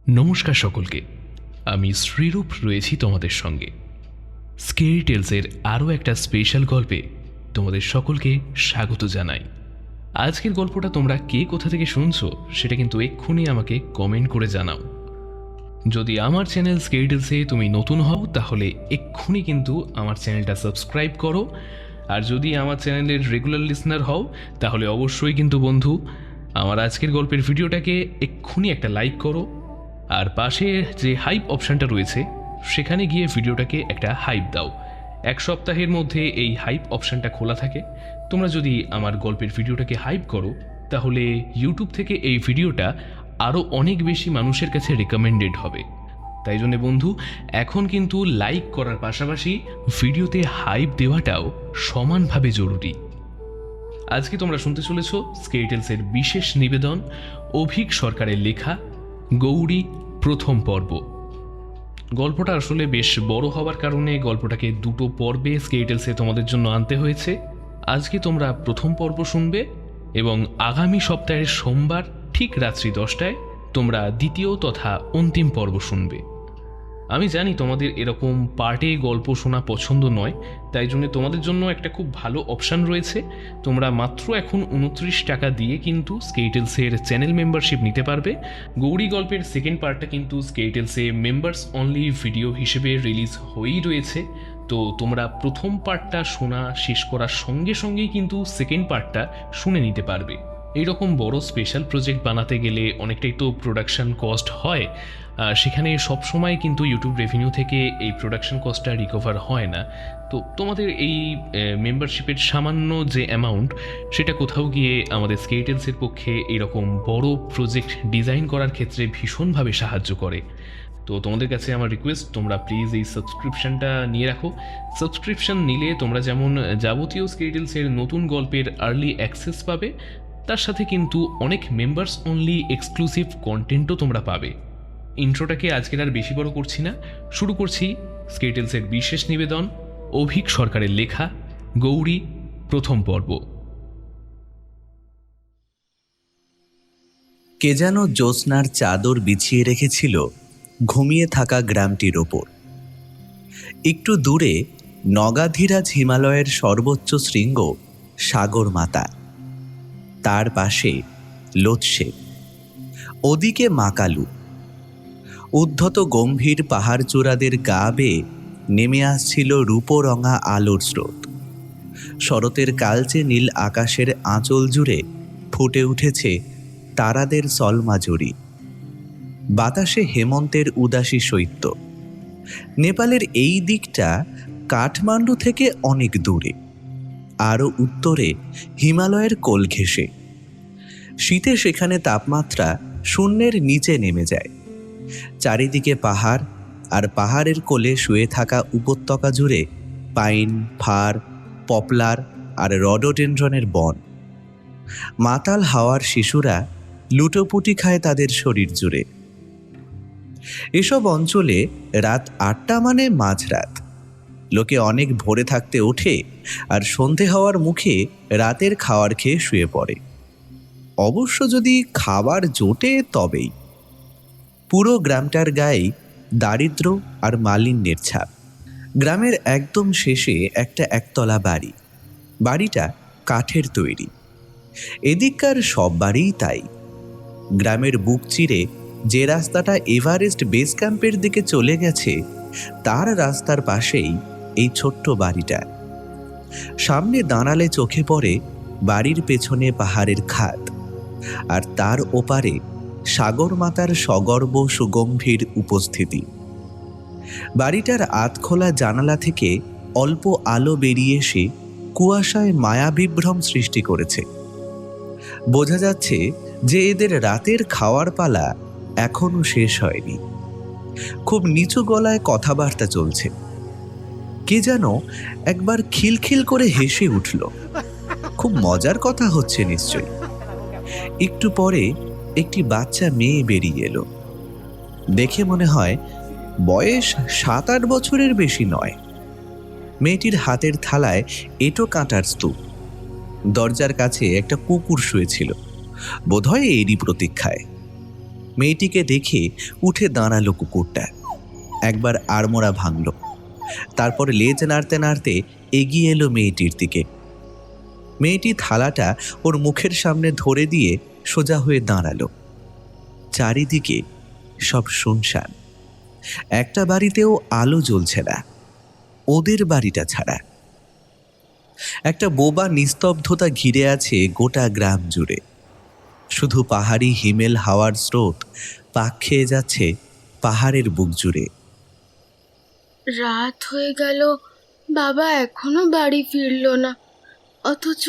নমস্কার সকলকে, আমি শ্রীরূপ রয়েছি তোমাদের সঙ্গে। স্কেরি টেলসের আরও একটা স্পেশাল গল্পে তোমাদের সকলকে স্বাগত জানাই। আজকের গল্পটা তোমরা কে কোথা থেকে শুনছো সেটা কিন্তু এক্ষুনি আমাকে কমেন্ট করে জানাও। যদি আমার চ্যানেল স্কেরি টেলসে তুমি নতুন হও তাহলে এক্ষুনি কিন্তু আমার চ্যানেলটা সাবস্ক্রাইব করো, আর যদি আমার চ্যানেলের রেগুলার লিসনার হও তাহলে অবশ্যই কিন্তু বন্ধু আমার আজকের গল্পের ভিডিওটাকে এক্ষুনি একটা লাইক করো, আর পাশে যে হাইপ অপশানটা রয়েছে সেখানে গিয়ে ভিডিওটাকে একটা হাইপ দাও। এক সপ্তাহের মধ্যে এই হাইপ অপশানটা খোলা থাকে। তোমরা যদি আমার গল্পের ভিডিওটাকে হাইপ করো তাহলে ইউটিউব থেকে এই ভিডিওটা আরও অনেক বেশি মানুষের কাছে রেকমেন্ডেড হবে। তাই জন্য বন্ধু, এখন কিন্তু লাইক করার পাশাপাশি ভিডিওতে হাইপ দেওয়াটাও সমানভাবে জরুরি। আজকে তোমরা শুনতে চলেছ স্কেরি টেলসের বিশেষ নিবেদন, অভিক সরকারের লেখা গৌরী প্রথম পর্ব। গল্পটা আসলে বেশ বড় হওয়ার কারণে গল্পটাকে দুটো পর্বে স্কেরি টেলসে তোমাদের জন্য আনতে হয়েছে। আজকে তোমরা প্রথম পর্ব শুনবে এবং আগামী সপ্তাহের সোমবার ঠিক রাত্রি 10টায় তোমরা দ্বিতীয় তথা অন্তিম পর্ব শুনবে। আমি জানি তোমাদের এরকম পার্টে গল্প শোনা পছন্দ নয়, তাই জন্য তোমাদের জন্য একটা খুব ভালো অপশান রয়েছে। তোমরা মাত্র এখন 29 টাকা দিয়ে কিন্তু স্কেরি টেলসের চ্যানেল মেম্বারশিপ নিতে পারবে। গৌরী গল্পের সেকেন্ড পার্টটা কিন্তু স্কেরি টেলসে মেম্বার্স অনলি ভিডিও হিসেবে রিলিজ হয়েই রয়েছে। তো তোমরা প্রথম পার্টটা শোনা শেষ করার সঙ্গে সঙ্গেই কিন্তু সেকেন্ড পার্টটা শুনে নিতে পারবে। এইরকম বড় স্পেশাল প্রজেক্ট বানাতে গেলে অনেকটাই তো প্রোডাকশন কস্ট হয়, সেখানে সবসময় কিন্তু ইউটিউব রেভিনিউ থেকে এই প্রোডাকশন কস্টটা রিকভার হয় না। তো তোমাদের এই মেম্বারশিপের সামান্য যে অ্যামাউন্ট সেটা কোথাও গিয়ে আমাদের স্কেরি টেলসের পক্ষে এইরকম বড় প্রজেক্ট ডিজাইন করার ক্ষেত্রে ভীষণভাবে সাহায্য করে। তো তোমাদের কাছে আমার রিকোয়েস্ট, তোমরা প্লিজ এই সাবস্ক্রিপশানটা নিয়ে রাখো। সাবস্ক্রিপশান নিলে তোমরা যেমন যাবতীয় স্কেরি টেলসের নতুন গল্পের আর্লি অ্যাক্সেস পাবে, তার সাথে কিন্তু অনেক মেম্বার্স অনলি এক্সক্লুসিভ কন্টেন্টও তোমরা পাবে। ইন্ট্রোটাকে আজকের আর বেশি বড় করছি না, শুরু করছি স্কেরি টেলসের বিশেষ নিবেদন, অভিক সরকারের লেখা গৌরী প্রথম পর্ব। কে যেন জ্যোৎস্নার চাদর বিছিয়ে রেখেছিল ঘুমিয়ে থাকা গ্রামটির ওপর। একটু দূরে নগাধিরাজ হিমালয়ের সর্বোচ্চ শৃঙ্গ সাগরমাতা, তার পাশে লোৎসে, ওদিকে মাকালু। উদ্ধত গম্ভীর পাহাড়চূড়াদের গা বেয়ে নেমে আসছিল রূপরঙা আলোর স্রোত। শরতের কালচে নীল আকাশের আঁচল জুড়ে ফুটে উঠেছে তারাদের সলমাজুরি। বাতাসে হেমন্তের উদাসী শৈত্য। নেপালের এই দিকটা কাঠমান্ডু থেকে অনেক দূরে, আরও উত্তরে হিমালয়ের কোল ঘেঁষে। শীতে সেখানে তাপমাত্রা শূন্যের নিচে নেমে যায়। চারিদিকে পাহাড়, আর পাহাড়ের কোলে শুয়ে থাকা উপত্যকা জুড়ে পাইন, ফার, পপলার আর রডোডেনড্রনের বন। মাতাল হাওয়ার শিশুরা লুটোপুটি খায় তাদের শরীর জুড়ে। এসব অঞ্চলে রাত 8টা মানে মাঝরাত। লোকে অনেক ভোরে থাকতে ওঠে আর সন্ধে হওয়ার মুখে রাতের খাওয়ার খেয়ে শুয়ে পড়ে, অবশ্য যদি খাবার জোটে তবেই। পুরো গ্রামটার গায়ে দারিদ্র্য আর মালিন্যের ছাপ। গ্রামের একদম শেষে একটা একতলা বাড়ি। বাড়িটা কাঠের তৈরি। এদিককার সব বাড়িই তাই। গ্রামের বুক চিরে যে রাস্তাটা এভারেস্ট বেস ক্যাম্পের দিকে চলে গেছে, তার রাস্তার পাশেই এই ছোট্ট বাড়িটা। সামনে দাঁড়ালে চোখে পড়ে বাড়ির পেছনে পাহাড়ের খাদ, আর তার ওপারে সাগরমাতার সগর্ব সুগম্ভীর উপস্থিতি। বাড়িটার আধখোলা জানালা থেকে অল্প আলো বেরিয়ে এসে কুয়াশায় মায়াবিভ্রম সৃষ্টি করেছে। বোঝা যাচ্ছে যে এদের রাতের খাওয়ার পালা এখনো শেষ হয়নি। খুব নিচু গলায় কথাবার্তা চলছে। কে যেন একবার খিলখিল করে হেসে উঠল। খুব মজার কথা হচ্ছে নিশ্চয়ই। একটু পরে একটি বাচ্চা মেয়ে বেরিয়ে এলো। দেখে মনে হয় বয়স 7-8 বছরের বেশি নয়। মেয়েটির হাতের থালায় এঁটো কাঁটার স্তূপ। দরজার কাছে একটা কুকুর শুয়েছিল, বোধহয় এরই প্রতীক্ষায়। মেয়েটিকে দেখে উঠে দাঁড়ালো কুকুরটা। একবার আড়মোড়া ভাঙল, তারপর লেজ নাড়তে নাড়তে এগিয়ে এলো মেয়েটির দিকে। মেয়েটি থালাটা ওর মুখের সামনে ধরে দিয়ে সোজা হয়ে দাঁড়ালো। চারিদিকে সব শুনশান, একটা বাড়িতেও আলো জ্বলছে না, ওদের বাড়িটা ছাড়া। একটা বোবা নিস্তব্ধতা ঘিরে আছে গোটা গ্রাম জুড়ে। শুধু পাহাড়ি হিমেল হাওয়ার স্রোত পাক খেয়ে যাচ্ছে পাহাড়ের বুক জুড়ে। রাত হয়ে গেল, বাবা এখনো বাড়ি ফিরলো না। অথচ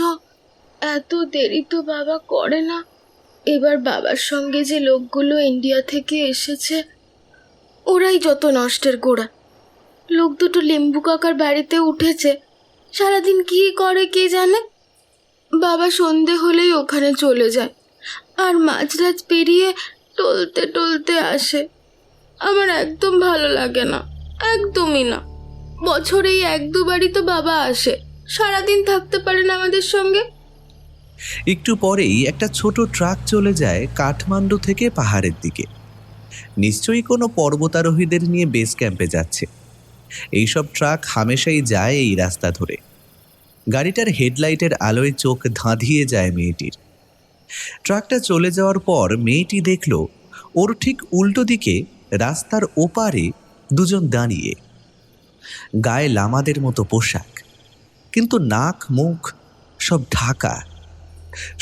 এত দেরি তো বাবা করে না। এবার বাবার সঙ্গে যে লোকগুলো ইন্ডিয়া থেকে এসেছে, ওরাই যত নষ্টের গোড়া। লোক দুটো লেম্বু কাকার বাড়িতে উঠেছে, সারাদিন কি করে কে জানে। বাবা সন্ধে হলেই ওখানে চলে যায়, আর মাঝরাত পেরিয়ে টলতে টলতে আসে। আমার একদম ভালো লাগে না, একদমই না। বছরেই 1-2বারই তো বাবা আসে, সারাদিন থাকতে পারেন আমাদের সঙ্গে। একটু পরেই একটা ছোট ট্রাক চলে যায় কাঠমান্ডু থেকে পাহাড়ের দিকে। নিশ্চয়ই কোনো পর্বতারোহীদের নিয়ে বেস ক্যাম্পে যাচ্ছে। এইসব ট্রাক হামেশাই যায় এই রাস্তা ধরে। গাড়িটার হেডলাইটের আলোয় চোখ ধাঁধিয়ে যায় মেয়েটির। ট্রাকটা চলে যাওয়ার পর মেয়েটি দেখল ওর ঠিক উল্টো দিকে রাস্তার ওপারে দুজন দাঁড়িয়ে। গায়ে লামাদের মতো পোশাক, কিন্তু নাক মুখ সব ঢাকা,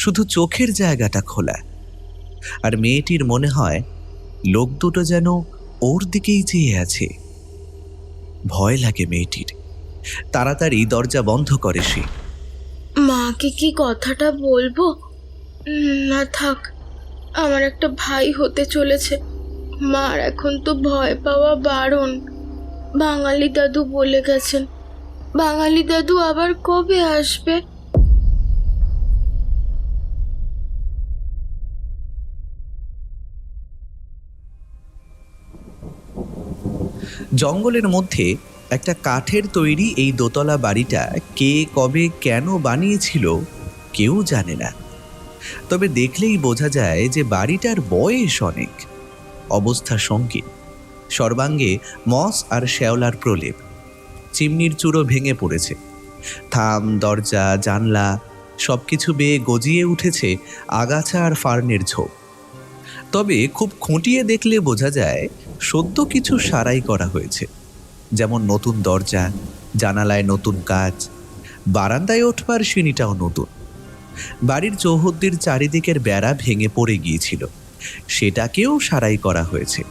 শুধু চোখের জায়গাটা খোলা। আর মেয়েটির মনে হয় লোক দুটো যেন ওর দিকেই চেয়ে আছে। ভয় লাগে মেয়েটির। তাড়াতাড়ি দরজা বন্ধ করে সে। মাকে কি কথাটা বলবো? না থাক, আমার একটা ভাই হতে চলেছে। মার এখন তো ভয় পাওয়া বারণ। বাঙালি দাদু বলে গেছেন, বাঙালি দাদু আবার কবে আসবে? জঙ্গলের মধ্যে একটা কাঠের তৈরি এই দোতলা বাড়িটা কে কবে কেন বানিয়েছিল কেউ জানে না। তবে দেখলেই বোঝা যায় যে বাড়িটার বয়স অনেক। অবস্থা সঙ্গীন, সর্বাঙ্গে মস আর শ্যাওলার প্রলেপ। চিমনির চূড়ো ভেঙে পড়েছে, থাম দরজা জানলা সবকিছু বেয়ে গজিয়ে উঠেছে আগাছা আর ফার্নের ঝোপ। তবে খুব খুঁটিয়ে দেখলে বোঝা যায় সদ্য কিছু সারাই করা হয়েছে। যেমন নতুন দরজা, জানালায় নতুন কাচ, বারান্দায় ওঠবার সিঁড়িটাও নতুন। বাড়ির চৌহদ্দির চারিদিকের বেড়া ভেঙে পড়ে গিয়েছিল, সেটাকেও সারাই করা হয়েছে।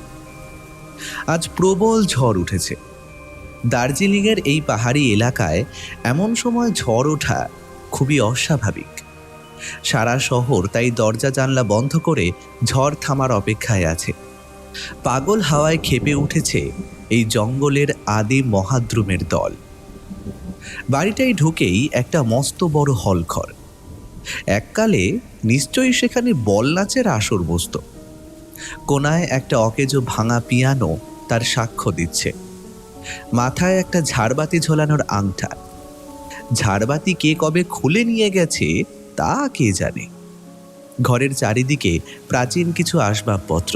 আজ প্রবল ঝড় উঠেছে। দার্জিলিংয়ের এই পাহাড়ি এলাকায় এমন সময় ঝড় ওঠা খুবই অস্বাভাবিক। সারা শহর তাই দরজা জানলা বন্ধ করে ঝড় থামার অপেক্ষায় আছে। পাগল হাওয়ায় খেপে উঠেছে এই জঙ্গলের আদি মহাদ্রুমের দল। বাড়িটায় ঢুকেই একটা মস্ত বড় হলঘর। এককালে নিশ্চয়ই সেখানে বল নাচের আসর বসত। কোনায় একটা অকেজো ভাঙা পিয়ানো তার সাক্ষ্য দিচ্ছে। মাথায় একটা ঝাড়বাতি ঝোলানোর আংটা। ঝাড়বাতি কে কবে খুলে নিয়ে গেছে তা কে জানে। ঘরের চারিদিকে প্রাচীন কিছু আসবাবপত্র,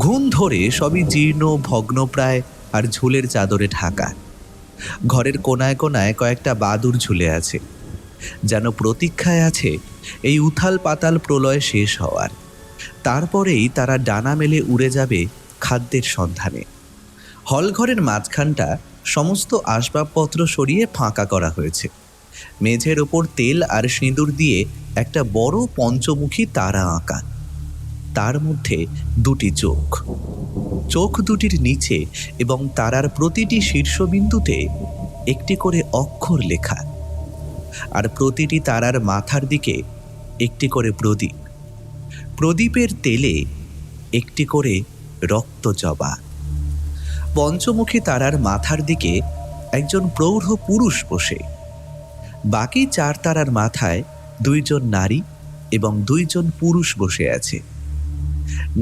ঘুণ ধরে সবই জীর্ণ ভগ্নপ্রায় আর ঝুলের চাদরে ঢাকা। ঘরের কোনায় কোনায় কয়েকটা বাদুর ঝুলে আছে, যেন প্রতীক্ষায় আছে এই উথাল পাতাল প্রলয় শেষ হওয়ার। তারপরেই তারা ডানা মেলে উড়ে যাবে খাদ্যের সন্ধানে। হলঘরের মাঝখানটা সমস্ত আসবাবপত্র সরিয়ে ফাঁকা করা হয়েছে। মেঝের ওপর তেল আর সিঁদুর দিয়ে একটা বড় পঞ্চমুখী তারা আঁকা। তার মধ্যে দুটি চোখ। চোখ দুটির নিচে এবং তারার প্রতিটি শীর্ষবিন্দুতে একটি করে অক্ষর লেখা, আর প্রতিটি তারার মাথার দিকে একটি করে প্রদীপ। প্রদীপের তেলে একটি করে রক্ত জবা। পঞ্চমুখী তারার মাথার দিকে একজন প্রৌঢ় পুরুষ বসে। বাকি 4 তারার মাথায় 2 জন নারী এবং 2 জন পুরুষ বসে আছে।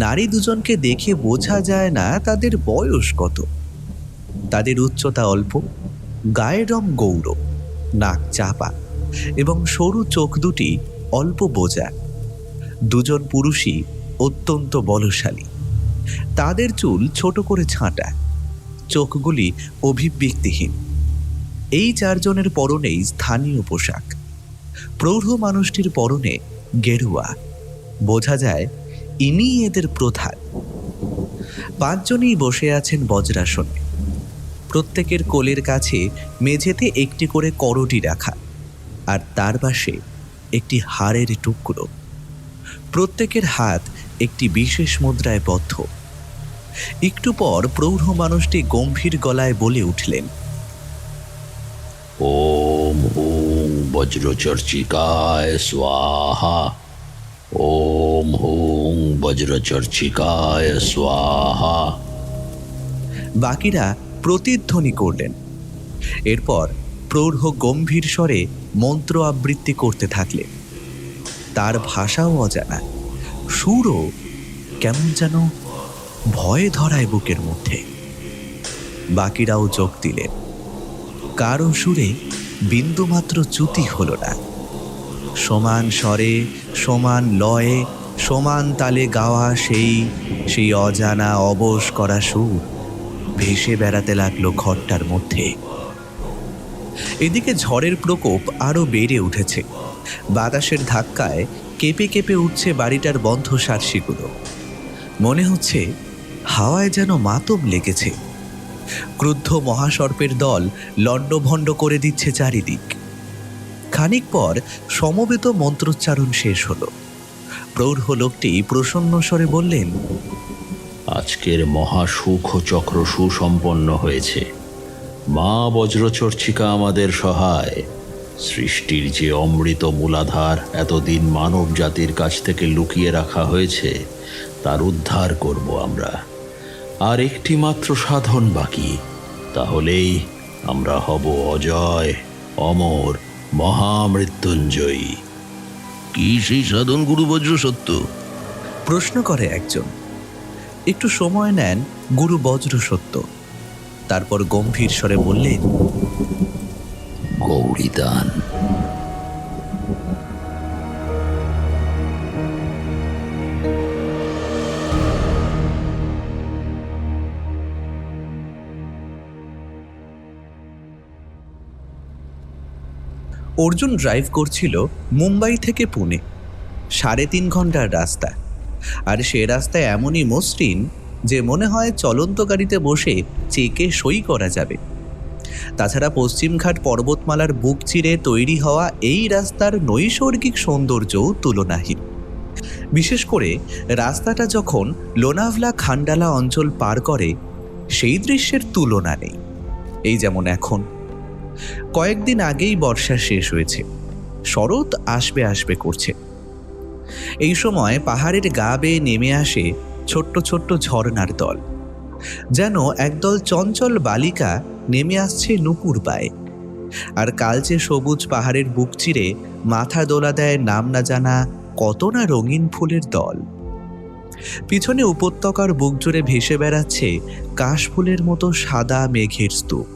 নারী দুজনকে দেখে বোঝা যায় না তাদের বয়স কত। তাদের উচ্চতা অল্প, গায়ের রং গৌর, নাক চাপা এবং সরু চোখ দুটি অল্প বোঝা। 2 জন পুরুষই অত্যন্ত বলশালী। তাদের চুল ছোট করে ছাঁটা, চোখগুলি অভিব্যক্তিহীন। এই চারজনের পরনেই স্থানীয় পোশাক। প্রৌঢ় মানুষটির পরনে গেরুয়া, বোঝা যায় ইনিই এদের প্রধান। পাঁচজনই বসে আছেন বজ্রাসনে। প্রত্যেকের কোলের কাছে মেঝেতে একটি করে করটি রাখা, আর তার পাশে একটি হাড়ের টুকরো। প্রত্যেকের হাত একটি বিশেষ মুদ্রায় বদ্ধ। একটু পর প্রৌঢ় মানুষটি গম্ভীর গলায় বলে উঠলেন, ওম হুং বজ্রচর্চিকায় স্বাহা, ওম হুং বজ্রচর্চিকায় স্বাহা। বাকিরা প্রতিধ্বনি করলেন। এরপর প্রৌঢ় গম্ভীর স্বরে মন্ত্র আবৃত্তি করতে থাকলেন। তার ভাষাও অজানা, সুরও কেমন যেন ভয়ে ধরায় বুকের মধ্যে। বাকিরাও যোগ দিলেন। কারো সুরে বিন্দুমাত্র চ্যুতি হল না। সমান স্বরে, সমান লয়ে, সমান তালে গাওয়া সেই অজানা অবশ করা সুর ভেসে বেড়াতে লাগলো ঘরটার মধ্যে। এদিকে ঝড়ের প্রকোপ আরো বেড়ে উঠেছে। বাতাসের ধাক্কায় কেঁপে কেঁপে উঠছে বাড়িটার বন্ধ সার্সিগুলো। মনে হচ্ছে হাওয়ায় যেন মাতম লেগেছে। ক্রুদ্ধ মহাসর্পের দল লণ্ডভণ্ড করে দিচ্ছে চারিদিক। খানিক পর সমবেত মন্ত্রোচ্চারণ শেষ হলো। প্রৌঢ় লোকটি প্রসন্ন স্বরে বললেন, আজকের মহাসুখ চক্র সুসম্পন্ন হয়েছে। মা বজ্রচর্চিকা আমাদের সহায়। সৃষ্টির যে অমৃত মূলাধার এতদিন মানব জাতির কাছ থেকে লুকিয়ে রাখা হয়েছে, তার উদ্ধার করব আমরা। আর একটি মাত্র সাধন বাকি, তাহলেই আমরা হব অজয়, অমর, মহামৃত্যুঞ্জয়ী। কি সেই সাধন গুরু বজ্র সত্য? প্রশ্ন করে একজন। একটু সময় নেন গুরু বজ্র সত্য। তারপর গম্ভীর স্বরে বললেন, গৌরীদান। অর্জুন ড্রাইভ করছিল মুম্বাই থেকে পুনে। 3.5 ঘন্টার রাস্তা। আর সে রাস্তায় এমনই মসৃণ যে মনে হয় চলন্ত গাড়িতে বসে চেকে সই করা যাবে। তাছাড়া পশ্চিমঘাট পর্বতমালার বুক চিরে তৈরি হওয়া এই রাস্তার নৈসর্গিক সৌন্দর্যও তুলনাহীন। বিশেষ করে রাস্তাটা যখন লোনাভলা খান্ডালা অঞ্চল পার করে, সেই দৃশ্যের তুলনা নেই। এই যেমন এখন কয়েকদিন আগেই বর্ষা শেষ হয়েছে, শরৎ আসবে আসবে করছে। এই সময় পাহাড়ের গা বেয়ে নেমে আসে ছোট্ট ছোট্ট ঝর্ণার দল, যেন একদল চঞ্চল বালিকা নেমে আসছে নুপুর পায়ে। আর কালচে সবুজ পাহাড়ের বুক চিরে মাথা দোলা দেয় নাম না জানা কত না রঙিন ফুলের দল। পিছনে উপত্যকার বুক জুড়ে ভেসে বেড়াচ্ছে কাশফুলের মতো সাদা মেঘের স্তূপ।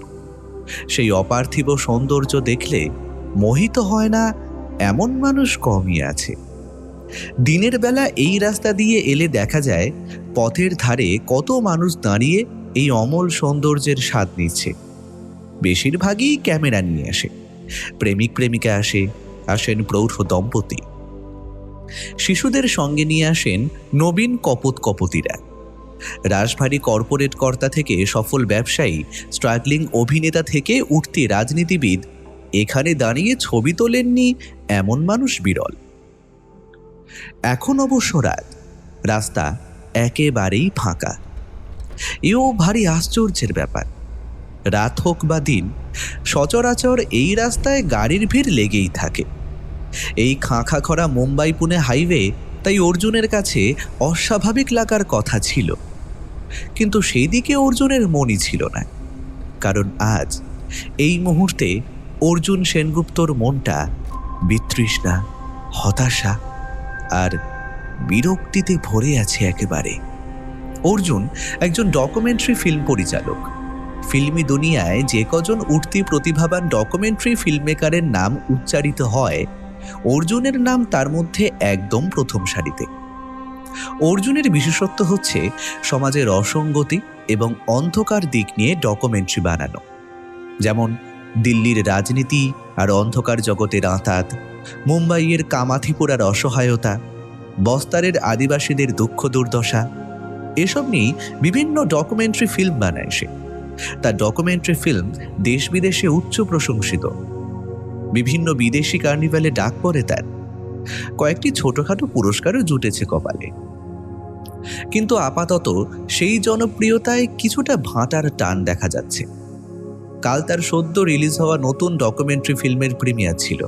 সেই অপার্থিব সৌন্দর্য দেখলে মোহিত হয় না এমন মানুষ কমই আছে। দিনের বেলা এই রাস্তা দিয়ে এলে দেখা যায় পথের ধারে কত মানুষ দাঁড়িয়ে এই অমল সৌন্দর্যের স্বাদ নিচ্ছে। বেশিরভাগই ক্যামেরা নিয়ে আসে। প্রেমিক প্রেমিকা আসেন প্রৌঢ় দম্পতি। শিশুদের সঙ্গে নিয়ে আসেন নবীন কপোত কপতিরা। রাশভারী কর্পোরেট কর্তা থেকে সফল ব্যবসায়ী, স্ট্রাগলিং অভিনেতা থেকে উঠতি রাজনীতিবিদ এখানে দাঁড়িয়ে ছবি তোলেননি এমন মানুষ বিরল। এখন অবশ্য রাত, রাস্তা একেবারেই ফাঁকা। এও ভারী আশ্চর্যের ব্যাপার। রাত হোক বা দিন, সচরাচর এই রাস্তায় গাড়ির ভিড় লেগেই থাকে। এই খাঁখা খরা মুম্বাই পুনে হাইওয়ে তাই অর্জুনের কাছে অস্বাভাবিক লাগার কথা ছিল, কিন্তু সেই দিকে অর্জুনের মনই ছিল না। কারণ আজ এই মুহূর্তে অর্জুন সেনগুপ্তর মনটা বিতৃষ্ণা, হতাশা আর বিরক্তিতে ভরে আছে একেবারে। অর্জুন একজন ডকুমেন্টারি ফিল্ম পরিচালক। ফিল্মি দুনিয়ায় যে কজন উঠতি প্রতিভাবান ডকুমেন্টারি ফিল্ম মেকারের নাম উচ্চারিত হয়, অর্জুনের নাম তার মধ্যে একদম প্রথম সারিতে। অর্জুনের বিশেষত্ব হচ্ছে সমাজের অসঙ্গতি এবং অন্ধকার দিক নিয়ে ডকুমেন্টারি বানানো, যেমন দিল্লির রাজনীতি আর অন্ধকার জগতের আঁতাত, মুম্বাইয়ের কামাথিপুরার অসহায়তা, বস্তারের আদিবাসীদের দুঃখ দুর্দশা। এসব নিয়েই বিভিন্ন ডকুমেন্টারি ফিল্ম বানায় সে। তার ডকুমেন্টারি ফিল্ম দেশ বিদেশে উচ্চ প্রশংসিত, বিভিন্ন বিদেশি কার্নিভালে ডাক পড়ে তার, কয়েকটি ছোটখাটো পুরস্কারও জুটেছে কপালে। কিন্তু আপাতত সেই জনপ্রিয়তায় কিছুটা ভাঁটার টান দেখা যাচ্ছে। কাল তার সদ্য রিলিজ হওয়া নতুন ডকুমেন্টারি ফিল্মের প্রিমিয়ার ছিল।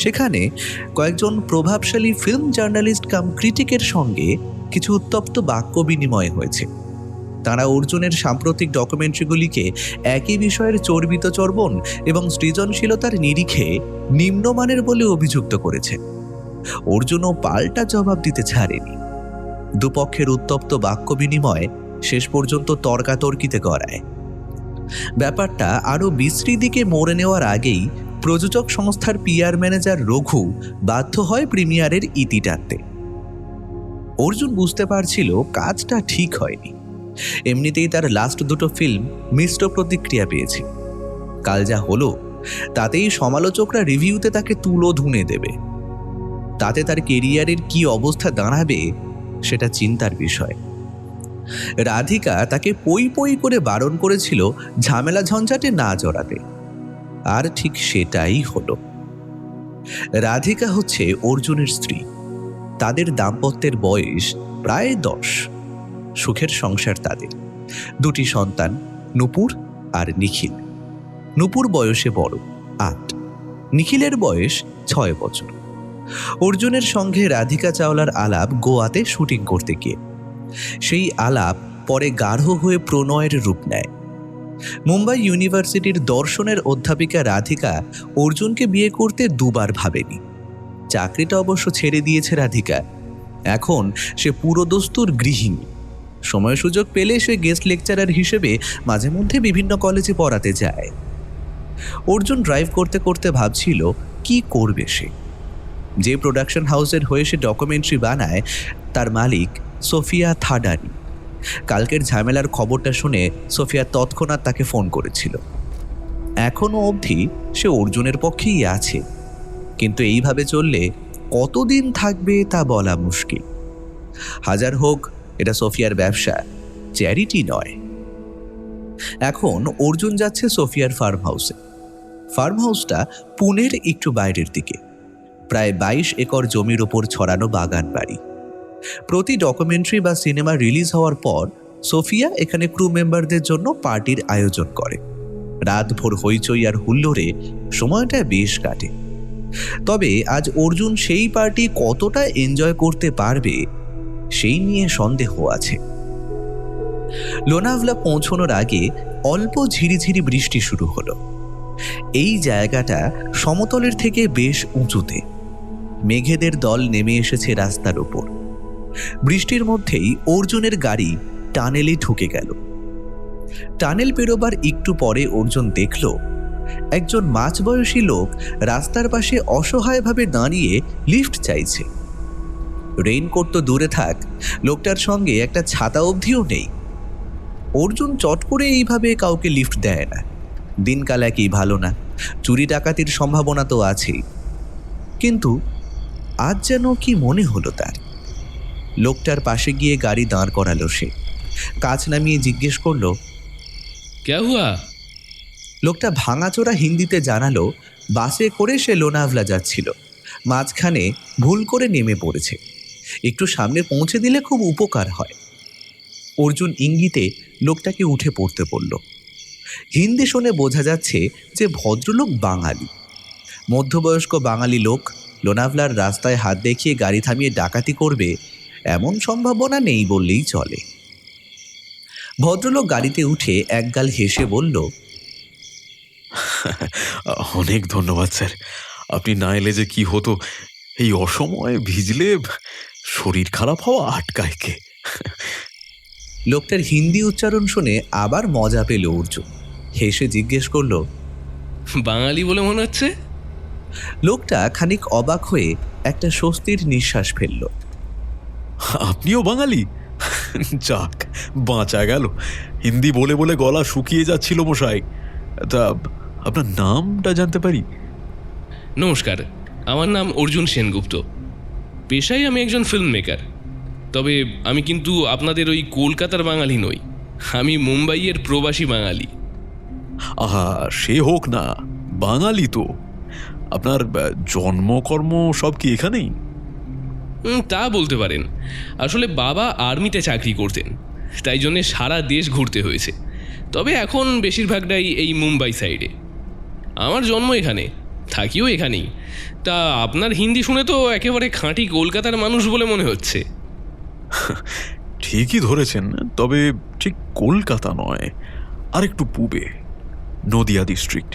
সেখানে কয়েকজন প্রভাবশালী ফিল্ম জার্নালিস্ট কাম ক্রিটিকের সঙ্গে কিছু উত্তপ্ত বাক্য বিনিময় হয়েছে। তারা অর্জুনের সাম্প্রতিক ডকুমেন্টারিগুলিকে একই বিষয়ের চর্বিত চর্বণ এবং সৃজনশীলতার নিরিখে নিম্নমানের বলে অভিযুক্ত করেছে। অর্জুনও পাল্টা জবাব দিতে ছাড়েনি। দুপক্ষের উত্তপ্ত বাক্য বিনিময় শেষ পর্যন্ত তর্কাতর্কিতে গড়ায়। ব্যাপারটা আরও বিশ্রী দিকে মোড়ে নেওয়ার আগেই প্রযোজক সংস্থার পিআর ম্যানেজার রঘু বাধ্য হয় প্রিমিয়ারের ইতি টানতে। অর্জুন বুঝতে পারছিল কাজটা ঠিক হয়নি। এমনিতেই তার লাস্ট দুটো ফিল্ম মিশ্র প্রতিক্রিয়া পেয়েছে। কাল যা হলো তাতেই সমালোচকরা রিভিউতে তাকে তুলো ধুনে দেবে। তাতে তার কেরিয়ারের কি অবস্থা দাঁড়াবে সেটা চিন্তার বিষয়। রাধিকা তাকে পই পই করে বারণ করেছিল ঝামেলা ঝঞ্ঝাটে না জড়াতে, আর ঠিক সেটাই হলো। রাধিকা হচ্ছে অর্জুনের স্ত্রী। তাদের দাম্পত্যের বয়স প্রায় 10। সুখের সংসার তাদের। দুটি সন্তান, নূপুর আর নিখিল। নূপুর বয়সে বড়, 8। নিখিলের বয়স 6 বছর। অর্জুনের সঙ্গে রাধিকা চাওলার আলাপ গোয়াতে শুটিং করতে গিয়ে। সেই আলাপ পরে গাঢ় হয়ে প্রণয়ের রূপ নেয়। মুম্বাই ইউনিভার্সিটির দর্শনের অধ্যাপিকা রাধিকা অর্জুনকে বিয়ে করতে দুবার ভাবেনি। চাকরিটা অবশ্য ছেড়ে দিয়েছে রাধিকা। এখন সে পুরোদস্তুর গৃহিণী। সময় সুযোগ পেলে সে গেস্ট লেকচারার হিসেবে মাঝে মধ্যে বিভিন্ন কলেজে পড়াতে যায়। অর্জুন ড্রাইভ করতে করতে ভাবছিল কি করবে সে। যে প্রোডাকশন হাউসের হয়ে সে ডকুমেন্টারি বানায় তার মালিক সোফিয়া থাডানি। কালকের ঝামেলার খবরটা শুনে সোফিয়া তৎক্ষণাৎ তাকে ফোন করেছিল। এখনো অবধি সে অর্জুনের পক্ষেই আছে, কিন্তু এইভাবে চললে কতদিন থাকবে তা বলা মুশকিল। হাজার হোক, এটা সোফিয়ার ব্যবসা, চ্যারিটি নয়। এখন অর্জুন যাচ্ছে সোফিয়ার ফার্ম হাউসে। ফার্ম হাউসটা পুনের একটু বাইরের দিকে, প্রায় 22 একর জমির ওপর ছড়ানো বাগান বাড়ি। প্রতি ডকুমেন্টারি বা সিনেমা রিলিজ হওয়ার পর সোফিয়া এখানে ক্রু মেম্বারদের জন্য পার্টির আয়োজন করে। রাতভর হইচই আর হুল্লোড়ে সময়টা বেশ কাটে। তবে আজ অর্জুন সেই পার্টি কতটা এনজয় করতে পারবে সেই নিয়ে সন্দেহ আছে। লোনাভলা পৌঁছানোর আগে অল্প ঝিরিঝিরি বৃষ্টি শুরু হলো। এই জায়গাটা সমতলের থেকে বেশ উঁচুতে। মেঘেদের দল নেমে এসেছে রাস্তার উপর। বৃষ্টির মধ্যেই অর্জুনের গাড়ি টানেলে ঢুকে গেল। টানেল পেরোবার একটু পরে অর্জুন দেখল একজন মাঝবয়সী লোক রাস্তার পাশে অসহায়ভাবে দাঁড়িয়ে লিফট চাইছে। রেইনকোট তো দূরে থাক, লোকটার সঙ্গে একটা ছাতা অবধিও নেই। অর্জুন চট করে এইভাবে কাউকে লিফট দেয় না। দিনকাল একই ভালো না, চুরি ডাকাতির সম্ভাবনা তো আছেই। কিন্তু আজ যেন কি মনে হলো তার। লোকটার পাশে গিয়ে গাড়ি দাঁড় করালো সে। কাঁচ নামিয়ে জিজ্ঞেস করলো, ক্যা হুয়া? লোকটা ভাঙাচোরা হিন্দিতে জানালো বাসে করে সে লোনাভলা যাচ্ছিল, মাঝখানে ভুল করে নেমে পড়েছে, একটু সামনে পৌঁছে দিলে খুব উপকার হয়। অর্জুন ইঙ্গিতে লোকটাকে উঠে পড়তে বলল। হিন্দি শুনে বোঝা যাচ্ছে যে ভদ্রলোক বাঙালি। মধ্যবয়স্ক বাঙালি লোক লোনাভলার রাস্তায় হাত দেখিয়ে গাড়ি থামিয়ে ডাকাতি করবে এমন সম্ভাবনা নেই বললেই চলে। ভদ্রলোক গাড়িতে উঠে একগাল হেসে বলল, অনেক ধন্যবাদ স্যার, আপনি না এলে যে কি হতো। এই অসময়ে ভিজলে শরীর খারাপ হওয়া আটকায় কে। লোকটার হিন্দি উচ্চারণ শুনে আবার মজা পেল অর্জুন। হেসে জিজ্ঞেস করলো, বাঙালি বলে মনে হচ্ছে? লোকটা খানিক অবাক হয়ে একটা স্বস্তির নিঃশ্বাস ফেলল। আপনিও বাঙালি? যাক, বাঁচা গেল। হিন্দি বলে বলে গলা শুকিয়ে যাচ্ছিল মশাই। তা আপনার নামটা জানতে পারি? নমস্কার, আমার নাম অর্জুন সেনগুপ্ত। পেশায় আমি একজন ফিল্ম মেকার। তবে আমি কিন্তু আপনাদের ওই কলকাতার বাঙালি নই, আমি মুম্বাইয়ের প্রবাসী বাঙালি। আহা, সে হোক না, বাঙালি তো। আপনার জন্মকর্ম সব কি এখানেই? তা বলতে পারেন। আসলে বাবা আর্মিতে চাকরি করতেন, তাই জন্যে সারা দেশ ঘুরতে হয়েছে। তবে এখন বেশিরভাগটাই এই মুম্বাই সাইডে। আমার জন্ম এখানে, থাকিও এখানেই। তা আপনার হিন্দি শুনে তো একেবারে খাঁটি কলকাতার মানুষ বলে মনে হচ্ছে। ঠিকই ধরেছেন, তবে ঠিক কলকাতা নয়, আর একটু পূবে, নদিয়া ডিস্ট্রিক্ট।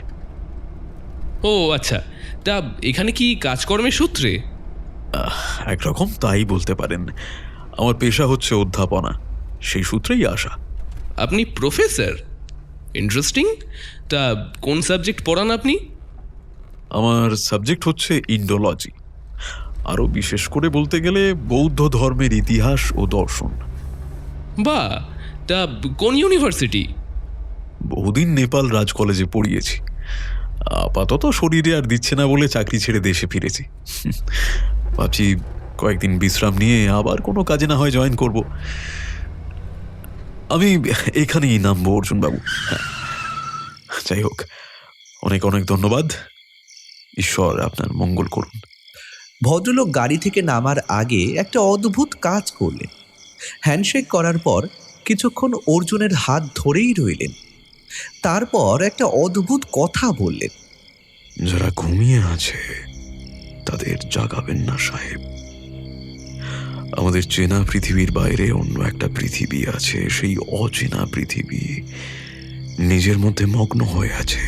ও আচ্ছা, তা এখানে কি কাজকর্মের সূত্রে? একরকম তাই বলতে পারেন। আমার পেশা হচ্ছে অধ্যাপনা, সেই সূত্রেই আসা। আপনি প্রফেসর? ইন্টারেস্টিং। তা কোন সাবজেক্ট পড়ান আপনি? আমার সাবজেক্ট হচ্ছে ইন্ডোলজি, আরও বিশেষ করে বলতে গেলে বৌদ্ধ ধর্মের ইতিহাস ও দর্শন। বা, তা কোন ইউনিভার্সিটি? বহুদিন নেপাল রাজ কলেজে পড়িয়েছি। আপাতত শরীরে আর দিচ্ছে না বলে চাকরি ছেড়ে দেশে ফিরেছি। ভাবছি কয়েকদিন বিশ্রাম নিয়ে আবার কোনো কাজে না হয় জয়েন করব। আমি এখানেই নামবো অর্জুনবাবু। যাই হোক, অনেক অনেক ধন্যবাদ। ঈশ্বর আপনার মঙ্গল করুন। ভদ্রলোক গাড়ি থেকে নামার আগে একটা অদ্ভুত কাজ করলেন। হ্যান্ডশেক করার পর কিছুক্ষণ অর্জুনের হাত ধরেই রইলেন। তারপর একটা অদ্ভুত কথা বললেন। যারা ঘুমিয়ে আছে তাদের জাগাবেন না সাহেব। আমাদের চেনা পৃথিবীর বাইরে অন্য একটা পৃথিবী আছে। সেই অচেনা পৃথিবী নিজের মধ্যে মগ্ন হয়ে আছে,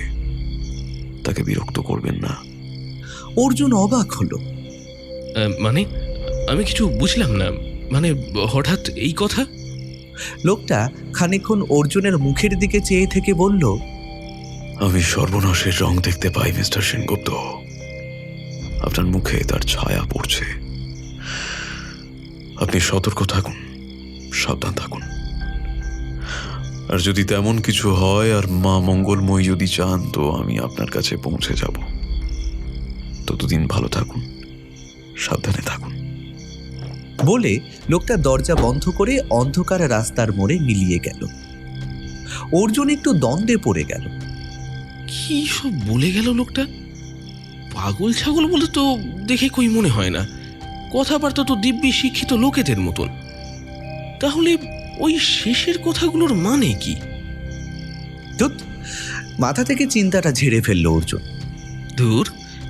তাকে বিরক্ত করবেন না। অর্জুন অবাক হলো। মানে আমি কিছু বুঝলাম না, মানে হঠাৎ এই কথা? লোকটা খানিকক্ষণ অর্জুনের মুখের দিকে চেয়ে থেকে বলল, আমি সর্বনাশের রং দেখতে পাই মিস্টার সেনগুপ্ত। আপনার মুখে তার ছায়া পড়ছে। আপনি সতর্ক থাকুন, সাবধান থাকুন। আর যদি তেমন কিছু হয় আর মা মঙ্গলময়ী যদি চান, তো আমি আপনার কাছে পৌঁছে যাব। ততদিন ভালো থাকুন, সাবধানে থাকুন। বলে লোকটা দরজা বন্ধ করে অন্ধকার রাস্তার মোড়ে মিলিয়ে গেল। অর্জুন একটু দ্বন্দ্বে পড়ে গেল। কি সব বলে গেল লোকটা? পাগল ছাগল বলে তো দেখে কই মনে হয় না, কথাবার্তা তো দিব্যি শিক্ষিত লোকেদের মতন। তাহলে ওই শেষের কথাগুলোর মানে কি? ধুৎ, মাথা থেকে চিন্তাটা ঝেড়ে ফেলল অর্জুন। দূর,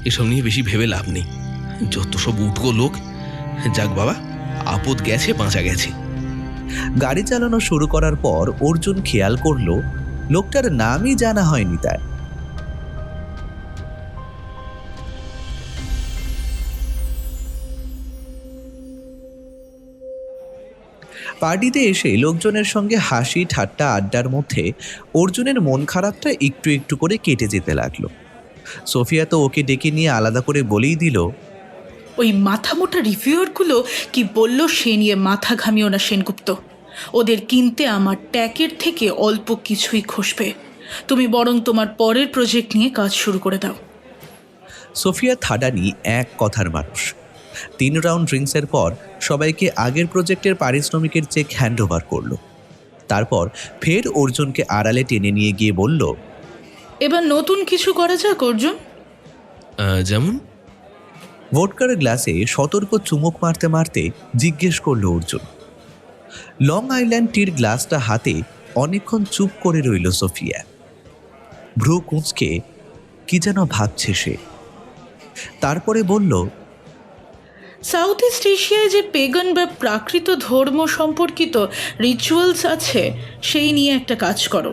এসব নিয়ে বেশি ভেবে লাভ নেই। যত সব উটকো লোক। যাক বাবা, আপদ গেছে, বাঁচা গেছে। গাড়ি চালানো শুরু করার পর অর্জুন খেয়াল করলো লোকটার নামই জানা হয়নি তার। পার্টিতে এসে লোকজনের সঙ্গে হাসি ঠাট্টা আড্ডার মধ্যে অর্জুনের মন খারাপটা একটু একটু করে কেটে যেতে লাগলো। সোফিয়া তো ওকে ডেকে নিয়ে আলাদা করে বলেই দিল, ওই মাথা মোটা রিভিউয়ারগুলো কি বলল সে নিয়ে মাথা ঘামিও না সেনগুপ্ত। ওদের কিনতে আমার ট্যাকের থেকে অল্প কিছুই খসবে। তুমি বরং তোমার পরের প্রজেক্ট নিয়ে কাজ শুরু করে দাও। সোফিয়া থাডানি এক কথার মানুষ। 3 রাউন্ড ড্রিঙ্কসের পর সবাইকে আগের প্রজেক্টের পারিশ্রমিকের চেক হ্যান্ডওভার করলো। তারপর ফের অর্জুনকে আড়ালে টেনে নিয়ে গিয়ে বলল, এবার নতুন কিছু করা যাক অর্জুন। যেমন? ভোটকার গ্লাসে সতর্ক চুমুক মারতে মারতে জিজ্ঞেস করল অর্জুন। লং আইল্যান্ড টির গ্লাসটা হাতে অনেকক্ষণ চুপ করে রইল সোফিয়া। ভ্রু কুঁচকে কি যেন ভাবছে সে। তারপরে বলল, সাউথ ইস্ট এশিয়ায় যে পেগান বা প্রাকৃত ধর্ম সম্পর্কিত রিচুয়ালস আছে সেই নিয়ে একটা কাজ করো।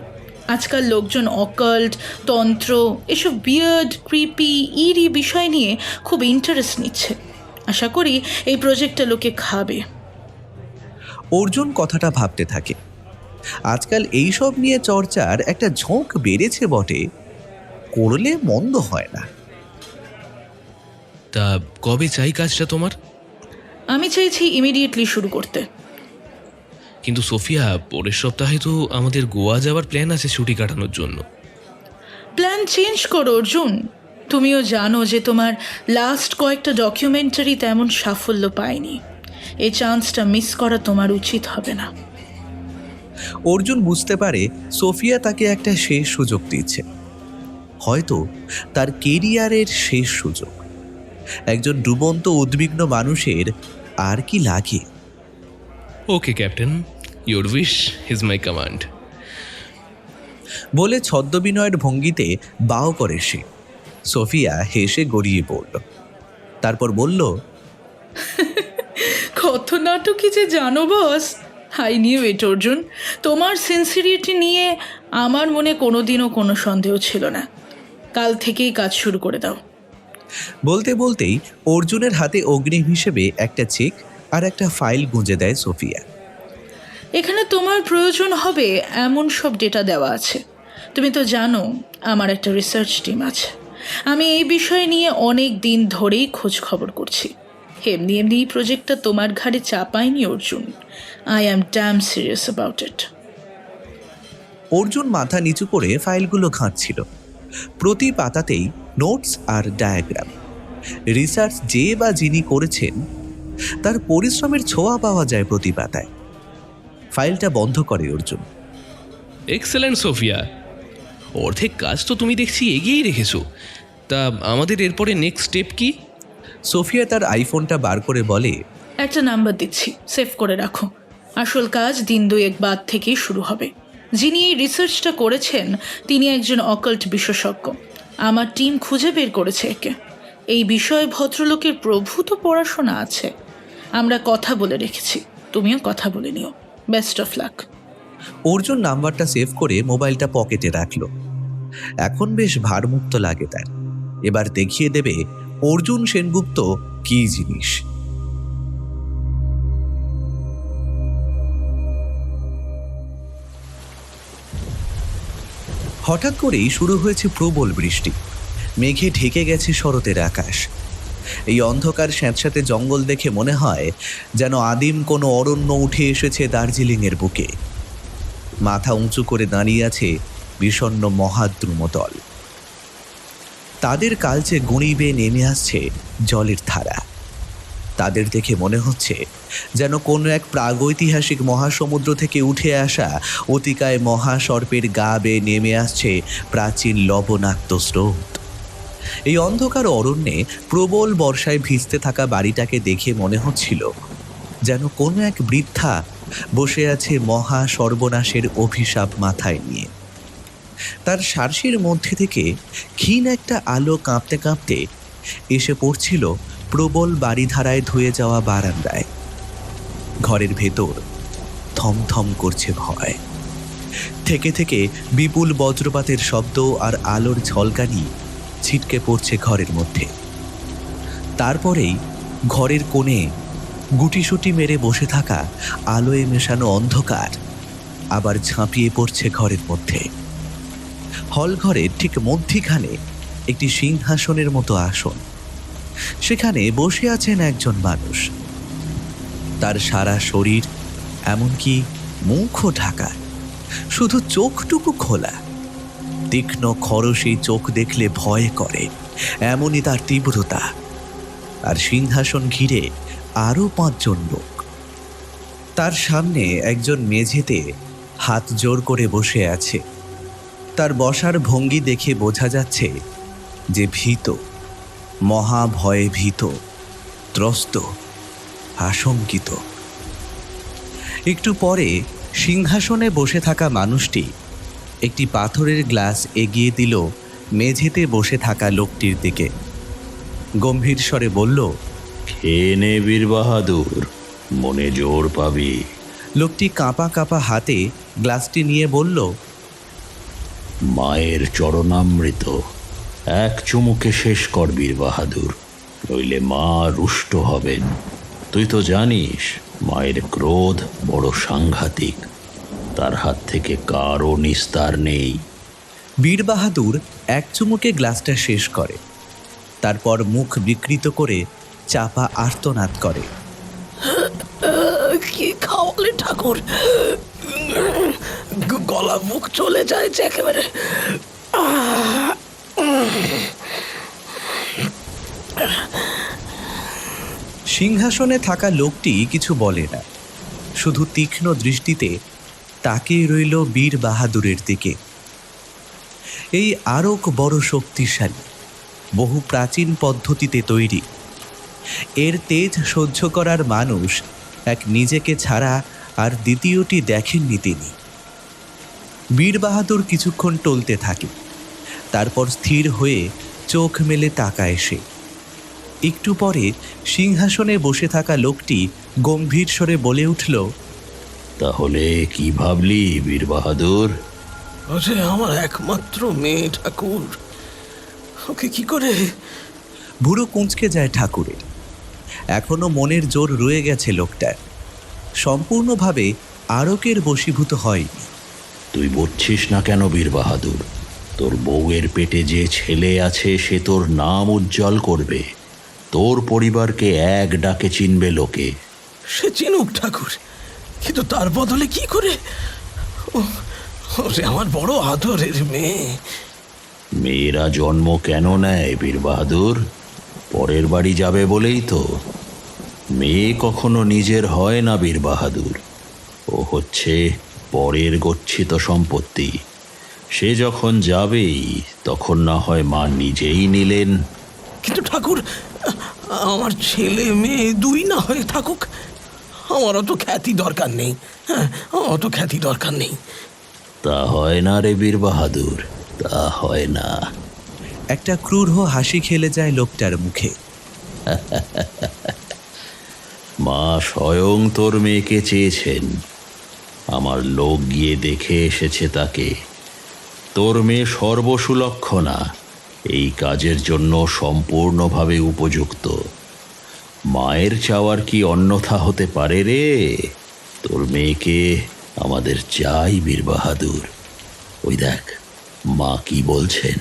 আজকাল লোকজন অকাল্ট, তন্ত্র, এসব বিয়ার্ড, ক্রিপি, ইরি বিষয় নিয়ে খুব ইন্টারেস্ট নিচ্ছে। আশা করি এই প্রজেক্টটা লোকে খাবে। অর্জুন কথাটা ভাবতে থাকে। আজকাল এইসব নিয়ে চর্চার একটা ঝোঁক বেড়েছে বটে, করলে মন্দ হয় না। তা কবে চাই কাজটা তোমার? আমি চাইছি ইমিডিয়েটলি শুরু করতে। কিন্তু সোফিয়া, পরের সপ্তাহে তো আমাদের গোয়া যাওয়ার প্ল্যান আছে ছুটি কাটানোর জন্য। প্ল্যান চেঞ্জ করো অর্জুন। তুমিও জানো যে তোমার লাস্ট কয়েকটা ডকুমেন্টারি তেমন সাফল্য পায়নি। এই চান্সটা মিস করা তোমার উচিত হবে না। অর্জুন বুঝতে পারে সোফিয়া তাকে একটা শেষ সুযোগ দিচ্ছে, হয়তো তার কেরিয়ারের শেষ সুযোগ। একজন ডুবন্ত উদ্বিগ্ন মানুষের আর কি লাগে। Okay captain, your wish is my command. বলে ছদ্মবিনয়ের ভঙ্গিতে বাও করে সে। সোফিয়া হেসে গড়িয়ে পড়ল, তারপর বলল, কত নাটকই যে জানো বস। High knew it Arjun. তোমার সিনসিয়ারিটি নিয়ে আমার মনে কোনোদিনও কোনো সন্দেহ ছিল না। কাল থেকেই কাজ শুরু করে দাও। বলতে বলতেই অর্জুনের হাতে অগ্রিম হিসেবে একটা চেক আর একটা ফাইল গুঁজে দেয় সোফিয়া। এখানে তোমার প্রয়োজন হবে এমন সব ডেটা দেওয়া আছে। তুমি তো জানো আমার একটা রিসার্চ টিম আছে। আমি এই বিষয় নিয়ে অনেক দিন ধরেই খোঁজ খবর করছি। এমনি এমনি এই প্রজেক্টটা তোমার ঘাড়ে চাপায়নি Arjun. I am damn serious about it. Arjun মাথা নিচু করে ফাইলগুলো ঘাঁটছিল। প্রতি পাতাতেই নোটস আর ডায়াগ্রাম। রিসার্চ যে বা যিনি করেছেন তার পরিশ্রমের ছোঁয়া পাওয়া যায় প্রতি পাতায়। ফাইলটা বন্ধ করে অর্জুন। এক্সেলেন্ট সোফিয়া, অর্ধেক কাজ তো তুমি দেখছি এগিয়েই রেখেছো। তা আমাদের এরপরে নেক্সট স্টেপ কি? সোফিয়া তার আইফোনটা বার করে বলে, একটা নাম্বার দিচ্ছি, সেভ করে রাখো। আসল কাজ দিন দুয়েক বাদ থেকেই শুরু হবে। যিনি এই রিসার্চটা করেছেন তিনি একজন অকাল্ট বিশেষজ্ঞ। আমার টিম খুঁজে বের করেছে একে। এই বিষয়ে ভদ্রলোকের প্রভূত পড়াশোনা আছে। আমরা কথা বলে রেখেছি, তুমিও কথা বলে নিও। Best of luck. অর্জুন নাম্বারটা সেভ করে মোবাইলটা পকেটে রাখল। এখন বেশ ভারমুক্ত লাগে তার। এবার দেখিয়ে দেবে অর্জুন সেনগুপ্ত কি জিনিস। হঠাৎ করেই শুরু হয়েছে প্রবল বৃষ্টি। মেঘে ঢেকে গেছে শরতের আকাশ। এই অন্ধকার স্যাঁতস্যাঁতে জঙ্গল দেখে মনে হয় যেন আদিম কোনো অরণ্য উঠে এসেছে দার্জিলিংয়ের বুকে। মাথা উঁচু করে দাঁড়িয়ে আছে বিষণ্ণ মহাদ্রুমদল। তাদের কালচে গুঁড়ি বেয়ে নেমে আসছে জলের ধারা। তাদের দেখে মনে হচ্ছে যেন কোনো এক প্রাগৈতিহাসিক মহাসমুদ্র থেকে উঠে আসা অতিকায় মহাসর্পের গা বেয়ে নেমে আসছে প্রাচীন লবণাক্ত স্রোত। এই অন্ধকার অরণ্যে প্রবল বর্ষায় ভিজতে থাকা বাড়িটাকে দেখে মনে হচ্ছিল যেন কোনো এক বৃদ্ধা বসে আছে মহা সর্বনাশের অভিশাপ মাথায় নিয়ে। তার শার্সির মধ্যে থেকে ক্ষীণ একটা আলো কাঁপতে কাঁপতে এসে পড়ছিল প্রবল বাড়িধারায় ধুয়ে যাওয়া বারান্দায়। ঘরের ভেতর থমথম করছে ভয়। থেকে থেকে বিপুল বজ্রপাতের শব্দ আর আলোর ঝলকানি ছিটকে পড়ছে ঘরের মধ্যে। তারপরেই ঘরের কোণে গুটিসুটি মেরে বসে থাকা আলোয় মেশানো অন্ধকার আবার ঝাঁপিয়ে পড়ছে ঘরের মধ্যে। হল ঘরের ঠিক মধ্যিখানে একটি সিংহাসনের মতো আসন। সেখানে বসে আছেন একজন মানুষ। তার সারা শরীর, এমনকি মুখও ঢাকা, শুধু চোখটুকু খোলা। তীক্ষ্ণ খরসী চোখ দেখলে ভয় করে, এমনই তার তীব্রতা। আর সিংহাসন ঘিরে আরও 5 জন লোক। তার সামনে একজন মেঝেতে হাত জোর করে বসে আছে। তার বসার ভঙ্গি দেখে বোঝা যাচ্ছে যে ভীত, মহাভয়ে ভীত, ত্রস্ত, আশঙ্কিত। একটু পরে সিংহাসনে বসে থাকা মানুষটি একটি পাথরের গ্লাস এগিয়ে দিল মেঝেতে বসে থাকা লোকটির দিকে। গম্ভীর স্বরে বলল, খেয়ে নে বীর বাহাদুর, মনে জোর পাবি। লোকটি কাঁপা কাঁপা হাতে গ্লাসটি নিয়ে বলল, মায়ের চরণামৃত এক চুমুকে শেষ কর বীর বাহাদুর, নইলে মা রুষ্ট হবেন। তুই তো জানিস মায়ের ক্রোধ বড় সাংঘাতিক, তার হাত থেকে কারও নিস্তার নেই। বীর বাহাদুর এক চুমুকে গ্লাসটা শেষ করে। তারপর মুখ বিকৃত করে চাপা আর্তনাদ করে। ঠাকুর, গলা মুখ চলে যায় যে একেবারে। সিংহাসনে থাকা লোকটি কিছু বলে না, শুধু তীক্ষ্ণ দৃষ্টিতে তাকিয়ে রইল বীর বাহাদুরের দিকে। এই আরক বড় শক্তিশালী, বহু প্রাচীন পদ্ধতিতে তৈরি। এর তেজ সহ্য করার মানুষ এক নিজেকে ছাড়া আর দ্বিতীয়টি দেখেননি তিনি। বীর বাহাদুর কিছুক্ষণ টলতে থাকে, তারপর স্থির হয়ে চোখ মেলে তাকায় সে। একটু পরে সিংহাসনে বসে থাকা লোকটি গম্ভীর স্বরে বলে উঠল, তাহলে কি ভাবলি বীর বাহাদুর? ওরে আমার একমাত্র মেয়ে ঠাকুর, ওকে কি করে? ভুরু কুঁচকে যায় ঠাকুরের। এখনো মনের জোর রয়ে গেছে লোকটার, সম্পূর্ণভাবে আরকের বশীভূত হয়নি। তুই বুঝছিস না কেন বীর বাহাদুর? তোর বউয়ের পেটে যে ছেলে আছে সে তোর নাম উজ্জ্বল করবে, তোর পরিবারকে এক ডাকে চিনবে লোকে। সে চিনুক ঠাকুর, কিন্তু তার বদলে কি করে? ওরে আমার বড় আদরের মেয়ে। মেয়েরা জন্ম কেন নেয় বীর বাহাদুর? পরের বাড়ি যাবে বলেই তো। মেয়ে কখনো নিজের হয় না বীর বাহাদুর, ও হচ্ছে পরের গচ্ছিত সম্পত্তি। সে যখন যাবেই তখন না হয় মা নিজেই নিলেন। কিন্তু ঠাকুর, আমার ছেলে মেয়ে দুই না হয়ে থাকুক, আমার অত খ্যাতি দরকার নেই। হ্যাঁ, অত খ্যাতি দরকার নেই। তা হয় না রে বীর বাহাদুর, তা হয় না। একটা ক্রূর হাসি খেলে যায় লোকটার মুখে। মা স্বয়ং তোর মেয়েকে চেয়েছেন, আমার লোক গিয়ে দেখে এসেছে তাকে। তোর মেয়ে সর্বসুলক্ষণা, এই কাজের জন্য সম্পূর্ণভাবে উপযুক্ত। মায়ের চাওয়ার কি অন্যথা হতে পারে রে? তোর মেয়েকে আমাদের চাই বীর বাহাদুর। ওই দেখ মা কি বলছেন।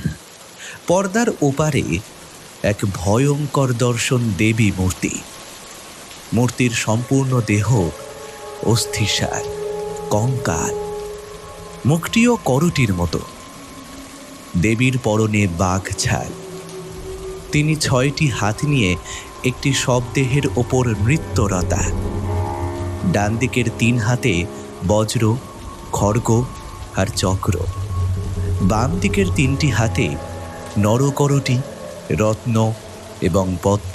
পর্দার ওপারে এক ভয়ঙ্কর দর্শন দেবী মূর্তি। মূর্তির সম্পূর্ণ দেহ অস্থিসার, কঙ্কাল, মুখটিও করটির মতো। দেবীর পরনে বাঘ ছাল। তিনি 6টি হাত নিয়ে একটি শবদেহের ওপর নৃত্যরতা। ডান দিকের 3 হাতে বজ্র, খড়গ আর চক্র। বাম দিকের 3টি হাতে নরকরটি, রত্ন এবং পদ্ম।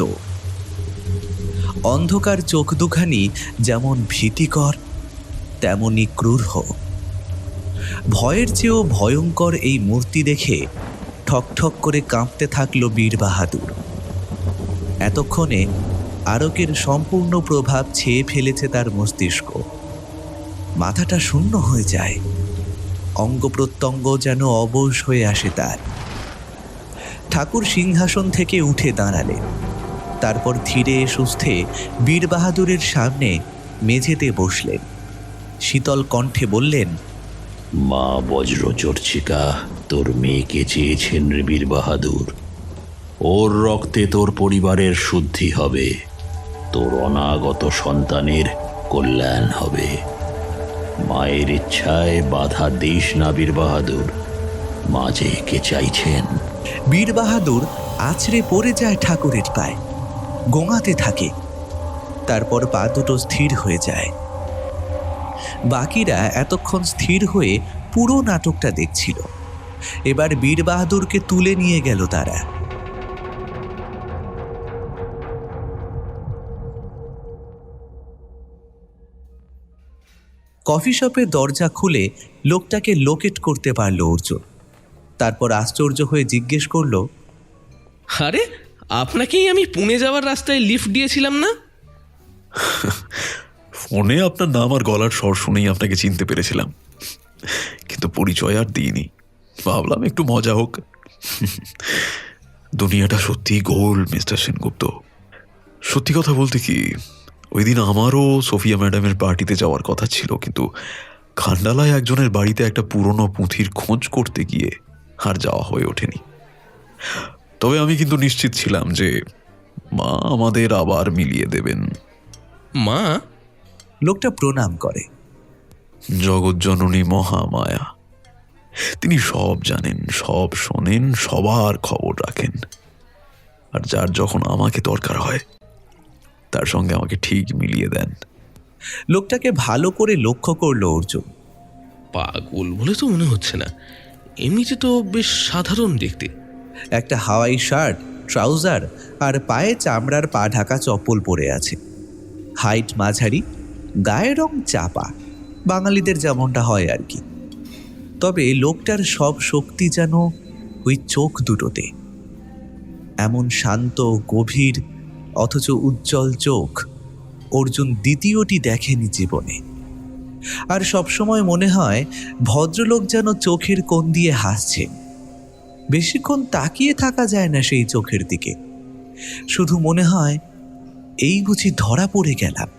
অন্ধকার চোখ দুখানি যেমন ভীতিকর তেমনি ক্রূর। ভয়ের চেয়েও ভয়ঙ্কর এই মূর্তি দেখে ঠকঠক করে কাঁপতে থাকলো বীর বাহাদুর। এতক্ষণে আরকের সম্পূর্ণ প্রভাব ছেয়ে ফেলেছে তার মস্তিষ্ক। মাথাটা শূন্য হয়ে যায়, অঙ্গ প্রত্যঙ্গ যেন অবশ হয়ে আসে তার। ঠাকুর সিংহাসন থেকে উঠে দাঁড়ালেন, তারপর ধীরে সুস্থে বীর বাহাদুরের সামনে মেঝেতে বসলেন। শীতল কণ্ঠে বললেন, মা বজ্রচর্চিকা তোর মেয়েকে চেয়েছেন রে বীর বাহাদুর। ওর রক্তে তোর পরিবারের শুদ্ধি হবে, তোর অনাগত সন্তানের কল্যাণ হবে। মায়ের ইচ্ছায় বাধা দিস না বীর বাহাদুর, মা যে একে চাইছেন। বীর বাহাদুর আছড়ে পড়ে যায় ঠাকুরের পায়ে, গোঙাতে থাকে। তারপর পা দুটো স্থির হয়ে যায়। বাকিরা এতক্ষণ স্থির হয়ে পুরো নাটকটা দেখছিল। এবার বীর বাহাদুরকে তুলে নিয়ে গেল তারা। কফি শপের দরজা খুলে লোকটাকে লোকেট করতে পারল অর্জুন। তারপর আশ্চর্য হয়ে জিজ্ঞেস করল, আরে আপনাকেই আমি পুনে যাওয়ার রাস্তায় লিফট দিয়েছিলাম না? ফোনে আপনার নাম আর গলার স্বর শুনেই আপনাকে চিনতে পেরেছিলাম, কিন্তু পরিচয় আর দিইনি। ভাবলাম একটু মজা হোক। দুনিয়াটা সত্যি গোল মিস্টার সেনগুপ্ত। সত্যি কথা বলতে কি, ওই দিন আমারও সোফিয়া ম্যাডামের পার্টিতে যাওয়ার কথা ছিল, কিন্তু খান্ডালায় একজনের বাড়িতে একটা পুরনো পুঁথির খোঁজ করতে গিয়ে আর যাওয়া হয়ে ওঠেনি। তবে আমি কিন্তু নিশ্চিত ছিলাম যে মা আমাদের আবার মিলিয়ে দেবেন। মা? লোকটা প্রণাম করে, জগৎজননী মহামায়া। তিনি সব জানেন, সব শোনেন, সবার খবর রাখেন। আর যার যখন আমাকে দরকার হয় তার সঙ্গে আমাকে ঠিক মিলিয়ে দেন। লোকটাকে ভালো করে লক্ষ্য করলো অর্জুন। পাগল বলে তো মনে হচ্ছে না, এমনিতে তো বেশ সাধারণ দেখতে। একটা হাওয়াই শার্ট, ট্রাউজার আর পায়ে চামড়ার পা ঢাকা চপ্পল পরে আছে। হাইট মাঝারি, গায়ের রং চাপা, বাঙালিদের যেমনটা হয় আর কি। তবে লোকটার সব শক্তি যেন ওই চোখ দুটোতে। এমন শান্ত, গভীর অথচ উজ্জ্বল চোখ অর্জুন দ্বিতীয়টি দেখেনি জীবনে। আর সবসময় মনে হয় ভদ্রলোক যেন চোখের কোণ দিয়ে হাসছেন। বেশিক্ষণ তাকিয়ে থাকা যায় না সেই চোখের দিকে। শুধু মনে হয় এই বুঝি ধরা পড়ে গেলাম।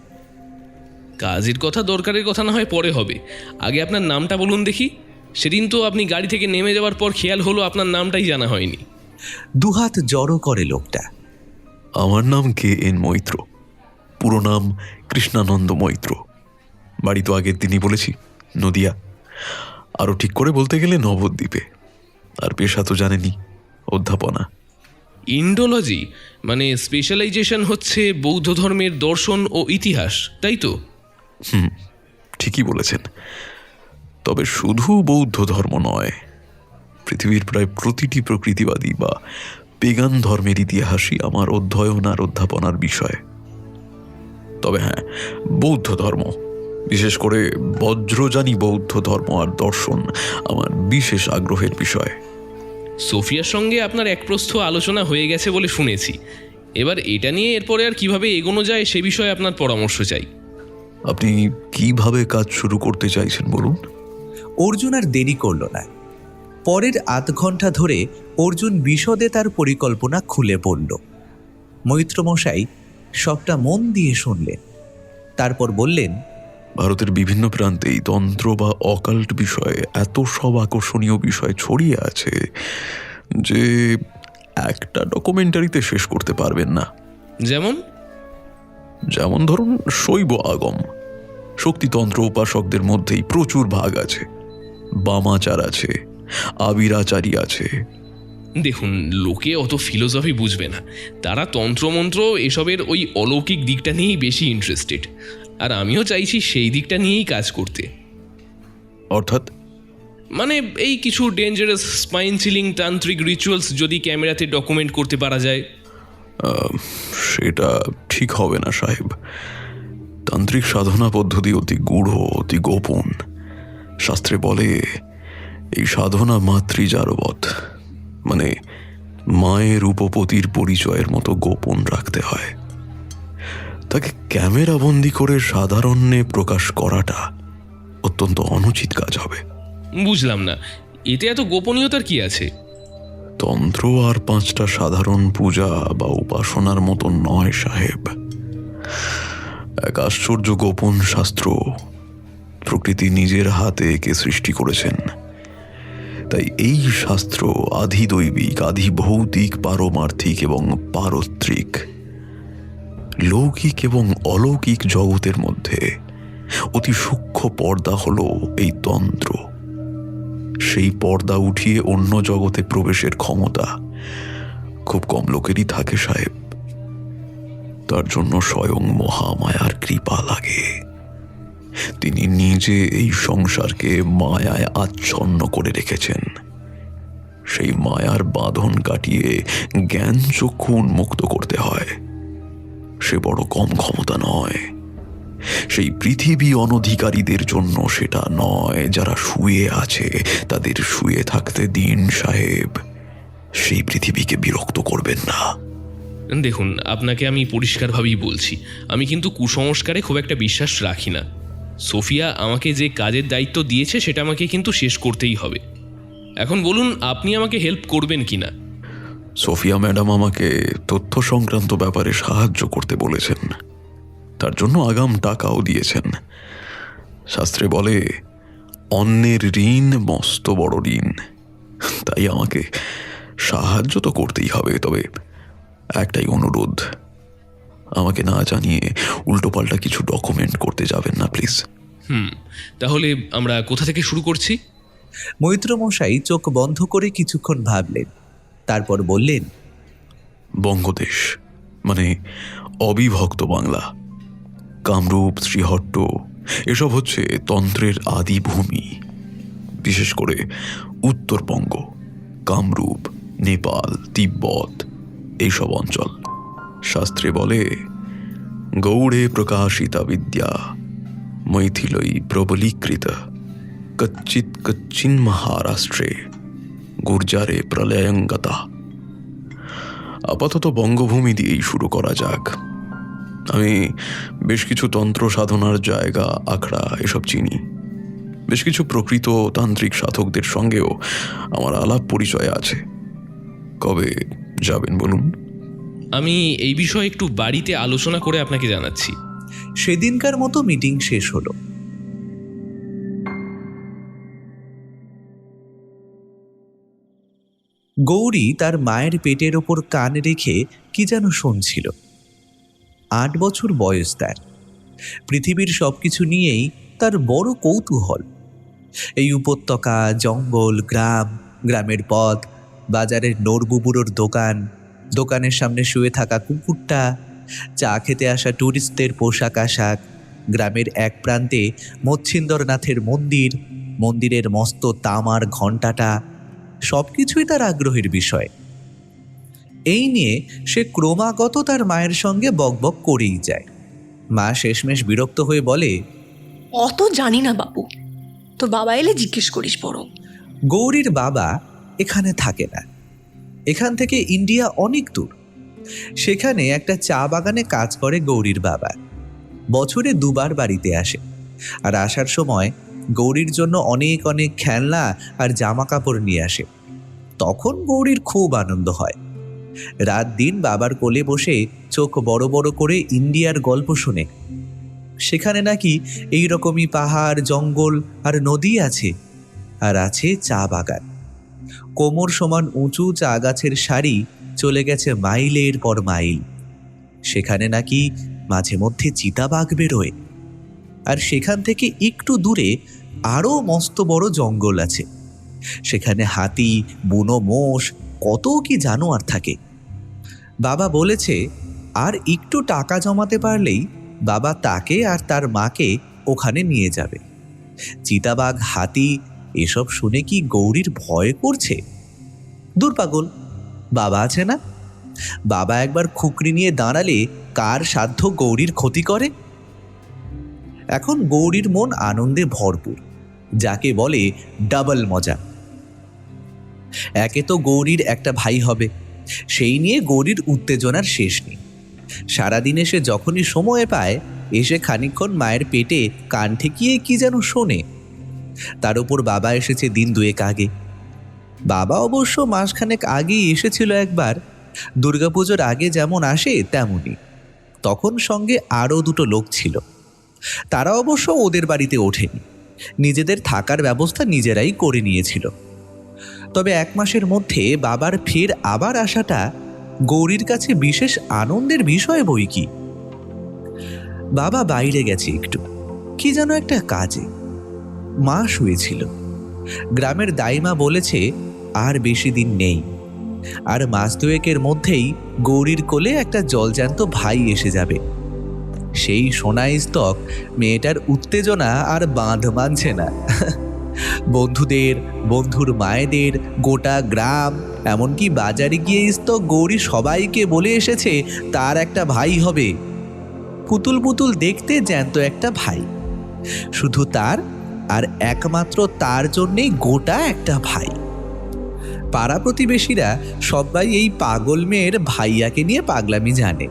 কাজের কথা, দরকারের কথা না হয় পরে হবে, আগে আপনার নামটা বলুন দেখি। সেদিন তো আপনি গাড়ি থেকে নেমে যাওয়ার পর খেয়াল হলো আপনার নামটাই জানা হয়নি। দুহাত জড়ো করে লোকটা। আমার নাম KN মৈত্র, পুরো নাম কৃষ্ণানন্দ মৈত্র। বাড়ি তো আগের দিনই বলেছি, নদিয়া। আরও ঠিক করে বলতে গেলে নবদ্বীপে। আর পেশা তো জানেনি, অধ্যাপনা। ইন্ডোলজি মানে স্পেশালাইজেশন হচ্ছে বৌদ্ধ ধর্মের দর্শন ও ইতিহাস, তাই তো? ঠিকই বলেছেন। তবে শুধু বৌদ্ধ ধর্ম নয়, পৃথিবীর প্রায় প্রতিটি প্রকৃতিবাদী বা পেগান ধর্মের ইতিহাসই আমার অধ্যয়ন আর অধ্যাপনার বিষয়। তবে হ্যাঁ, বৌদ্ধ ধর্ম, বিশেষ করে বজ্রযানী বৌদ্ধ ধর্ম আর দর্শন আমার বিশেষ আগ্রহের বিষয়। সোফিয়ার সঙ্গে আপনার এক প্রস্থ আলোচনা হয়ে গেছে বলে শুনেছি। এবার এটা নিয়ে এরপরে আর কিভাবে এগোনো যায় সে বিষয়ে আপনার পরামর্শ চাই। আপনি কিভাবে কাজ শুরু করতে চাইছেন বলুন? অর্জুন আর দেরি করল না। পরের আধ ঘন্টা ধরে অর্জুন বিশদে তার পরিকল্পনা খুলে পড়ল। মৈত্রমশাই সবটা মন দিয়ে শুনলেন। তারপর বললেন, ভারতের বিভিন্ন প্রান্তেই তন্ত্র বা অকাল্ট বিষয়ে এত সব আকর্ষণীয় বিষয় ছড়িয়ে আছে যে একটা ডকুমেন্টারিতে শেষ করতে পারবেন না। যেমন ধরুন শৈব আগম, শক্তিতন্ত্র উপাসকদের মধ্যেই প্রচুর ভাগ আছে। বামাচার আছে, আবিরাচারী আছে। দেখুন, লোকে অত ফিলোসফি বুঝবে না, তারা তন্ত্রমন্ত্র এসবের ওই অলৌকিক দিকটা নিয়েই বেশি ইন্টারেস্টেড। আর আমিও চাইছি সেই দিকটা নিয়েই কাজ করতে। অর্থাৎ মানে এই কিছু ডেঞ্জারাস স্পাইন চিলিং তান্ত্রিক রিচুয়ালস যদি ক্যামেরাতে ডকুমেন্ট করতে পারা যায়। সেটা ঠিক হবে না সাহেব। তান্ত্রিক সাধনা পদ্ধতি অতি গূঢ়, অতি গোপন। শাস্ত্রে বলে এই সাধনা মাতৃজারবৎ, মানে মায়ের উপপতির পরিচয়ের মতো গোপন রাখতে হয়। তাকে ক্যামেরা বন্দি করে সাধারণে প্রকাশ করাটা অত্যন্ত অনুচিত কাজ হবে। বুঝলাম না, এতে এত গোপনীয়তার কি আছে? তন্ত্র আর 5টা সাধারণ পূজা বা উপাসনার মতো নয় সাহেব। এক আশ্চর্য গোপন শাস্ত্র প্রকৃতি নিজের হাতে একে সৃষ্টি করেছেন। তাই এই শাস্ত্র আধিদৈবিক, আধিভৌতিক, পারমার্থিক এবং পারত্রিক, লৌকিক এবং অলৌকিক জগতের মধ্যে অতি সূক্ষ্ম পর্দা হলো এই তন্ত্র। সেই পর্দা উঠিয়ে অন্য জগতে প্রবেশের ক্ষমতা খুব কম লোকেরই থাকে সাহেব। তার জন্য স্বয়ং মহামায়ার কৃপা লাগে। তিনি নিজে এই সংসারকে মায়ায় আচ্ছন্ন করে রেখেছেন। সেই মায়ার বাঁধন কাটিয়ে জ্ঞান চক্ষু উন্মুক্ত করতে হয়। সে বড় কম ক্ষমতা নয়। সেই পৃথিবী অনধিকারীদের জন্য সেটা নয়। যারা শুয়ে আছে তাদের শুয়ে থাকতে দিন সাহেব। সেই পৃথিবীকে বিরক্ত করবেন না। দেখুন, আপনাকে আমি পরিষ্কারভাবেই বলছি, আমি কিন্তু কুসংস্কারে খুব একটা বিশ্বাস রাখি না। সোফিয়া আমাকে যে কাজের দায়িত্ব দিয়েছে সেটা আমাকে কিন্তু শেষ করতেই হবে। এখন বলুন, আপনি আমাকে হেল্প করবেন কি না? সোফিয়া ম্যাডাম আমাকে তথ্য সংক্রান্ত ব্যাপারে সাহায্য করতে বলেছেন। তার জন্য আগাম টাকাও দিয়েছেন। শাস্ত্রে বলে অন্যের ঋণ মস্ত বড় ঋণ। তাই আমাকে সাহায্য তো করতেই হবে। তবে একটাই অনুরোধ, আমাকে না জানিয়ে উল্টোপাল্টা কিছু ডকুমেন্ট করতে যাবেন না প্লিজ। তাহলে আমরা কোথা থেকে শুরু করছি? মৈত্রমশাই চোখ বন্ধ করে কিছুক্ষণ ভাবলেন, তারপর বললেন, বঙ্গদেশ মানে অবিভক্ত বাংলা, কামরূপ, শ্রীহট্ট এসব হচ্ছে তন্ত্রের আদি ভূমি। বিশেষ করে উত্তরবঙ্গ, কামরূপ, নেপাল, তিব্বত এইসব অঞ্চল। শাস্ত্রে বলে, গৌড়ে প্রকাশিতা বিদ্যা মৈথিলই প্রবলীকৃত কচ্চিৎ কচ্ছিন মহারাষ্ট্রে গুর্জারে প্রলয়ঙ্গতা। আপাতত বঙ্গভূমি দিয়েই শুরু করা যাক। আমি বেশ কিছু তন্ত্র সাধনার জায়গা, আখড়া এসব চিনি। বেশ কিছু প্রকৃত তান্ত্রিক সাধকদের সঙ্গেও আমার আলাপ পরিচয় আছে। কবে যাবেন বলুন? আমি এই বিষয়ে একটু বাড়িতে আলোচনা করে আপনাকে জানাচ্ছি। সেদিনকার মতো মিটিং শেষ হলো। গৌরী তার মায়ের পেটের ওপর কান রেখে কি যেন শুনছিল। 8 বছর বয়স তার। পৃথিবীর সবকিছু নিয়েই তার বড় কৌতূহল। এই উপত্যকা, জঙ্গল, গ্রাম, গ্রামের পথ, বাজারের নড়বুবুড়োর দোকান, দোকানের সামনে শুয়ে থাকা কুকুরটা, চা খেতে আসা টুরিস্টদের পোশাক আশাক, গ্রামের এক প্রান্তে মচ্ছিন্দরনাথের মন্দির, মন্দিরের মস্ত তামার ঘণ্টাটা, সব কিছুই তার আগ্রহের বিষয়। এই নিয়ে সে ক্রমাগত তার মায়ের সঙ্গে বকবক করেই যায়। মা শেষমেশ বিরক্ত হয়ে বলে, অত জানি না বাবু, তো বাবা এলে জিজ্ঞেস করিস বরং। গৌরীর বাবা এখানে থাকে না। এখান থেকে ইন্ডিয়া অনেক দূর। সেখানে একটা চা বাগানে কাজ করে গৌরীর বাবা। বছরে 2 বার বাড়িতে আসে, আর আসার সময় গৌরীর জন্য অনেক অনেক খেলনা আর জামা কাপড় নিয়ে আসে। তখন গৌরীর খুব আনন্দ হয়। রাত দিন বাবার কোলে বসে চোখ বড় বড় করে ইন্ডিয়ার গল্প শুনে। সেখানে নাকি এইরকমই পাহাড়, জঙ্গল আর নদী আছে, আর আছে চা বাগান। কোমর সমান উঁচু চা গাছের সারি চলে গেছে মাইলের পর মাইল। সেখানে নাকি মাঝে মধ্যে চিতাবাঘ বেরোয়। আর সেখান থেকে একটু দূরে আরও মস্ত বড় জঙ্গল আছে। সেখানে হাতি, বুনো মোষ, কত কি জানোয়ার থাকে। বাবা বলেছে আর একটু টাকা জমাতে পারলেই বাবা তাকে আর তার মাকে ওখানে নিয়ে যাবে। চিতাবাঘ, হাতি এসব শুনে কি গৌরীর ভয় করছে? দূর পাগল, বাবা আছে না। বাবা একবার খুকরি নিয়ে দাঁড়ালে কার সাধ্য গৌরীর ক্ষতি করে? এখন গৌরীর মন আনন্দে ভরপুর, যাকে বলে ডাবল মজা। একে তো গৌরীর একটা ভাই হবে, সেই নিয়ে গৌরীর উত্তেজনার শেষ নেই। সারাদিনে সে যখনই সময় পায় এসে খানিকক্ষণ মায়ের পেটে কান ঠেকিয়ে কি যেন শোনে। তার উপর বাবা এসেছে দিন 2 আগে। বাবা অবশ্য মাসখানেক আগেই এসেছিল একবার, দুর্গাপুজোর আগে যেমন আসে তেমনই। তখন সঙ্গে আরও 2 লোক ছিল। তারা অবশ্য ওদের বাড়িতে ওঠেনি, নিজেদের থাকার ব্যবস্থা নিজেরাই করে নিয়েছিল। তবে 1 মাসের মধ্যে বাবার ফের আবার আসাটা গৌরীর কাছে বিশেষ আনন্দের বিষয় বই কি। বাবা বাইরে গেছে একটু, কি যেন একটা কাজে। মা শুয়েছিল। গ্রামের দাইমা বলেছে আর বেশি দিন নেই, আর মাস 2 মধ্যেই গৌরীর কোলে একটা জলজ্যান্ত ভাই এসে যাবে। সেই সোনাই স্তক মেয়েটার উত্তেজনা আর বাঁধ মানছে না। বন্ধুদের, বন্ধুর মায়েদের, গোটা গ্রাম, এমনকি বাজারে গিয়ে তো গৌরী সবাইকে বলে এসেছে তার একটা ভাই হবে। পুতুল পুতুল দেখতে জ্যান্ত একটা ভাই, শুধু তার আর একমাত্র তার জন্যেই গোটা একটা ভাই। পাড়া প্রতিবেশীরা সবাই এই পাগল মেয়ের ভাইয়াকে নিয়ে পাগলামি জানে,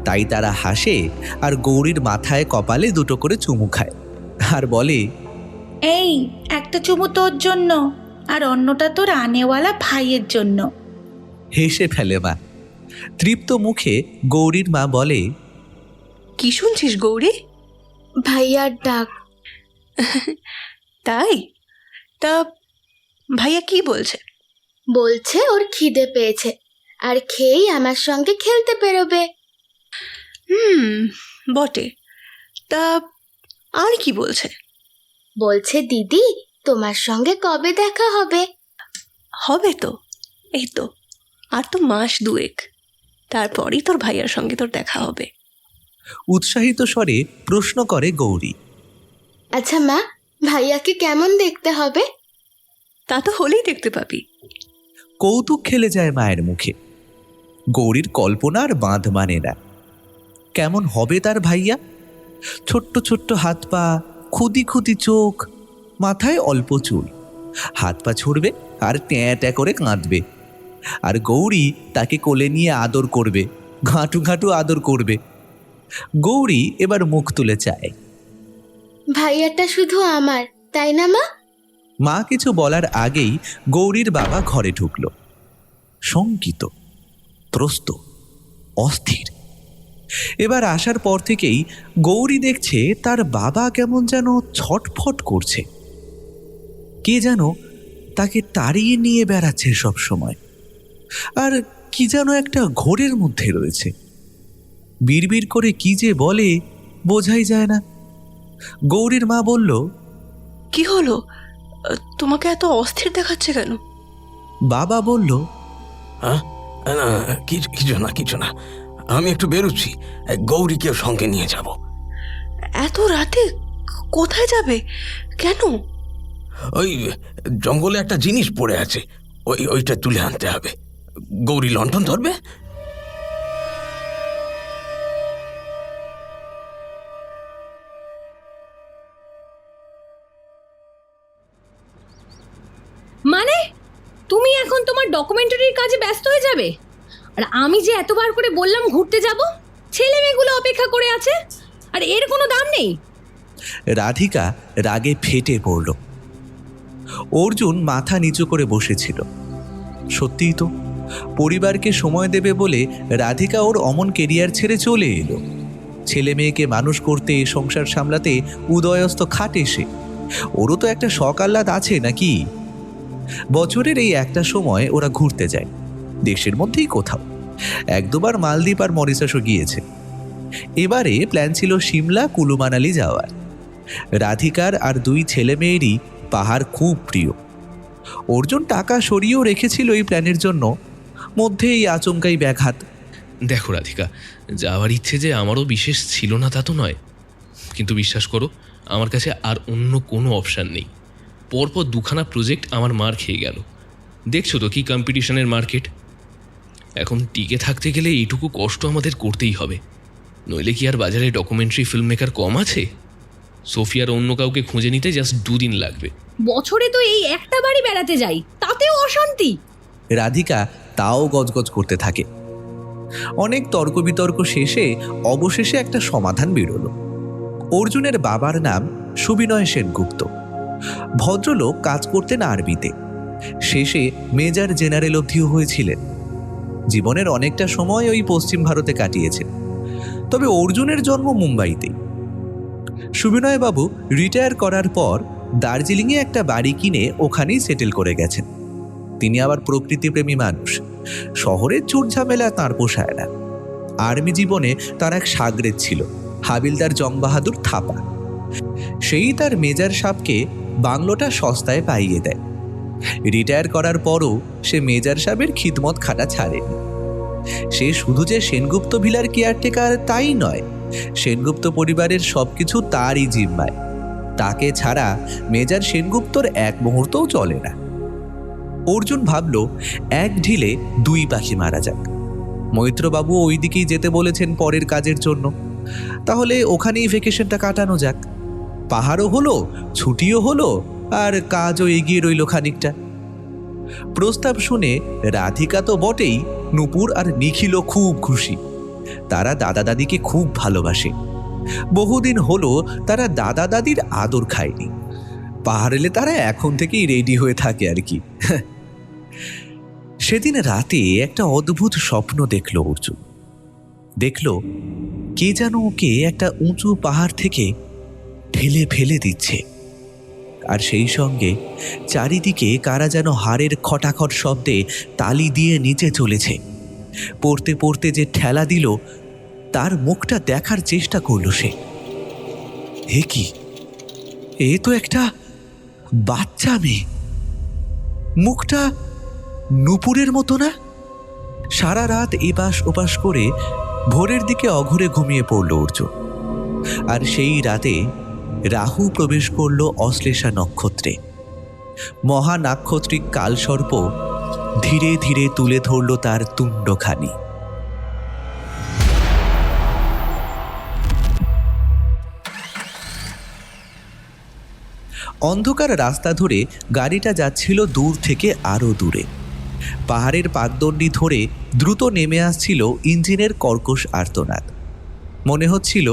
তাই তারা হাসে আর গৌরীর মাথায় কপালে 2 করে চুমু খায় আর বলে, এই একটা চুমু তোর জন্য, আর অন্যটা তোর আনেওয়ালা ভাইয়ের জন্য। হেসে ফেলে মা। তৃপ্ত মুখে গৌরীর মা বলে, কি শুনছিস গৌরী? ভাইয়ার ডাক। তাই? তা ভাইয়া কি বলছে? বলছে ওর খিদে পেয়েছে, আর খেয়েই আমার সঙ্গে খেলতে বেরোবে। বটে। তা আর কি বলছে? বলছে দিদি তোমার সঙ্গে কবে দেখা হবে। হবে তো, এই তো আর তো মাস দুয়েক, তারপরই তোর ভাইয়ার সঙ্গে তোর দেখা হবে। উৎসাহিত স্বরে প্রশ্ন করে গৌরী। আচ্ছা মা, ভাইয়াকে কেমন দেখতে হবে? তা তো হলেই দেখতে পাবি। কৌতুক খেলে যায় মায়ের মুখে। গৌরীর কল্পনার বাঁধ মানে না। কেমন হবে তার ভাইয়া? ছোট্ট ছোট্ট হাত পা, খুদি খুদি চোখ, মাথায় অল্প চুল, হাত পা ছুড়বে আর ট্যাঁ ট্যাঁ করে কাঁদবে। আর গৌরী তাকে কোলে নিয়ে আদর করবে, ঘাঁটু ঘাঁটু আদর করবে। গৌরী এবার মুখ তুলে চায়। ভাইয়াটা শুধু আমার, তাই না মা? মা কিছু বলার আগেই গৌরীর বাবা ঘরে ঢুকল, শঙ্কিত, ত্রস্ত, অস্থির। এবার আসার পর থেকেই গৌরী দেখছে তার বাবা কেমন যেন ছটফট করছে। কে যেন তাকে তাড়িয়ে নিয়ে বেড়াচ্ছে সব সময়, আর কি যেন একটা ঘোরের মধ্যে রয়েছে। বিড়বিড় করে কি যে বলে বোঝাই যায় না। গৌরীর মা বলল, কি হলো? তোমাকে এত অস্থির দেখাচ্ছে কেন? বাবা বলল, হ্যাঁ, না, কিছু না, আমি একটু বেরোচ্ছি, গৌরীকেও সঙ্গে নিয়ে যাব। এত রাতে কোথায় যাবে? কেন? ওই জঙ্গলে একটা জিনিস পড়ে আছে, ওইটা তুলে আনতে হবে। গৌরী লণ্ঠন ধরবে। মানে তুমি এখন তোমার ডকুমেন্টারির কাজে ব্যস্ত হয়ে যাবে, আর আমি যে এতবার করে বললাম ঘুরতে যাব, ছেলে মেয়েগুলো অপেক্ষা করে আছে, আর এর কোনো দাম নেই। রাধিকা রাগে ফেটে পড়ল। অর্জুন মাথা নিচু করে বসেছিল। সত্যিই তো, পরিবারকে সময় দেবে বলে রাধিকা ওর অমন কেরিয়ার ছেড়ে চলে এলো। ছেলে মেয়েকে মানুষ করতে, সংসার সামলাতে উদয়স্ত খাটে সে। ওরও তো একটা শখ আহ্লাদ আছে নাকি? বছরের এই একটা সময় ওরা ঘুরতে যায়, দেশের মধ্যেই কোথাও। এক দুবার মালদ্বীপ আর মরিশাসও গিয়েছে। এবারে প্ল্যান ছিল সিমলা, কুলু মানালি যাওয়ার। রাধিকার আর দুই ছেলে মেয়েরই পাহাড় খুব প্রিয়। অর্জুন টাকা সরিয়েও রেখেছিল এই প্ল্যানের জন্য, মধ্যে এই আচমকাই ব্যাঘাত। দেখো রাধিকা, যাওয়ার ইচ্ছে যে আমারও বিশেষ ছিল না তা তো নয়, কিন্তু বিশ্বাস করো আমার কাছে আর অন্য কোনো অপশান নেই। পরপর দুখানা প্রজেক্ট আমার মার খেয়ে গেল। দেখছো তো কি কম্পিটিশনের মার্কেট। এখন টিকে থাকতে গেলে এইটুকু কষ্ট আমাদের করতেই হবে, নইলে কি আর বাজারে ডকুমেন্টারি ফিল্ম মেকার কম আছে? সোফিয়ার অন্য কাউকে খুঁজে নিতে জাস্ট 2 দিন লাগবে। বছরে তো এই একটা বাড়ি বেড়াতে যাই, তাতেও অশান্তি। রাধিকা তাও গজগজ করতে থাকে। অনেক তর্ক বিতর্ক শেষে অবশেষে একটা সমাধান বেরোলো। অর্জুনের বাবার নাম সুবিনয় সেনগুপ্ত। ভদ্রলোক কাজ করতেন আরবিতে, শেষে মেজর জেনারেল অবধিও হয়েছিলেন। জীবনের অনেকটা সময় ওই পশ্চিম ভারতে কাটিয়েছেন, তবে অর্জুনের জন্ম মুম্বাইতেই। সুবিনয়বাবু রিটায়ার করার পর দার্জিলিংয়ে একটা বাড়ি কিনে ওখানেই সেটেল করে গেছেন। তিনি আবার প্রকৃতিপ্রেমী মানুষ, শহরের চুটঝামেলা তাঁর পোষায় না। আর্মি জীবনে তার এক সাগরেদ ছিল, হাবিলদার জং বাহাদুর থাপা। সেই তার মেজর সাহেবকে বাংলোটা সস্তায় পাইয়ে দেয়। রিটায়ার করার পরও সে মেজর সাহেবের খিদমত খাটা ছাড়েনি। সে শুধু যে সেনগুপ্ত ভিলার কেয়ারটেকার তাই নয়, সেনগুপ্ত পরিবারের সবকিছু তারই জিম্মায়। তাকে ছাড়া মেজর সেনগুপ্তর এক মুহূর্তও চলে না। অর্জুন ভাবল এক ঢিলে 2 পাখি মারা যাক। মৈত্রবাবু ওই দিকেই যেতে বলেছেন পরের কাজের জন্য, তাহলে ওখানেই ভ্যাকেশনটা কাটানো যাক। পাহাড়ও হলো, ছুটিও হলো, আর কাজও এগিয়ে রইল খানিকটা। প্রস্তাব শুনে রাধিকা তো বটেই, নূপুর আর নিখিলও খুব খুশি। তারা দাদা দাদিকে খুব ভালোবাসে। বহুদিন হলো তারা দাদা দাদির আদর খায়নি। পাহাড় এলে তারা এখন থেকেই রেডি হয়ে থাকে আর কি। সেদিন রাতে একটা অদ্ভুত স্বপ্ন দেখল অর্জুন। দেখল কে যেন ওকে একটা উঁচু পাহাড় থেকে ঠেলে ফেলে দিচ্ছে, আর সেই সঙ্গে চারিদিকে কারা যেন হাড়ের খটাখট শব্দে তালি দিয়ে নিচে চলেছে। পড়তে পড়তে যে ঠেলা দিল তার মুখটা দেখার চেষ্টা করল সে। হে কি, এ তো একটা বাচ্চা মেয়ে, মুখটা নূপুরের মতো না? সারা রাত এপাশ ওপাশ করে ভোরের দিকে অঘরে ঘুমিয়ে পড়ল অর্জুন। আর সেই রাতে রাহু প্রবেশ করল অশ্লেষা নক্ষত্রে। মহানাক্ষত্রিক কালসর্প ধীরে ধীরে তুলে ধরল তার তুণ্ডখানি। অন্ধকার রাস্তা ধরে গাড়িটা যাচ্ছিল দূর থেকে আরো দূরে। পাহাড়ের পাকদণ্ডি ধরে দ্রুত নেমে আসছিল ইঞ্জিনের কর্কশ আর্তনাদ। মনে হচ্ছিল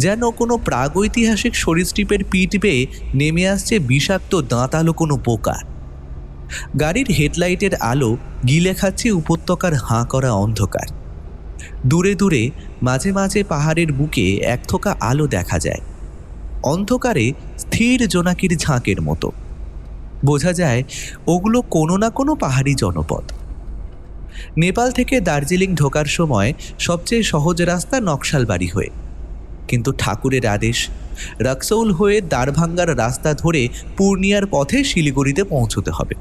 যেন কোনো প্রাগৈতিহাসিক সরীসৃপের পিঠ বেয়ে নেমে আসছে বিষাক্ত দাঁতালো কোনো পোকা। গাড়ির হেডলাইটের আলো গিলে খাচ্ছে উপত্যকার হাঁ করা অন্ধকার। দূরে দূরে মাঝে মাঝে পাহাড়ের বুকে এক থোকা আলো দেখা যায়, অন্ধকারে স্থির জোনাকির ঝাঁকের মতো। বোঝা যায় ওগুলো কোনো না কোনো পাহাড়ি জনপদ। নেপাল থেকে দার্জিলিং ঢোকার সময় সবচেয়ে সহজ রাস্তা নকশালবাড়ি হয়ে, কিন্তু ঠাকুরের আদেশ রাক্সৌল হয়ে দারভাঙ্গার রাস্তা ধরে পূর্ণিয়ার পথে শিলিগুড়িতে পৌঁছতে হবে।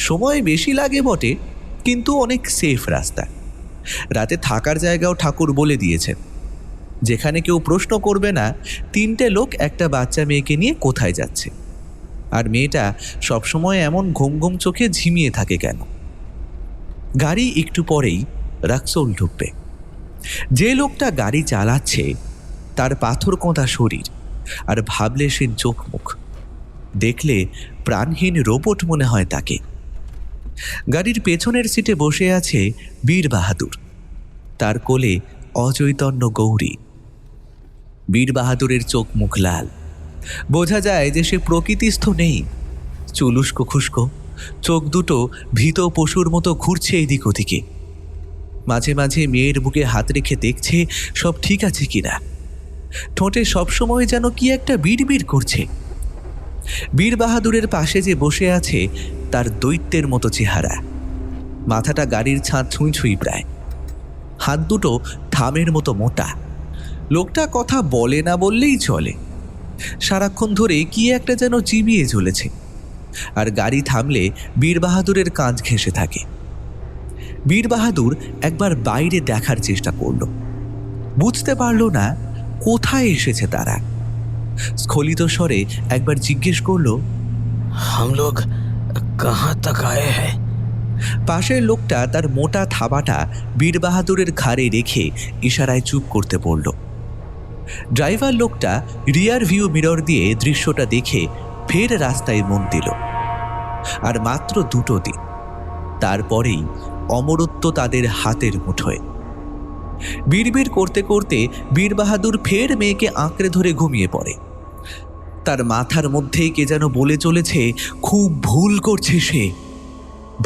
সময় বেশি লাগে বটে, কিন্তু অনেক সেফ রাস্তা। রাতে থাকার জায়গাও ঠাকুর বলে দিয়েছেন, যেখানে কেউ প্রশ্ন করবে না 3টে লোক একটা বাচ্চা মেয়েকে নিয়ে কোথায় যাচ্ছে, আর মেয়েটা সবসময় এমন ঘুম ঘুম চোখে ঝিমিয়ে থাকে কেন। গাড়ি একটু পরেই রাক্সৌল ঢুকবে। যে লোকটা গাড়ি চালাচ্ছে তার পাথর কোঁদা শরীর আর ভাবলে সে চোখ মুখ দেখলে প্রাণহীন রোবট মনে হয় তাকে। গাড়ির পেছনের সিটে বসে আছে বীর বাহাদুর, তার কোলে অচৈতন্য গৌরী। বীর বাহাদুরের চোখ মুখ লাল, বোঝা যায় যে সে প্রকৃতিস্থ নেই। চুলুস্কো খুস্কো চোখ দুটো ভীত পশুর মতো ঘুরছে এদিক ওদিকে। মাঝে মাঝে মেয়ের বুকে হাত রেখে দেখছে সব ঠিক আছে কিনা। ঠোঁটে সবসময় যেন কি একটা বিড়বিড় করছে। বীর বাহাদুরের পাশে যে বসে আছে তার দৈত্যের মতো চেহারা, মাথাটা গাড়ির ছাদ ছুঁই ছুঁই প্রায়, হাত দুটো থামের মতো মোটা। লোকটা কথা বলে না বললেই চলে, সারাক্ষণ ধরে কি একটা যেন চিবিয়ে চলেছে। আর গাড়ি থামলে বীর বাহাদুরের কাঁধ ঘেঁষে থাকে। বীর বাহাদুর একবার বাইরে দেখার চেষ্টা করল, বুঝতে পারল না কোথায় এসেছে তারা। স্খলিত স্বরে একবার জিজ্ঞেস করল, हम लोग कहाँ तक आए हैं? পাশের লোকটা তার মোটা থাবাটা বীর বাহাদুরের ঘাড়ে রেখে ইশারায় চুপ করতে বলল। ড্রাইভার লোকটা রিয়ার ভিউ মিরর দিয়ে দৃশ্যটা দেখে ফের রাস্তায় মন দিল। আর মাত্র 2 দিন, তারপরেই অমরত্ব তাদের হাতের মুঠোয়। বিড়বিড় করতে করতে বীর বাহাদুর ফের মেয়েকে আঁকড়ে ধরে ঘুমিয়ে পড়ে। তার মাথার মধ্যেই কে যেন বলে চলেছে খুব ভুল করছে সে,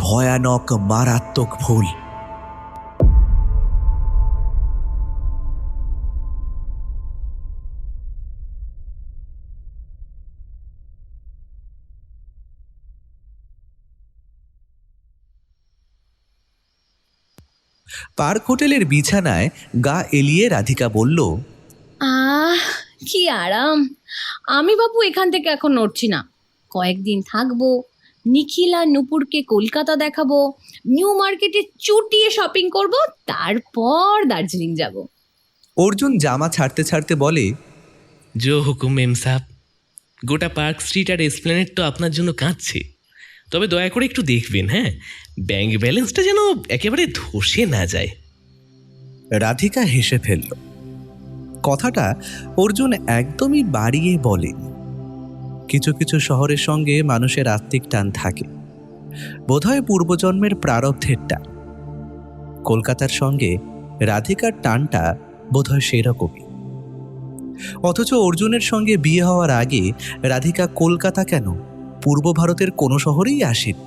ভয়ানক মারাত্মক ভুল। পার্ক হোটেলের বিছানায় গা এলিয়ে রাধিকা বলল, কি আরাম। আমি বাবু এখান থেকে এখন নড়ছি না। কয়েকদিন থাকবো, নিখিল আর নূপুরকে কলকাতা দেখাবো, নিউ মার্কেটে চুটিয়ে শপিং করব, তারপর দার্জিলিং যাব। অর্জুন জামা ছাড়তে ছাড়তে বলে, জো হুকুম মেম সাহেব। গোটা পার্ক স্ট্রিট আর এসপ্ল্যানেড তো আপনার জন্য কাঁদছে। তবে দয়া করে একটু দেখবেন, হ্যাঁ, ব্যাংক ব্যালেন্সটা যেন একেবারে ধসে না যায়। রাধিকা হেসে ফেলল। কথাটা অর্জুন একদমই বাড়িয়ে বলেনি। কিছু কিছু শহরের সঙ্গে মানুষের আত্মিক টান থাকে, বোধহয় পূর্বজন্মের প্রারব্ধের টান। কলকাতার সঙ্গে রাধিকার টানটা বোধহয় সেরকমই। অথচ অর্জুনের সঙ্গে বিয়ে হওয়ার আগে রাধিকা কলকাতা কেন, পূর্ব ভারতের কোনো শহরেই আসেন।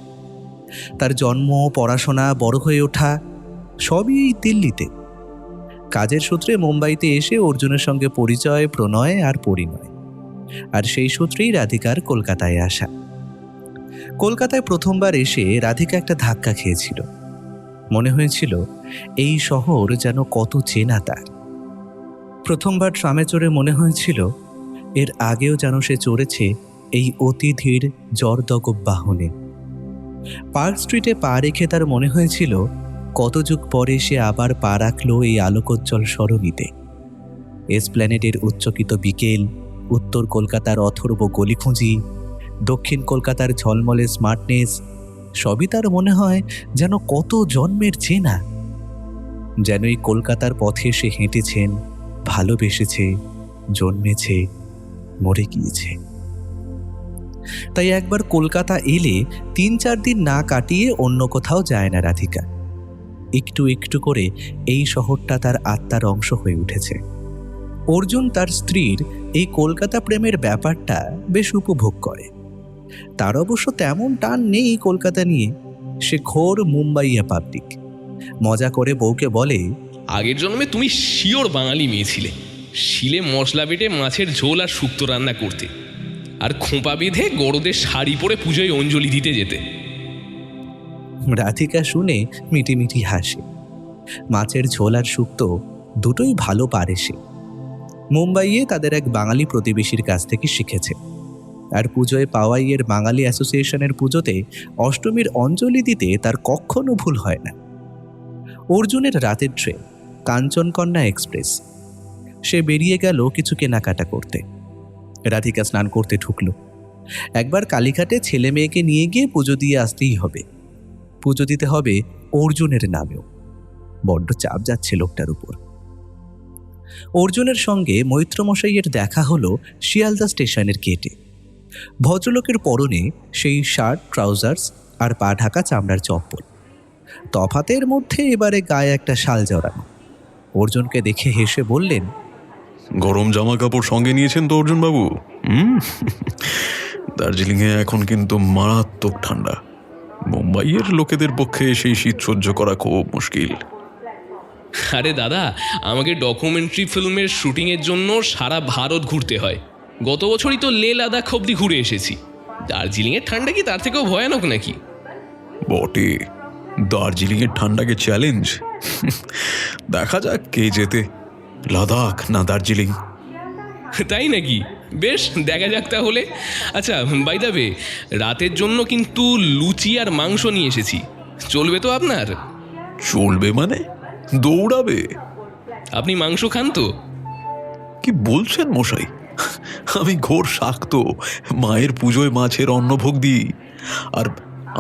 তার জন্ম, পড়াশোনা, বড় হয়ে ওঠা সবই এই দিল্লিতে। কাজের সূত্রে মুম্বাইতে এসে অর্জুনের সঙ্গে পরিচয়, প্রণয় আর পরিণয়, আর সেই সূত্রেই রাধিকার কলকাতায় আসা। কলকাতায় প্রথমবার এসে রাধিকা একটা ধাক্কা খেয়েছিল। মনে হয়েছিল এই শহর যেন কত চেনা তার। প্রথমবার ট্রামে চড়ে মনে হয়েছিল এর আগেও যেন সে চড়েছে এই অতি ধীর জর্দগব বাহনে। পার্ক স্ট্রিটে পা রেখে তার মনে হয়েছিল কত যুগ পরে সে আবার পা রাখল এই আলোকোজ্জ্বল সরণিতে। এসপ্ল্যানেডের উচ্চকিত বিকেল, উত্তর কলকাতার অথর্ব গলিখুঁজি, দক্ষিণ কলকাতার ঝলমলে স্মার্টনেস, সবই তার মনে হয় যেন কত জন্মের চেনা। যেন এই কলকাতার পথে সে হেঁটেছেন, ভালোবেসেছে, জন্মেছে, মরে গিয়েছে। তাই একবার কলকাতা এলে ৩-৪ দিন না কাটিয়ে অন্য কোথাও যায় না রাধিকা। একটু একটু করে এই শহরটা তার আত্মার অংশ হয়ে উঠেছে। অর্জুন তার স্ত্রীর এই কলকাতা প্রেমের ব্যাপারটা বেশ উপভোগ করে। তার অবশ্য তেমন টান নেই কলকাতা নিয়ে, সে ঘোর মুম্বাইয়া পাবলিক। মজা করে বউকে বলে, আগের জন্মে তুমি শিওর বাঙালি মেয়ে ছিলে। শিলে মশলা বেটে মাছের ঝোল আর শুক্তো রান্না করতে, আর খোঁপা বেঁধে গরদের শাড়ি পরে পুজোয় অঞ্জলি দিতে যেতে। রাধিকা শুনে মিটিমিটি হাসে। মাছের ঝোল আর শুক্তো দুটোই ভালো পারে সে। মুম্বাইয়ে তাদের এক বাঙালি প্রতিবেশীর কাছ থেকে শিখেছে। আর পুজোয় পাওয়াইয়ের বাঙালি অ্যাসোসিয়েশনের পুজোতে অষ্টমীর অঞ্জলি দিতে তার কখনো ভুল হয় না। অর্জুনের রাতের ট্রেন কাঞ্চনকন্যা এক্সপ্রেস। সে বেরিয়ে গেল কিছু কেনাকাটা করতে। রাধিকা স্নান করতে ঢুকল। একবার কালীঘাটে ছেলে মেয়েকে নিয়ে গিয়ে পুজো দিয়ে আসতেই হবে। পুজো দিতে হবে অর্জুনের নামেও। বড্ড চাপ যাচ্ছে লোকটার উপর। অর্জুনের সঙ্গে মৈত্রমশাইয়ের দেখা হলো শিয়ালদা স্টেশনের গেটে। ভদ্রলোকের পরনে সেই শার্ট, ট্রাউজার্স আর পা ঢাকা চামড়ার চপ্পল। তফাতের মধ্যে এবারে গায়ে একটা শাল জড়ানো। অর্জুনকে দেখে হেসে বললেন, গরম জামা কাপড় সঙ্গে নিয়েছেন তো অর্জুন বাবু? দার্জিলিংয়ে এখন কিন্তু মারাত্মক ঠান্ডা। মুম্বাইয়ের লোকেদের পক্ষে সেই শীত সহ্য করা খুব মুশকিল। আরে দাদা, আমাকে ডকুমেন্টারি ফিল্মের শুটিংয়ের জন্য সারা ভারত ঘুরতে হয়। গত বছরই তো লে লাদাখ অব্দি ঘুরে এসেছি। দার্জিলিংয়ের ঠান্ডা কি তার থেকেও ভয়ানক নাকি? বটে, দার্জিলিংয়ের ঠান্ডাকে চ্যালেঞ্জ। দেখা যাক কে জেতে, লাদাখ না দার্জিলিং। তাই নাকি? বেশ, দেখা যাক তাহলে। আচ্ছা, বাই দ্য ওয়ে, রাতের জন্য কিন্তু লুচি আর মাংস নিয়ে এসেছি। চলবে তো আপনার? চলবে মানে? দৌড়াবে? আপনি মাংস খান তো? কি বলছেন মশাই? আমি ঘোর শাক্ত, মায়ের পুজোয় মাছের অন্নভোগ দিই। আর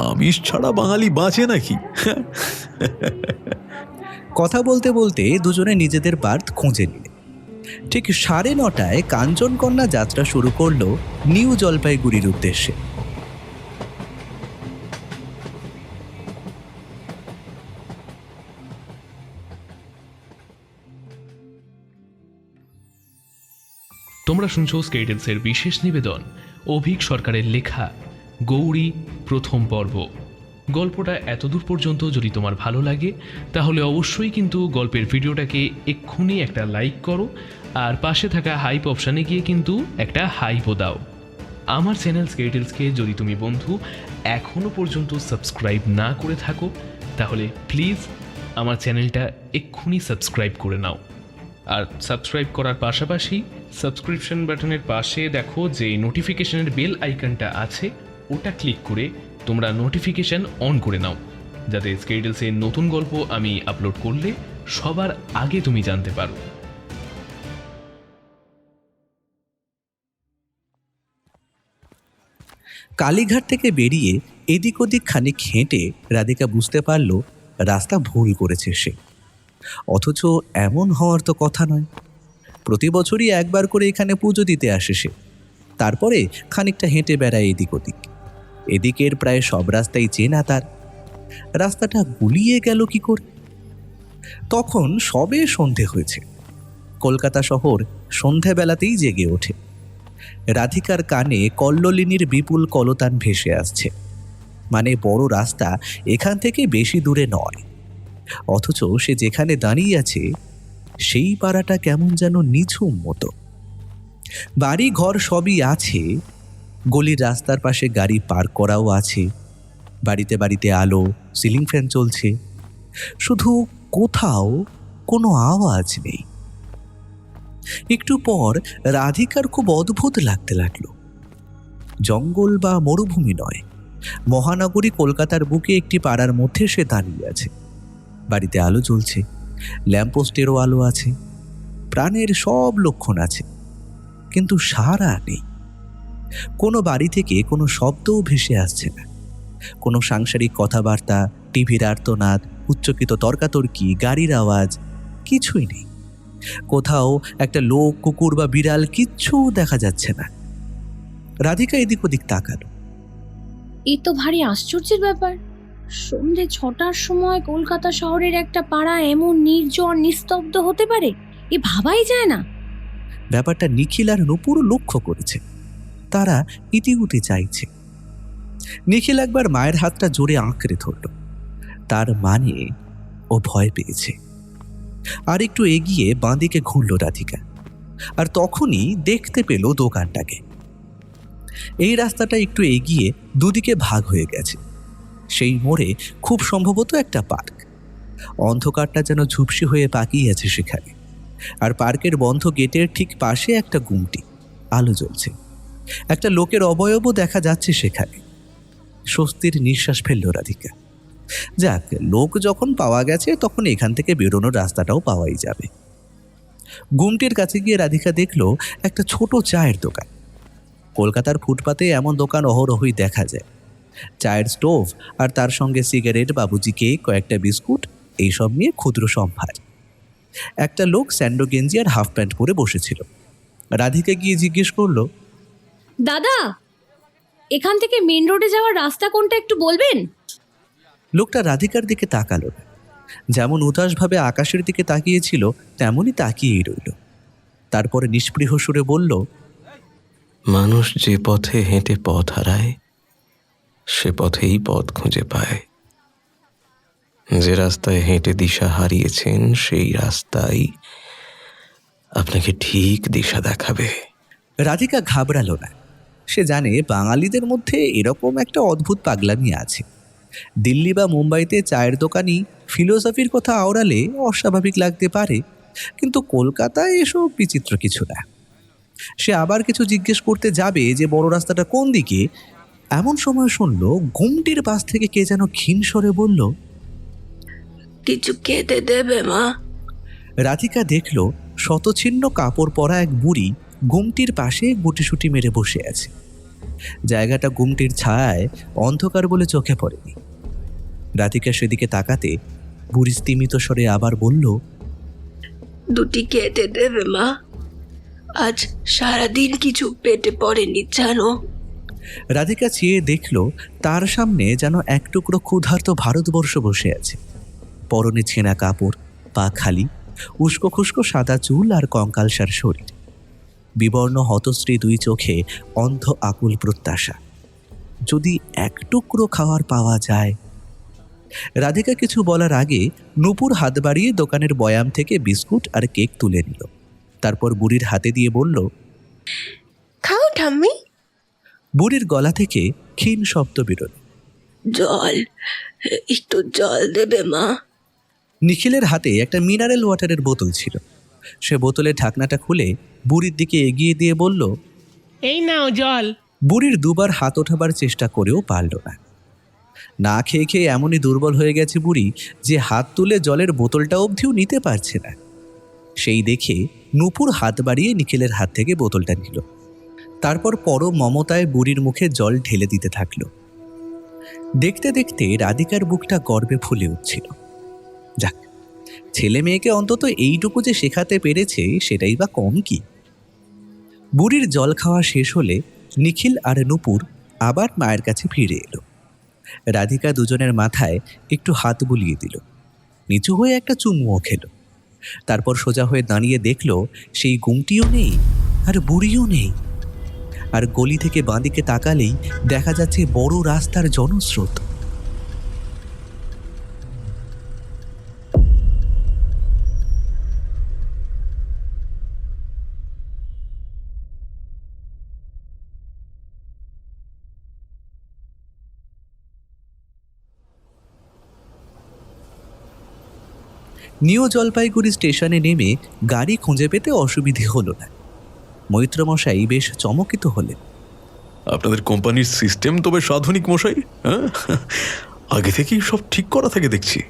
আমিষ ছাড়া বাঙালি বাঁচে নাকি? কথা বলতে বলতে দুজনে নিজেদের বার্থ খুঁজে নিলে। ঠিক 9:30 কাঞ্চনকন্যা যাত্রা শুরু করলো নিউ জলপাইগুড়ির উদ্দেশ্যে। তোমরা শুনছো স্কেটেলসের বিশেষ নিবেদন অভিক সরকারের লেখা গৌরী প্রথম পর্ব। গল্পটা এতদূর পর্যন্ত যদি তোমার ভালো লাগে তাহলে অবশ্যই কিন্তু গল্পের ভিডিওটাকে এক্ষুনি একটা লাইক করো, আর পাশে থাকা হাইপ অপশানে গিয়ে কিন্তু একটা হাইপও দাও। আমার চ্যানেল স্কেটেলসকে যদি তুমি বন্ধু এখনও পর্যন্ত সাবস্ক্রাইব না করে থাকো তাহলে প্লিজ আমার চ্যানেলটা এক্ষুনি সাবস্ক্রাইব করে নাও। আর সাবস্ক্রাইব করার পাশাপাশি সাবস্ক্রিপশন বাটনের পাশে দেখো যে নোটিফিকেশনের বেল আইকনটা আছে, ওটা ক্লিক করে তোমরা নোটিফিকেশন অন করে নাও, যাতে স্কেটেলসের নতুন গল্প আমি আপলোড করলে সবার আগে তুমি জানতে পারো। কালীঘাট থেকে বেরিয়ে এদিক ওদিক খানিক হেঁটে রাধিকা বুঝতে পারল রাস্তা ভুল করেছে সে। অথচ এমন হওয়ার তো কথা নয়। প্রতি বছরই একবার করে এখানে পুজো দিতে আসে সে। তারপরে খানিকটা হেঁটে বেড়ায় এদিক ওদিক। এদিকের প্রায় সব রাস্তাই চেনা তার। রাস্তাটা গুলিয়ে গেল কি করে? তখন সবে সন্ধে হয়েছে। কলকাতা শহর সন্ধেবেলাতেই জেগে ওঠে। রাধিকার কানে কল্লোলিনীর বিপুল কলতান ভেসে আসছে। মানে বড় রাস্তা এখান থেকে বেশি দূরে নয়, অথচ সে যেখানে দাঁড়িয়ে আছে সেই পাড়াটা কেমন যেন নিঝুম মতো। বাড়ি ঘর সবই আছে, গলির রাস্তার পাশে গাড়ি পার্ক করাও আছে, বাড়িতে বাড়িতে আলো, সিলিং ফ্যান চলছে, শুধু কোথাও কোনো আওয়াজ নেই। একটু পর রাধিকার খুব অদ্ভুত লাগতে লাগলো। জঙ্গল বা মরুভূমি নয়, মহানগরী কলকাতার বুকে একটি পাড়ার মধ্যে সে দাঁড়িয়ে আছে। বাড়িতে আলো জ্বলছে, ল্যাম্পপোস্টেরও আলো আছে, প্রাণের সব লক্ষণ আছে, কিন্তু সাড়া নেই। কোনো বাড়ি থেকে কোনো শব্দও ভেসে আসছে না। কোনো সাংসারিক কথাবার্তা, টিভির আর্তনাদ, উচ্চকিত তর্কাতর্কি, গাড়ির আওয়াজ কিছুই নেই। কোথাও একটা লোক, কুকুর বা বিড়াল কিচ্ছু দেখা যাচ্ছে না। রাধিকা এদিক ওদিক তাকালো। এই তো ভারী আশ্চর্যের ব্যাপার। সন্ধে 6টার সময় কলকাতা শহরের একটা পাড়া এমন নির্জন নিস্তব্ধ হতে পারে, এ ভাবাই যায় না। ব্যাপারটা নিখিল আর নূপুর লক্ষ্য করেছে। তারা ইতিউতি চাইছে। নিখিল একবার মায়ের হাতটা জোরে আঁকড়ে ধরল, তার মানে ও ভয় পেয়েছে। আর একটু এগিয়ে বাঁদিকে ঘুরল রাধিকা, আর তখনই দেখতে পেল দোকানটাকে। এই রাস্তাটা একটু এগিয়ে দুদিকে ভাগ হয়ে গেছে। সেই মোড়ে খুব সম্ভবত একটা পার্ক। অন্ধকারটা যেন ঝুপসি হয়ে পাকিয়ে আছে সেখানে। আর পার্কের বন্ধ গেটের ঠিক পাশে একটা গুমটি, আলো জ্বলছে। একটা লোকের অবয়বও দেখা যাচ্ছে সেখানে। স্বস্তির নিঃশ্বাস ফেলল রাধিকা। যাক, লোক যখন পাওয়া গেছে তখন এখান থেকে বেরোনোর রাস্তাটাও পাওয়াই যাবে। গুমটির কাছে গিয়ে রাধিকা দেখল একটা ছোট চায়ের দোকান। কলকাতার ফুটপাতে এমন দোকান অহরহই দেখা যায়। চায়ের স্টোভ আর তার সঙ্গে সিগারেট, বাবুজি কেক, কয়েকটা বিস্কুট, এইসব নিয়ে ক্ষুদ্র সম্ভার। একটা লোক স্যান্ডো গেঞ্জি আর হাফ প্যান্ট পরে বসেছিল। রাধিকা গিয়ে জিজ্ঞেস করলো, দাদা, এখান থেকে মেন রোডে যাওয়ার রাস্তা কোনটা একটু বলবেন? লোকটা রাধিকার দিকে তাকালো না। যেমন উদাসভাবে আকাশের দিকে তাকিয়েছিল তেমনই তাকিয়েই রইল। তারপরে নিষ্পৃহ সুরে বলল, মানুষ যে পথে হেঁটে পথ হারায়, সে পথেই পথ খুঁজে পায়। যে রাস্তায় হেঁটে দিশা হারিয়েছেন সেই রাস্তাই আপনাকে ঠিক দিশা দেখাবে। রাধিকা ঘাবড়ালো না। সে জানে বাঙালিদের মধ্যে এরকম একটা অদ্ভুত পাগলামি আছে। দিল্লি বা মুম্বাইতে চায়ের দোকানই ফিলোসফির কথা আওড়ালে অস্বাভাবিক লাগতে পারে, কিন্তু কলকাতায় এসব বিচিত্র কিছু না। সে আবার কিছু জিজ্ঞেস করতে যাবে যে বড় রাস্তাটা কোন দিকে, এমন সময় শুনল ঘুমটির পাশ থেকে কে যেন ক্ষীণ স্বরে বলল, কিছু খেতে দেবে মা? রাধিকা দেখল শতছিন্ন কাপড় পরা এক বুড়ি গুমটির পাশে গুটিসুটি মেরে বসে আছে। জায়গাটা গুমটির ছায়ায় অন্ধকার বলে চোখে পড়েনি। রাধিকা সেদিকে তাকাতে বুড়ি স্তিমিত স্বরে আবার বলল, দুটি খেতে দেবে মা? আজ সারাদিন কিছু পেটে পড়েনি জানো। রাধিকা চেয়ে দেখল তার সামনে যেন এক টুকরো ক্ষুধার্ত ভারতবর্ষ বসে আছে। পরনে ছেঁড়া কাপড়, পা খালি, উস্কো খুস্কো সাদা চুল আর কঙ্কালসার শরীর। বিবর্ণ হতশ্রী দুই চোখে অন্ধ আকুল প্রত্যাশা, যদি এক টুকরো খাওয়ার পাওয়া যায়। রাধিকা কিছু বলার আগে নূপুর হাত বাড়িয়ে দোকানের বয়াম থেকে বিস্কুট আর কেক তুলে নিল। তারপর বুড়ির হাতে দিয়ে বলল, খাও ঠাম্মি। বুড়ির গলা থেকে ক্ষীণ শব্দ বেরোল, জল, একটু জল দেবে মা? নিখিলের হাতে একটা মিনারেল ওয়াটারের বোতল ছিল। সে বোতলের ঢাকনাটা খুলে বুড়ির দিকে এগিয়ে দিয়ে বলল, এই নাও জল। বুড়ির দুবার হাত ওঠাবার চেষ্টা করেও পারল না। না খেয়ে খেয়ে এমনই দুর্বল হয়ে গেছে বুড়ি যে হাত তুলে জলের বোতলটা অবধিও নিতে পারছে না। সেই দেখে নূপুর হাত বাড়িয়ে নিখিলের হাত থেকে বোতলটা নিল। তারপর পরম মমতায় বুড়ির মুখে জল ঢেলে দিতে থাকল। দেখতে দেখতে রাধিকার বুকটা গর্বে ফুলে উঠছিল। যাক, ছেলে মেয়েকে অন্তত এইটুকু যে শেখাতে পেরেছে সেটাই বা কম কি। বুড়ির জল খাওয়া শেষ হলে নিখিল আর নূপুর আবার মায়ের কাছে ফিরে এলো। রাধিকা দুজনের মাথায় একটু হাত বুলিয়ে দিল, নিচু হয়ে একটা চুমুও খেল। তারপর সোজা হয়ে দাঁড়িয়ে দেখল সেই গুমটিও নেই আর বুড়িও নেই। আর গলি থেকে বাঁদিকে তাকালেই দেখা যাচ্ছে বড় রাস্তার জনস্রোত। নিউ জলপাইগুড়ি স্টেশনে নেমে গাড়ি খুঁজে পেতে অসুবিধে হলো না। মৈত্রমশাই বেশ চমকিত হলেন। আপনাদের কোম্পানির সিস্টেম তো বেশ আধুনিক মশাই। হ্যাঁ, আগে থেকেই সব ঠিক করা থাকে দেখছি।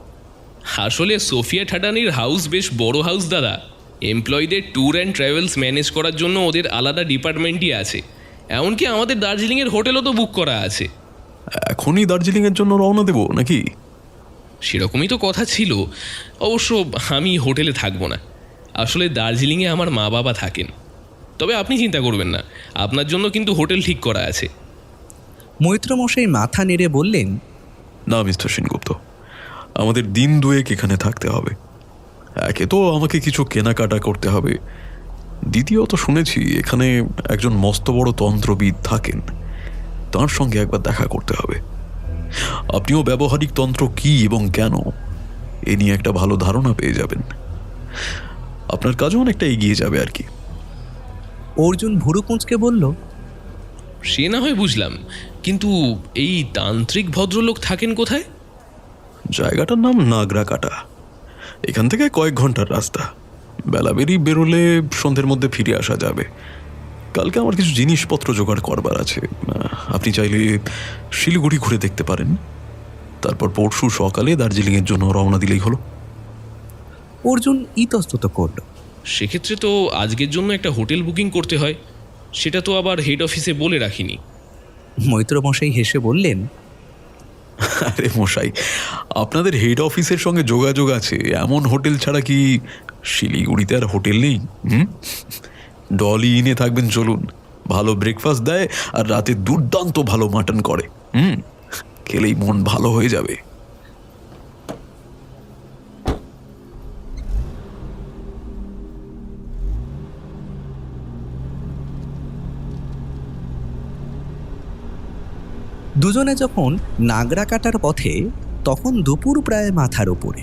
আসলে সোফিয়া ঠাডানির হাউস বেশ বড় হাউস দাদা। এমপ্লয়ীদের ট্যুর অ্যান্ড ট্রাভেলস ম্যানেজ করার জন্য ওদের আলাদা ডিপার্টমেন্টই আছে। এমনকি আমাদের দার্জিলিংয়ের হোটেলও তো বুক করা আছে। এখনই দার্জিলিংয়ের জন্য রওনা দেবো নাকি? সেরকমই তো কথা ছিল। অবশ্য আমি হোটেলে থাকবো না। আসলে দার্জিলিংয়ে আমার মা বাবা থাকেন। তবে আপনি চিন্তা করবেন না, আপনার জন্য কিন্তু হোটেল ঠিক করা আছে। মৈত্রমশাই মাথা নেড়ে বললেন, না মিস্টার সেনগুপ্ত, আমাদের দিন দুয়েক এখানে থাকতে হবে। একে তো আমাকে কিছু কেনাকাটা করতে হবে, দ্বিতীয়ত শুনেছি এখানে একজন মস্ত বড় তন্ত্রবিদ থাকেন, তার সঙ্গে একবার দেখা করতে হবে। আপনিও ব্যবহারিক তন্ত্র কি এবং কেন এ নিয়ে একটা ভালো ধারণা পেয়ে যাবেন। আপনার কাজও অনেকটা এগিয়ে যাবে আর কি। অর্জুন ভুরু কুঁচকে বলল, সে না হয় বুঝলাম, কিন্তু এই তান্ত্রিক ভদ্রলোক থাকেন কোথায়? জায়গাটার নাম নাগরাকাটা। এখান থেকে কয়েক ঘন্টার রাস্তা। বেলা বেরোলে সন্ধ্যের মধ্যে ফিরে আসা যাবে। কালকে আমার কিছু জিনিসপত্র জোগাড় করবার আছে। আপনি চাইলে শিলিগুড়ি ঘুরে দেখতে পারেন, তারপর পরশু সকালে দার্জিলিংয়ের জন্য রওনা দিলেই হলো। অর্জুন ইতস্তত করল। সেক্ষেত্রে তো আজকের জন্য একটা হোটেল বুকিং করতে হয়, সেটা তো আবার হেড অফিসে বলে রাখিনি। মৈত্রমশাই হেসে বললেন, আরে মশাই, আপনাদের হেড অফিসের সঙ্গে যোগাযোগ আছে এমন হোটেল ছাড়া কি শিলিগুড়িতে আর হোটেল নেই? ডলি ইনে থাকবেন, চলুন। ভালো ব্রেকফাস্ট দেয় আর রাতে দুর্দান্ত ভালো মাটন করে। খেলেই মন ভালো হয়ে যাবে। দুজনে যখন নাগরা কাটার পথে, তখন দুপুর প্রায় মাথার উপরে।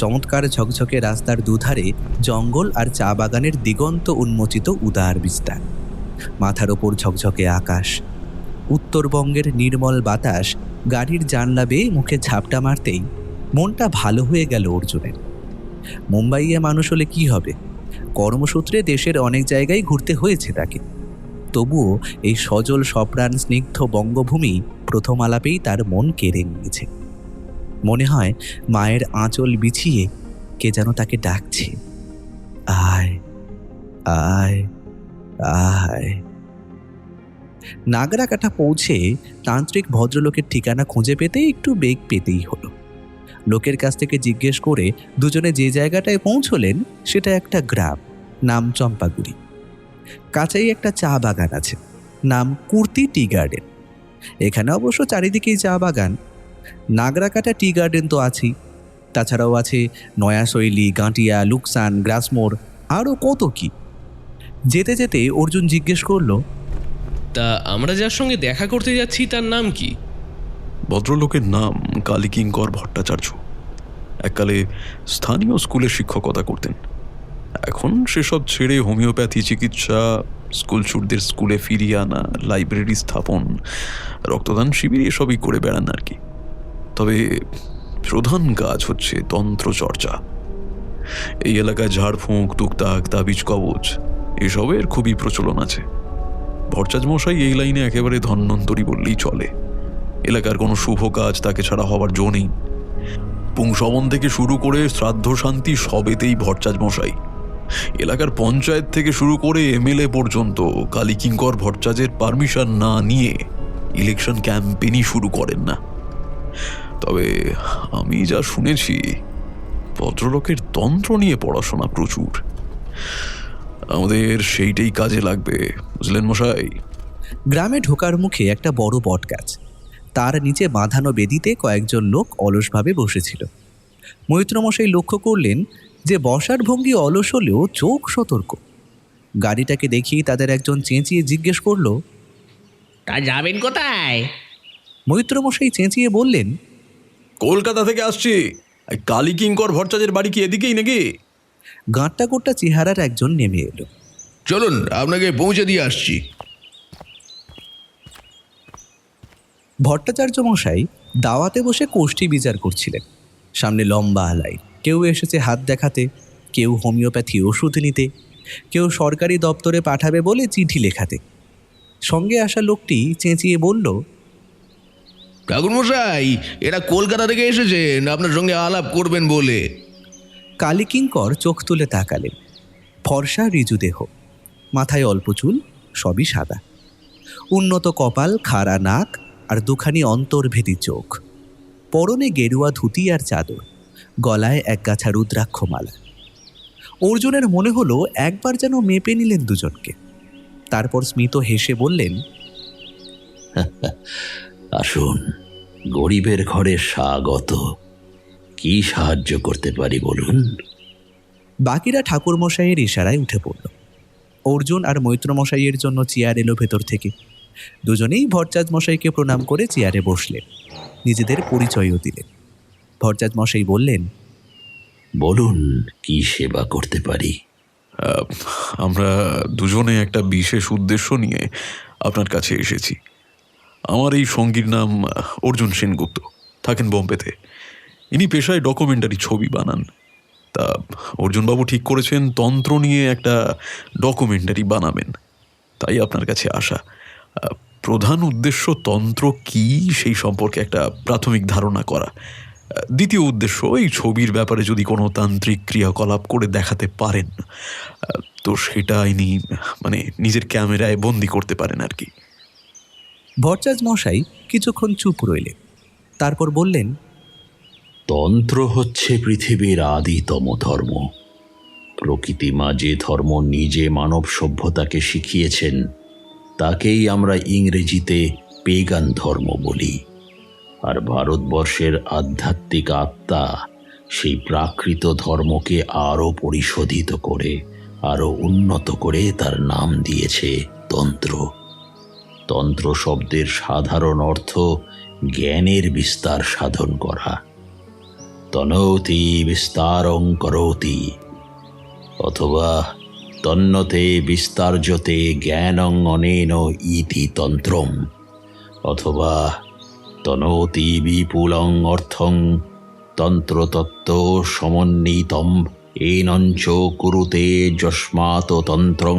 চমৎকার ঝকঝকে রাস্তার দুধারে জঙ্গল আর চা বাগানের দিগন্ত উন্মোচিত উদার বিস্তার। মাথার ওপর ঝকঝকে আকাশ, উত্তরবঙ্গের নির্মল বাতাস গাড়ির জানলা বেয়ে মুখে ঝাপটা মারতেই মনটা ভালো হয়ে গেল অর্জুনের। মুম্বাইয়ে মানুষ হলে কি হবে, কর্মসূত্রে দেশের অনেক জায়গায় ঘুরতে হয়েছে তাকে। তবুও এই সজল সপ্রাণ স্নিগ্ধ বঙ্গভূমি প্রথম আলাপেই তার মন কেড়ে নিয়েছে। মনে হয় মায়ের আঁচল বিছিয়ে কে যেন তাকে ডাকছে, আয় আয় আয়। নাগরাকাটা পৌঁছে তান্ত্রিক ভদ্রলোকের ঠিকানা খুঁজে পেতে একটু বেগ পেতেই হলো। লোকের কাছ থেকে জিজ্ঞেস করে দুজনে যে জায়গাটায় পৌঁছলেন সেটা একটা গ্রাম, নাম চম্পাগুড়ি। কাছেই একটা চা বাগান আছে, নাম কুর্তি টি গার্ডেন। এখানে অবশ্য চারিদিকেই চা বাগান। নাগরাকাটা টি গার্ডেন তো আছেই, তাছাড়াও আছে নয়াশৈলী, গাঁটিয়া, লুকসান, গ্রাসমোর, আরও কত কি। যেতে যেতে অর্জুন জিজ্ঞেস করলো, তা আমরা যার সঙ্গে দেখা করতে যাচ্ছি তার নাম কি? ভদ্রলোকের নাম কালীকিঙ্কর ভট্টাচার্য। এককালে স্থানীয় স্কুলে শিক্ষকতা করতেন। এখন সেসব ছেড়ে হোমিওপ্যাথি চিকিৎসা, স্কুলছুটদের স্কুলে ফিরিয়ে আনা, লাইব্রেরি স্থাপন, রক্তদান শিবির এসবই করে বেড়ান আর কি। তবে প্রধান কাজ হচ্ছে তন্ত্রচর্চা। এই এলাকায় ঝাড়ফুঁক, টুকটাক, তাবিজ কবচ এসবের খুবই প্রচলন আছে। ভট্টাচার্য মশাই এই লাইনে একেবারে ধন্বন্তরী বললেই চলে। এলাকার কোনো শুভ কাজ তাকে ছাড়া হওয়ার জো নেই। পুংসমন থেকে শুরু করে শ্রাদ্ধ শান্তি সবেতেই ভট্টাচার্য মশাই। এলাকার পঞ্চায়েত থেকে শুরু করে এমএলএ পর্যন্ত কালীকিঙ্কর ভট্টাচার্যের পারমিশন না নিয়ে ইলেকশন ক্যাম্পেইনই শুরু করেন না। তবে আমি যা শুনেছি, ভদ্রলোকের তন্ত্র নিয়ে পড়াশোনা প্রচুর। আমাদের সেইটাই কাজে লাগবে, বুঝলেন মশাই? গ্রামে ঢোকার মুখে একটা বড় বট গাছ, তার নিচে বাঁধানো বেদিতে কয়েকজন লোক অলসভাবে বসেছিল। মৈত্রমশাই লক্ষ্য করলেন যে বসার ভঙ্গি অলস হলেও চোখ সতর্ক। গাড়িটাকে দেখিয়ে তাদের একজন চেঁচিয়ে জিজ্ঞেস করলো, তা যাবেন কোথায়? মৈত্রমশাই চেঁচিয়ে বললেন, কলকাতা থেকে আসছি। কালীকিঙ্কর ভট্টাচার্যের বাড়ি কি এদিকেই নাকি? গাঁটটা গোট্টা চেহারার একজন নেমে এলো। চলুন, আপনাকে পৌঁছে দিয়ে আসছি। ভট্টাচার্য মশাই দাওয়াতে বসে কোষ্ঠী বিচার করছিলেন। সামনে লম্বা আলাই, কেউ এসেছে হাত দেখাতে, কেউ হোমিওপ্যাথি ওষুধ নিতে, কেউ সরকারি দপ্তরে পাঠাবে বলে চিঠি লেখাতে। সঙ্গে আসা লোকটি চেঁচিয়ে বলল, ঠাকুরমশাই, এরা কলকাতা থেকে এসেছেন আপনার সঙ্গে আলাপ করবেন বলে। কালীকিঙ্কর চোখ তুলে তাকালেন। ফর্সা রিজু দেহ, মাথায় অল্প চুল, সবই সাদা, উন্নত কপাল, খাড়া নাক আর দুখানি অন্তর্ভেদী চোখ। পরনে গেরুয়া ধুতি আর চাদর, গলায় একগাছা রুদ্রাক্ষমালা। অর্জুনের মনে হলো একবার যেন মেপে নিলেন দুজনকে। তারপর স্মিত হেসে বললেন, আসুন, গরিবের ঘরে স্বাগত। কি সাহায্য করতে পারি বলুন? বাকিরা ঠাকুরমশাইয়ের ইশারায় উঠে পড়ল। অর্জুন আর মৈত্রমশাইয়ের জন্য চেয়ার এলো ভেতর থেকে। দুজনেই ভট্টাচার্য মশাইকে প্রণাম করে চেয়ারে বসলেন, নিজেদের পরিচয়ও দিলেন। ভট্টাচার্য মশাই বললেন, বলুন, কি সেবা করতে পারি? আমরা দুজনে একটা বিশেষ উদ্দেশ্য নিয়ে আপনার কাছে এসেছি। আমার এই সঙ্গীর নাম অর্জুন সেনগুপ্ত, থাকেন বোম্বেতে। ইনি পেশায় ডকুমেন্টারি ছবি বানান। তা অর্জুনবাবু ঠিক করেছেন তন্ত্র নিয়ে একটা ডকুমেন্টারি বানাবেন, তাই আপনার কাছে আসা। প্রধান উদ্দেশ্য তন্ত্র কি সেই সম্পর্কে একটা প্রাথমিক ধারণা করা। দ্বিতীয় উদ্দেশ্য, এই ছবির ব্যাপারে যদি কোনো তান্ত্রিক ক্রিয়াকলাপ করে দেখাতে পারেন তো সেটা ইনি নিজের ক্যামেরায় বন্দি করতে পারেন আর কি। ভট্টাচার্য মশাই কিছুক্ষণ চুপ রইলেন, তারপর বললেন, তন্ত্র হচ্ছে পৃথিবীর আদিতম ধর্ম। প্রকৃতি মা যে ধর্ম নিজে মানব সভ্যতাকে শিখিয়েছেন তাকেই আমরা ইংরেজিতে পেগান ধর্ম বলি। আর ভারতবর্ষের আধ্যাত্মিক আত্মা সেই প্রাকৃত ধর্মকে আরও পরিশোধিত করে, আরও উন্নত করে তার নাম দিয়েছে তন্ত্র। তন্ত্র শব্দের সাধারণ অর্থ জ্ঞানের বিস্তার সাধন করা। তনৌতি বিস্তারং করৌতি, অথবা তন্নতে বিস্তার্যতে জ্ঞানং অনেন ইতি তন্ত্রম, অথবা তনৌতি বিপুলং অর্থং তন্ত্রতত্ত্ব সমন্বিতম এনঞ্চ কুরুতে যস্মাৎ তন্ত্রং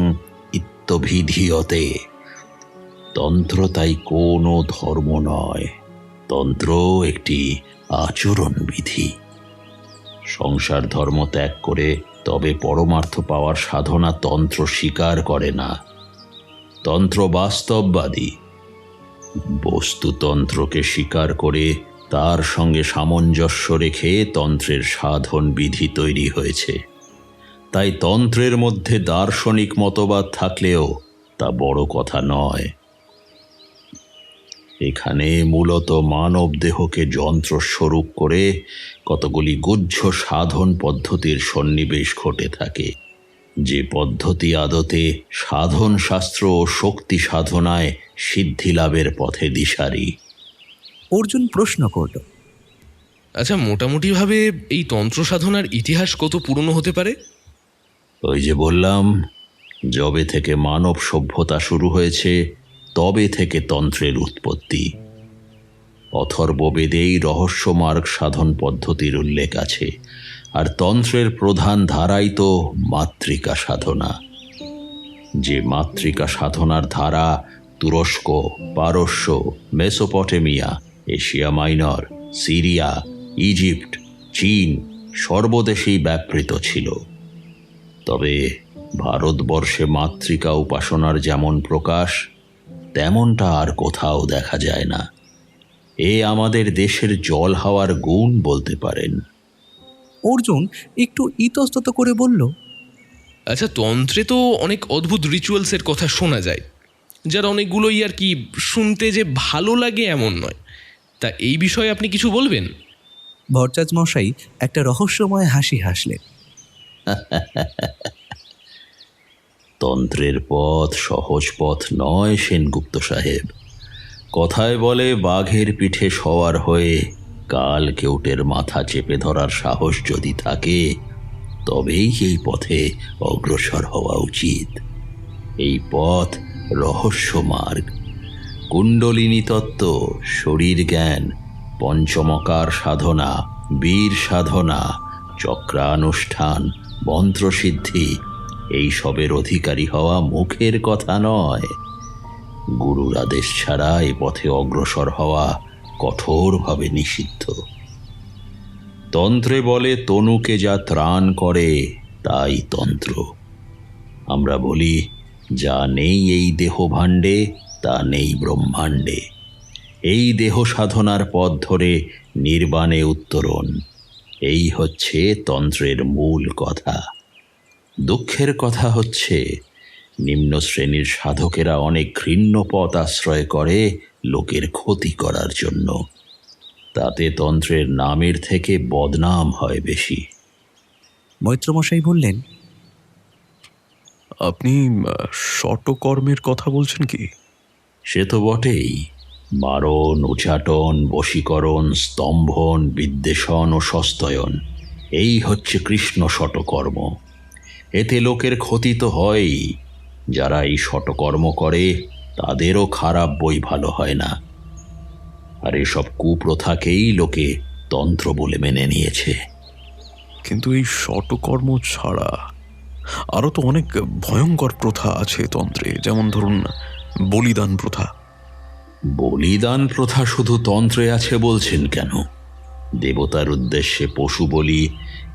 ইত্যভিধীয়তে। তন্ত্র তাই কোনো ধর্ম নয়, তন্ত্র একটি আচরণবিধি। সংসার ধর্ম ত্যাগ করে তবে পরমার্থ পাওয়ার সাধনা তন্ত্র স্বীকার করে না। তন্ত্র বাস্তববাদী। বস্তুতন্ত্রকে স্বীকার করে তার সঙ্গে সামঞ্জস্য রেখে তন্ত্রের সাধন বিধি তৈরি হয়েছে। তাই তন্ত্রের মধ্যে দার্শনিক মতবাদ থাকলেও তা বড় কথা নয়। এখানে মূলত মানব দেহকে যন্ত্রস্বরূপ করে কতগুলি গুহ্য সাধন পদ্ধতির সন্নিবেশ ঘটে থাকে, যে পদ্ধতি আদতে সাধন শাস্ত্র ও শক্তি সাধনায় সিদ্ধি লাভের পথে দিশারি। অর্জুন প্রশ্ন করল, আচ্ছা, মোটামুটিভাবে এই তন্ত্র সাধনার ইতিহাস কত পুরনো হতে পারে? ওই যে বললাম, যবে থেকে মানব সভ্যতা শুরু হয়েছে তবে থেকে তন্ত্রের উৎপত্তি। অথর্ববেদেই রহস্যমার্গ সাধন পদ্ধতির উল্লেখ আছে। আর তন্ত্রের প্রধান ধারাই তো মাতৃকা সাধনা। যে মাতৃকা সাধনার ধারা তুরস্ক, পারস্য, Mesopotamia, Asia minor, Syria, Egypt, চীন সর্বদেশেই ব্যাপৃত ছিল। তবে ভারতবর্ষে মাতৃকা উপাসনার যেমন প্রকাশ তেমনটা আর কোথাও দেখা যায় না। এ আমাদের দেশের জল হাওয়ার গুণ বলতে পারেন। অর্জুন একটু ইতস্তত করে বলল, আচ্ছা, তন্ত্রে তো অনেক অদ্ভুত রিচুয়ালসের কথা শোনা যায়, যার অনেকগুলোই আর কি শুনতে যে ভালো লাগে এমন নয়। তা এই বিষয়ে আপনি কিছু বলবেন? ভট্টাচার্য মশাই একটা রহস্যময় হাসি হাসলেন। তন্ত্রের পথ সহজ পথ নয় সেনগুপ্ত সাহেব। কথায় বলে, বাঘের পিঠে সওয়ার হয়ে কাল কেউটের মাথা চেপে ধরার সাহস যদি থাকে তবেই এই পথে অগ্রসর হওয়া উচিত। এই পথ রহস্যমার্গ। কুণ্ডলিনী তত্ত্ব, শরীর জ্ঞান, পঞ্চমকার সাধনা, বীর সাধনা, চক্রানুষ্ঠান, মন্ত্রসিদ্ধি এই সবের অধিকারী হওয়া মুখের কথা নয়। গুরুর আদেশ ছাড়া এ পথে অগ্রসর হওয়া কঠোরভাবে নিষিদ্ধ। তন্ত্রে বলে তনুকে যা ত্রাণ করে তাই তন্ত্র। আমরা বলি যা নেই এই দেহ ভাণ্ডে তা নেই ব্রহ্মাণ্ডে। এই দেহ সাধনার পথ ধরে নির্বাণে উত্তরণ, এই হচ্ছে তন্ত্রের মূল কথা। দুঃখের কথা হচ্ছে নিম্ন শ্রেণীর সাধকেরা অনেক ঘৃণ্য পথ আশ্রয় করে লোকের ক্ষতি করার জন্য। তাতে তন্ত্রের নামের থেকে বদনাম হয় বেশি। মৈত্রমশাই বললেন, আপনি শটকর্মের কথা বলছেন কি? সে তো বটেই। মারণ, উচাটন, বশীকরণ, স্তম্ভন, বিদ্বেষণ ও সস্তয়ন, এই হচ্ছে কৃষ্ণ শটকর্ম। এতে লোকের ক্ষতি তো হয়ই। যারা এই শটকর্ম করে তাদেরও খারাপ বই ভালো হয় না। আর এসব কুপ্রথাকেই লোকে তন্ত্র বলে মেনে নিয়েছে। কিন্তু এই শটকর্ম ছাড়া আরও তো অনেক ভয়ঙ্কর প্রথা আছে তন্ত্রে, যেমন ধরুন বলিদান প্রথা। বলিদান প্রথা শুধু তন্ত্রে আছে বলছেন কেন? দেবতার উদ্দেশ্যে পশু বলি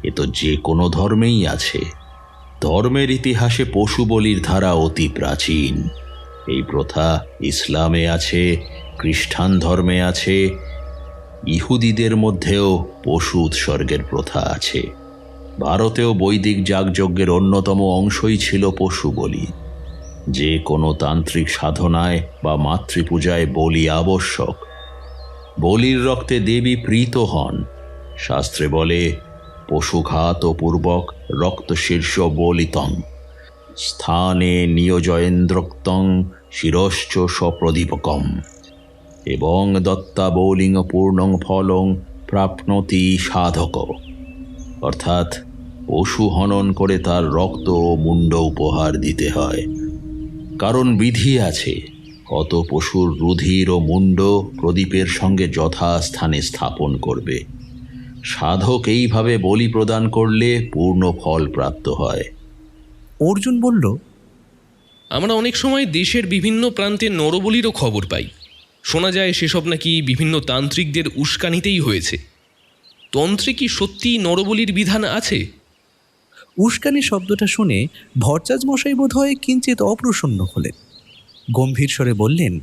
এ তো যে কোনো ধর্মেই আছে। ধর্মের ইতিহাসে পশু বলির ধারা অতি প্রাচীন। এই প্রথা ইসলামে আছে, খ্রিস্টান ধর্মে আছে, ইহুদিদের মধ্যেও পশু উৎসর্গের প্রথা আছে। ভারতেও বৈদিক যাগযজ্ঞের অন্যতম অংশই ছিল পশু বলি। যে কোনো তান্ত্রিক সাধনায় বা মাতৃপূজায় বলি আবশ্যক। বলির রক্তে দেবী প্রীত হন। শাস্ত্রে বলে পশুঘাত পূর্বক রক্তশীর্ষ বলিতং স্থানে নিয়োজয়েন্দ্রক্তং শিরশ্চ স্বপ্রদীপকম এবং দত্তাবলিং পূর্ণং ফলং প্রাপ্নতি সাধক। অর্থাৎ পশু হনন করে তার রক্ত ও মুন্ড উপহার দিতে হয়। কারণ বিধি আছে, কত পশুর রুধির ও মুন্ড প্রদীপের সঙ্গে যথাস্থানে স্থাপন করবে। সাধক এইভাবে বলি প্রদান করলে পূর্ণ ফল প্রাপ্ত হয়। অর্জুন বলল, আমরা অনেক সময় দেশের বিভিন্ন প্রান্তে নরবলিরও খবর পাই। শোনা যায় সেসব নাকি বিভিন্ন তান্ত্রিকদের উস্কানিতেই হয়েছে। তন্ত্রে কি সত্যি নরবলির বিধান আছে? উস্কানি শব্দটা শুনে ভট্টাচার্য মশাই বোধ হয় কিঞ্চিত অপ্রসন্ন হলেন। গম্ভীর স্বরে বললেন,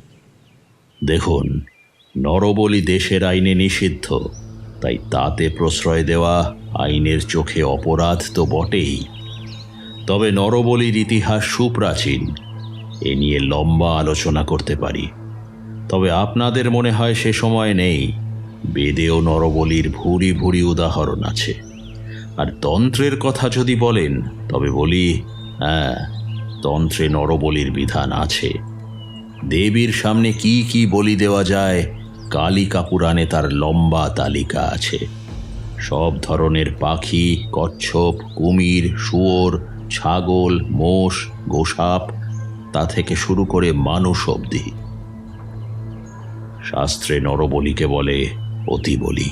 দেখুন, নরবলি দেশের আইনে নিষিদ্ধ, তাই তাতে প্রশ্রয় দেওয়া আইনের চোখে অপরাধ তো বটেই। তবে নরবলির ইতিহাস সুপ্রাচীন, এ নিয়ে লম্বা আলোচনা করতে পারি। তবে আপনাদের মনে হয় সে সময় নেই। বেদেও নরবলির ভুরি ভুরি উদাহরণ আছে। আর তন্ত্রের কথা যদি বলেন তবে বলি, হ্যাঁ, তন্ত্রে নরবলির বিধান আছে। দেবীর সামনে কি কি বলি দেওয়া যায় কালিকা পুরাণে তার লম্বা তালিকা আছে। সব ধরনের পাখি, কচ্ছপ, কুমির, শুয়োর, ছাগল, মোষ, গোসাপ, তা থেকে শুরু করে মানুষ অবধি। শাস্ত্রে নরবলিকে বলে অতি বলি।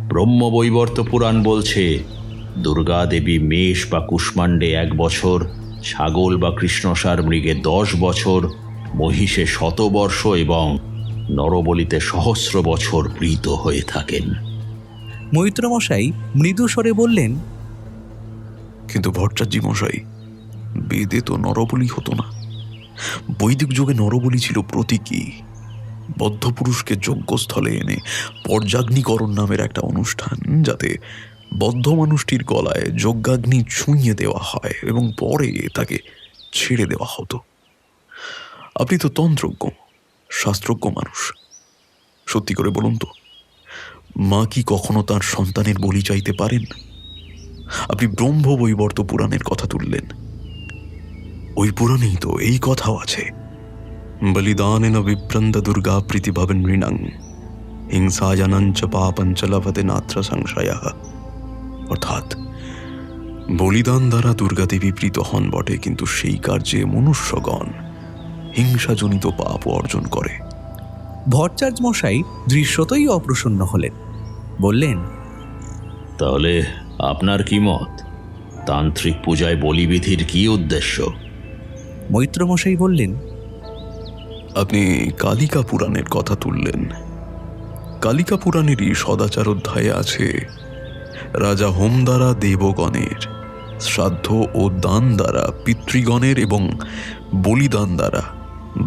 ব্রহ্মবৈবর্ত পুরাণ বলছে দুর্গা দেবী মেষ বা কুষ্মাণ্ডে 1 বছর, ছাগল বা কৃষ্ণসার মৃগে 10 বছর, মহিষে 100 বর্ষ এবং নরবলিতে সহস্র বছর প্রীত হয়ে থাকেন। মৈত্রমশাই মৃদু স্বরে বললেন, কিন্তু ভট্টাচার্য মশাই, বেদে তো নরবলি হতো না। বৈদিক যুগে নরবলি ছিল প্রতীকী। বদ্ধ পুরুষকে যজ্ঞস্থলে এনে পর্যাগ্নিকরণ নামের একটা অনুষ্ঠান, যাতে বদ্ধ মানুষটির গলায় যজ্ঞাগ্নি ছুঁয়ে দেওয়া হয় এবং পরে তাকে ছেড়ে দেওয়া হতো। আপনি তো তন্ত্রজ্ঞ, শাস্ত্রজ্ঞ মানুষ। সত্যি করে বলুন তো, মা কি কখনো তার সন্তানের বলি চাইতে পারেন? আপনি ব্রহ্মবৈবর্ত পুরাণের কথা তুললেন। ওই পুরাণেই তো এই কথাও আছে, বলিদানেন বিপ্রন্দ দুর্গা প্রীতিভবন নৃণাং হিংসাজনঞ্চ পাপঞ্চ লভতে নাত্র সংশয়ঃ। অর্থাৎ বলিদান দ্বারা দুর্গাদেবী প্রীত হন বটে, কিন্তু সেই কার্যে মনুষ্যগণ হিংসাজনিত পাপ অর্জন করে। ভট্টাচার্য মশাই দৃশ্যতই অপ্রসন্ন হলেন। বললেন, তাহলে আপনার কি মত? তান্ত্রিক পূজায় বলিবিধির কি উদ্দেশ্য? মৈত্রমশাই বললেন, আপনি কালিকা পুরাণের কথা তুললেন। কালিকা পুরাণেরই সদাচার অধ্যায়ে আছে রাজা হোম দ্বারা দেবগণের, শ্রাদ্ধ ও দান দ্বারা পিতৃগণের এবং বলিদান দ্বারা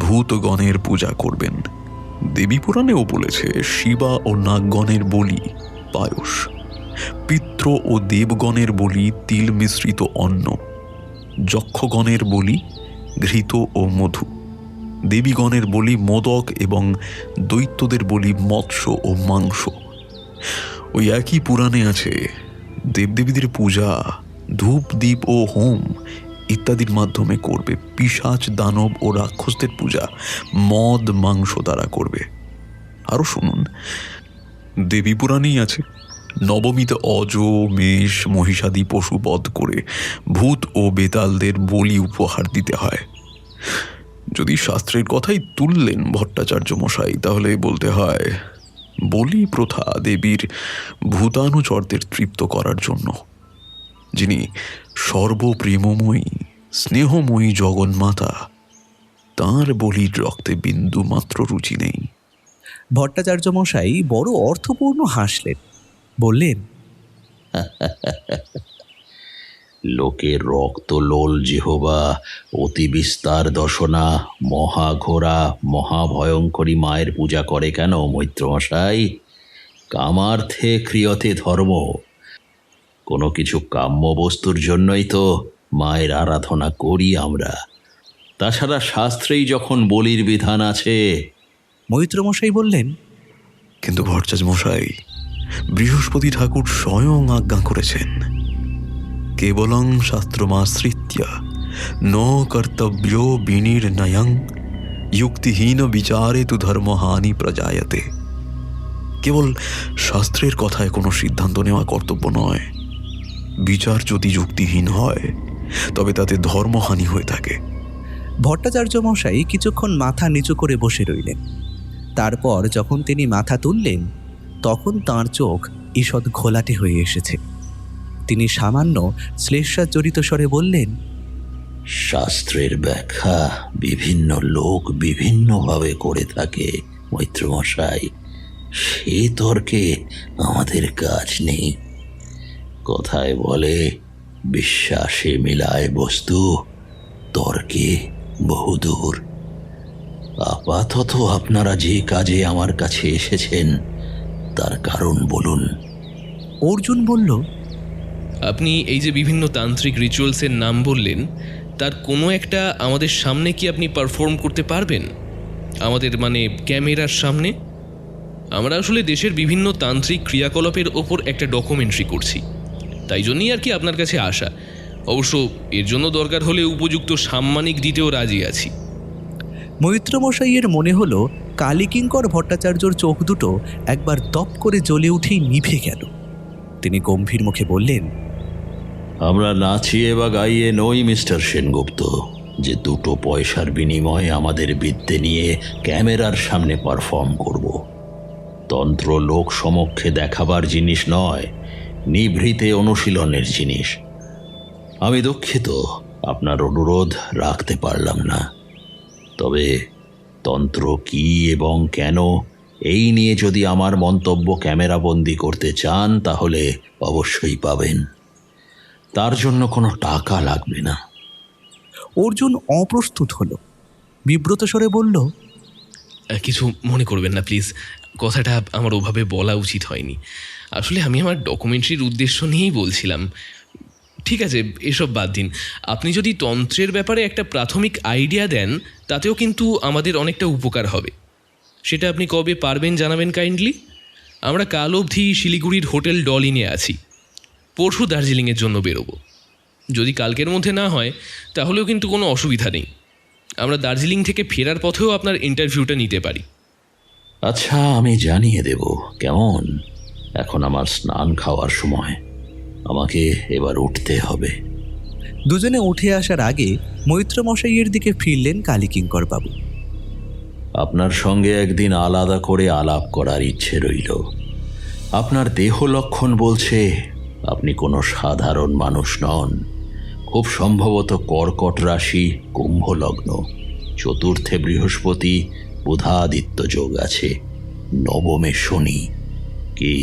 ভূতগণের পূজা করবেন। দেবী পুরাণেও বলেছে শিবা ও নাগগণের বলি পায়স, পিতৃ ও দেবগণের বলি তিল মিশ্রিত অন্ন, যক্ষগণের বলি ঘৃত ও মধু, দেবীগণের বলি মোদক এবং দৈত্যদের বলি মৎস্য ও মাংস। ওই একই পুরাণে আছে দেবদেবীদের পূজা ধূপ দ্বীপ ও হোম ইত্যাদির মাধ্যমে করবে, পিশাচ দানব ও রাক্ষসদের পূজা মদ মাংস দ্বারা করবে। আরও শুনুন, দেবী পুরাণেই আছে নবমীতে অজ মেষ মহিষাদি পশু বধ করে ভূত ও বেতালদের বলি উপহার দিতে হয়। যদি শাস্ত্রের কথাই তুললেন ভট্টাচার্য মশাই, তাহলে বলতে হয় বলি প্রথা দেবীর ভূতানুচরদের তৃপ্ত করার জন্য। যিনি সর্বপ্রেমময়ী স্নেহময়ী জগন্মাতা, তাঁর বলির রক্তে বিন্দু মাত্র রুচি নেই। ভট্টাচার্য মশাই বড় অর্থপূর্ণ হাসলেন, বললেন, লোকের রক্তলোল জিহবা অতি বিস্তার দশনা মহাঘোরা মহাভয়ঙ্করী মায়ের পূজা করে কেন মৈত্রমশাই? কামার্থে ক্রিয়তে ধর্ম। কোনো কিছু কাম্য বস্তুর জন্যই তো মায়ের আরাধনা করি আমরা। তাছাড়া শাস্ত্রেই যখন বলির বিধান আছে। মৈত্রমশাই বললেন, কিন্তু ভট্টাচার্য মশাই, বৃহস্পতি ঠাকুর স্বয়ং আজ্ঞা করেছেন কেবলং শাস্ত্রমাশ্রিত্য ন কর্তব্য বিনির্ণয়ং যুক্তিহীন বিচারে তু ধর্মহানি প্রজায়তে। কেবল শাস্ত্রের কথায় কোনো সিদ্ধান্ত নেওয়া কর্তব্য নয়, বিচার যদি যুক্তিহীন হয় তবে তাতে ধর্মহানি হয়ে থাকে। ভট্টাচার্য মশাই কিছুক্ষণ মাথা নিচু করে বসে রইলেন। তারপর যখন তিনি মাথা তুললেন, তখন তাঁর চোখ ঈষৎ ঘোলাটে হয়ে এসেছে। তিনি সামান্য শ্লেষাজড়িত স্বরে বললেন, শাস্ত্রের ব্যাখ্যা বিভিন্ন লোক বিভিন্নভাবে করে থাকে মৈত্রমশাই। সে তর্কে আমাদের কাজ নেই। কথায় বলে বিশ্বাসে মিলায় বস্তু, তর্কে বহুদূর। আপাতত আপনারা যে কাজে আমার কাছে এসেছেন তার কারণ বলুন। অর্জুন বলল, আপনি এই যে বিভিন্ন তান্ত্রিক রিচুয়ালসের নাম বললেন, তার কোনো একটা আমাদের সামনে কি আপনি পারফর্ম করতে পারবেন? আমাদের মানে ক্যামেরার সামনে? আমরা আসলে দেশের বিভিন্ন তান্ত্রিক ক্রিয়াকলাপের ওপর একটা ডকুমেন্টারি করছি, তাই জন্যই আর কি আপনার কাছে আসা। অবশ্য এর জন্য দরকার হলে উপযুক্ত সাম্মানিক দিতেও রাজি আছি। মৈত্রমশাইয়ের মনে হলো কালীকিঙ্কর ভট্টাচার্যর চোখ দুটো একবার দপ করে জ্বলে উঠেই নিভে গেল। তিনি গম্ভীর মুখে বললেন, আমরা নাচিয়ে বা গাইয়ে নই মিস্টার সেনগুপ্ত, যে দুটো পয়সার বিনিময়ে আমাদের বিদ্যে নিয়ে ক্যামেরার সামনে পারফর্ম করব। তন্ত্র লোক সমক্ষে দেখাবার জিনিস নয়, নিভৃতে অনুশীলনের জিনিস। আমি দুঃখিত আপনার অনুরোধ রাখতে পারলাম না। তবে তন্ত্র কি এবং কেন এই নিয়ে যদি আমার মন্তব্য ক্যামেরাবন্দি করতে চান তাহলে অবশ্যই পাবেন। তার জন্য কোনো টাকা লাগবে না। অর্জুন অপ্রস্তুত হলো, বিব্রত স্বরে বলল, কিছু মনে করবেন না প্লিজ, কথাটা আমার ওভাবে বলা উচিত হয়নি। আসলে আমি আমার ডকুমেন্টারির উদ্দেশ্য নিয়েই বলছিলাম। ঠিক আছে, এসব বাদ দিন। আপনি যদি তন্ত্রের ব্যাপারে একটা প্রাথমিক আইডিয়া দেন তাতেও কিন্তু আমাদের অনেকটা উপকার হবে। সেটা আপনি কবে পারবেন জানাবেন কাইন্ডলি। আমরা কাল অবধি শিলিগুড়ির হোটেল ডলিনে আছি, পরশু দার্জিলিংয়ের জন্য বেরোবো। যদি কালকের মধ্যে না হয় তাহলেও কিন্তু কোনো অসুবিধা নেই, আমরা দার্জিলিং থেকে ফেরার পথেও আপনার ইন্টারভিউটা নিতে পারি। আচ্ছা, আমি জানিয়ে দেব কেমন। এখন আমার স্নান খাওয়ার সময়, আমাকে এবার উঠতে হবে। দুজনে উঠে আসার আগে মৈত্রমশাইয়ের দিকে ফিরলেন কালীকিঙ্কর বাবু। আপনার সঙ্গে একদিন আলাদা করে আলাপ করার ইচ্ছে রইল। আপনার দেহ লক্ষণ বলছে আপনি কোনো সাধারণ মানুষ নন। খুব সম্ভবত কর্কট রাশি, কুম্ভ লগ্ন, চতুর্থে বৃহস্পতি, বুধাদিত্য যোগ আছে, নবমে শনি। কি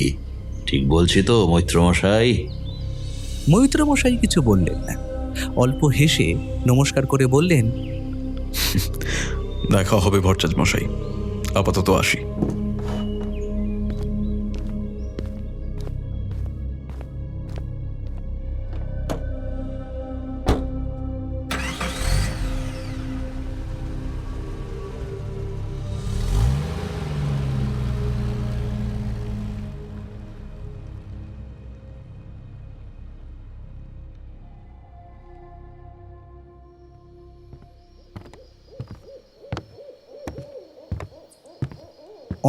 ঠিক বলছি তো মৈত্রমশাই? মৈত্রমশাই কিছু বললেন না, অল্প হেসে নমস্কার করে বললেন, দেখা হবে ভট্টাচার্য মশাই, আপাতত আসি।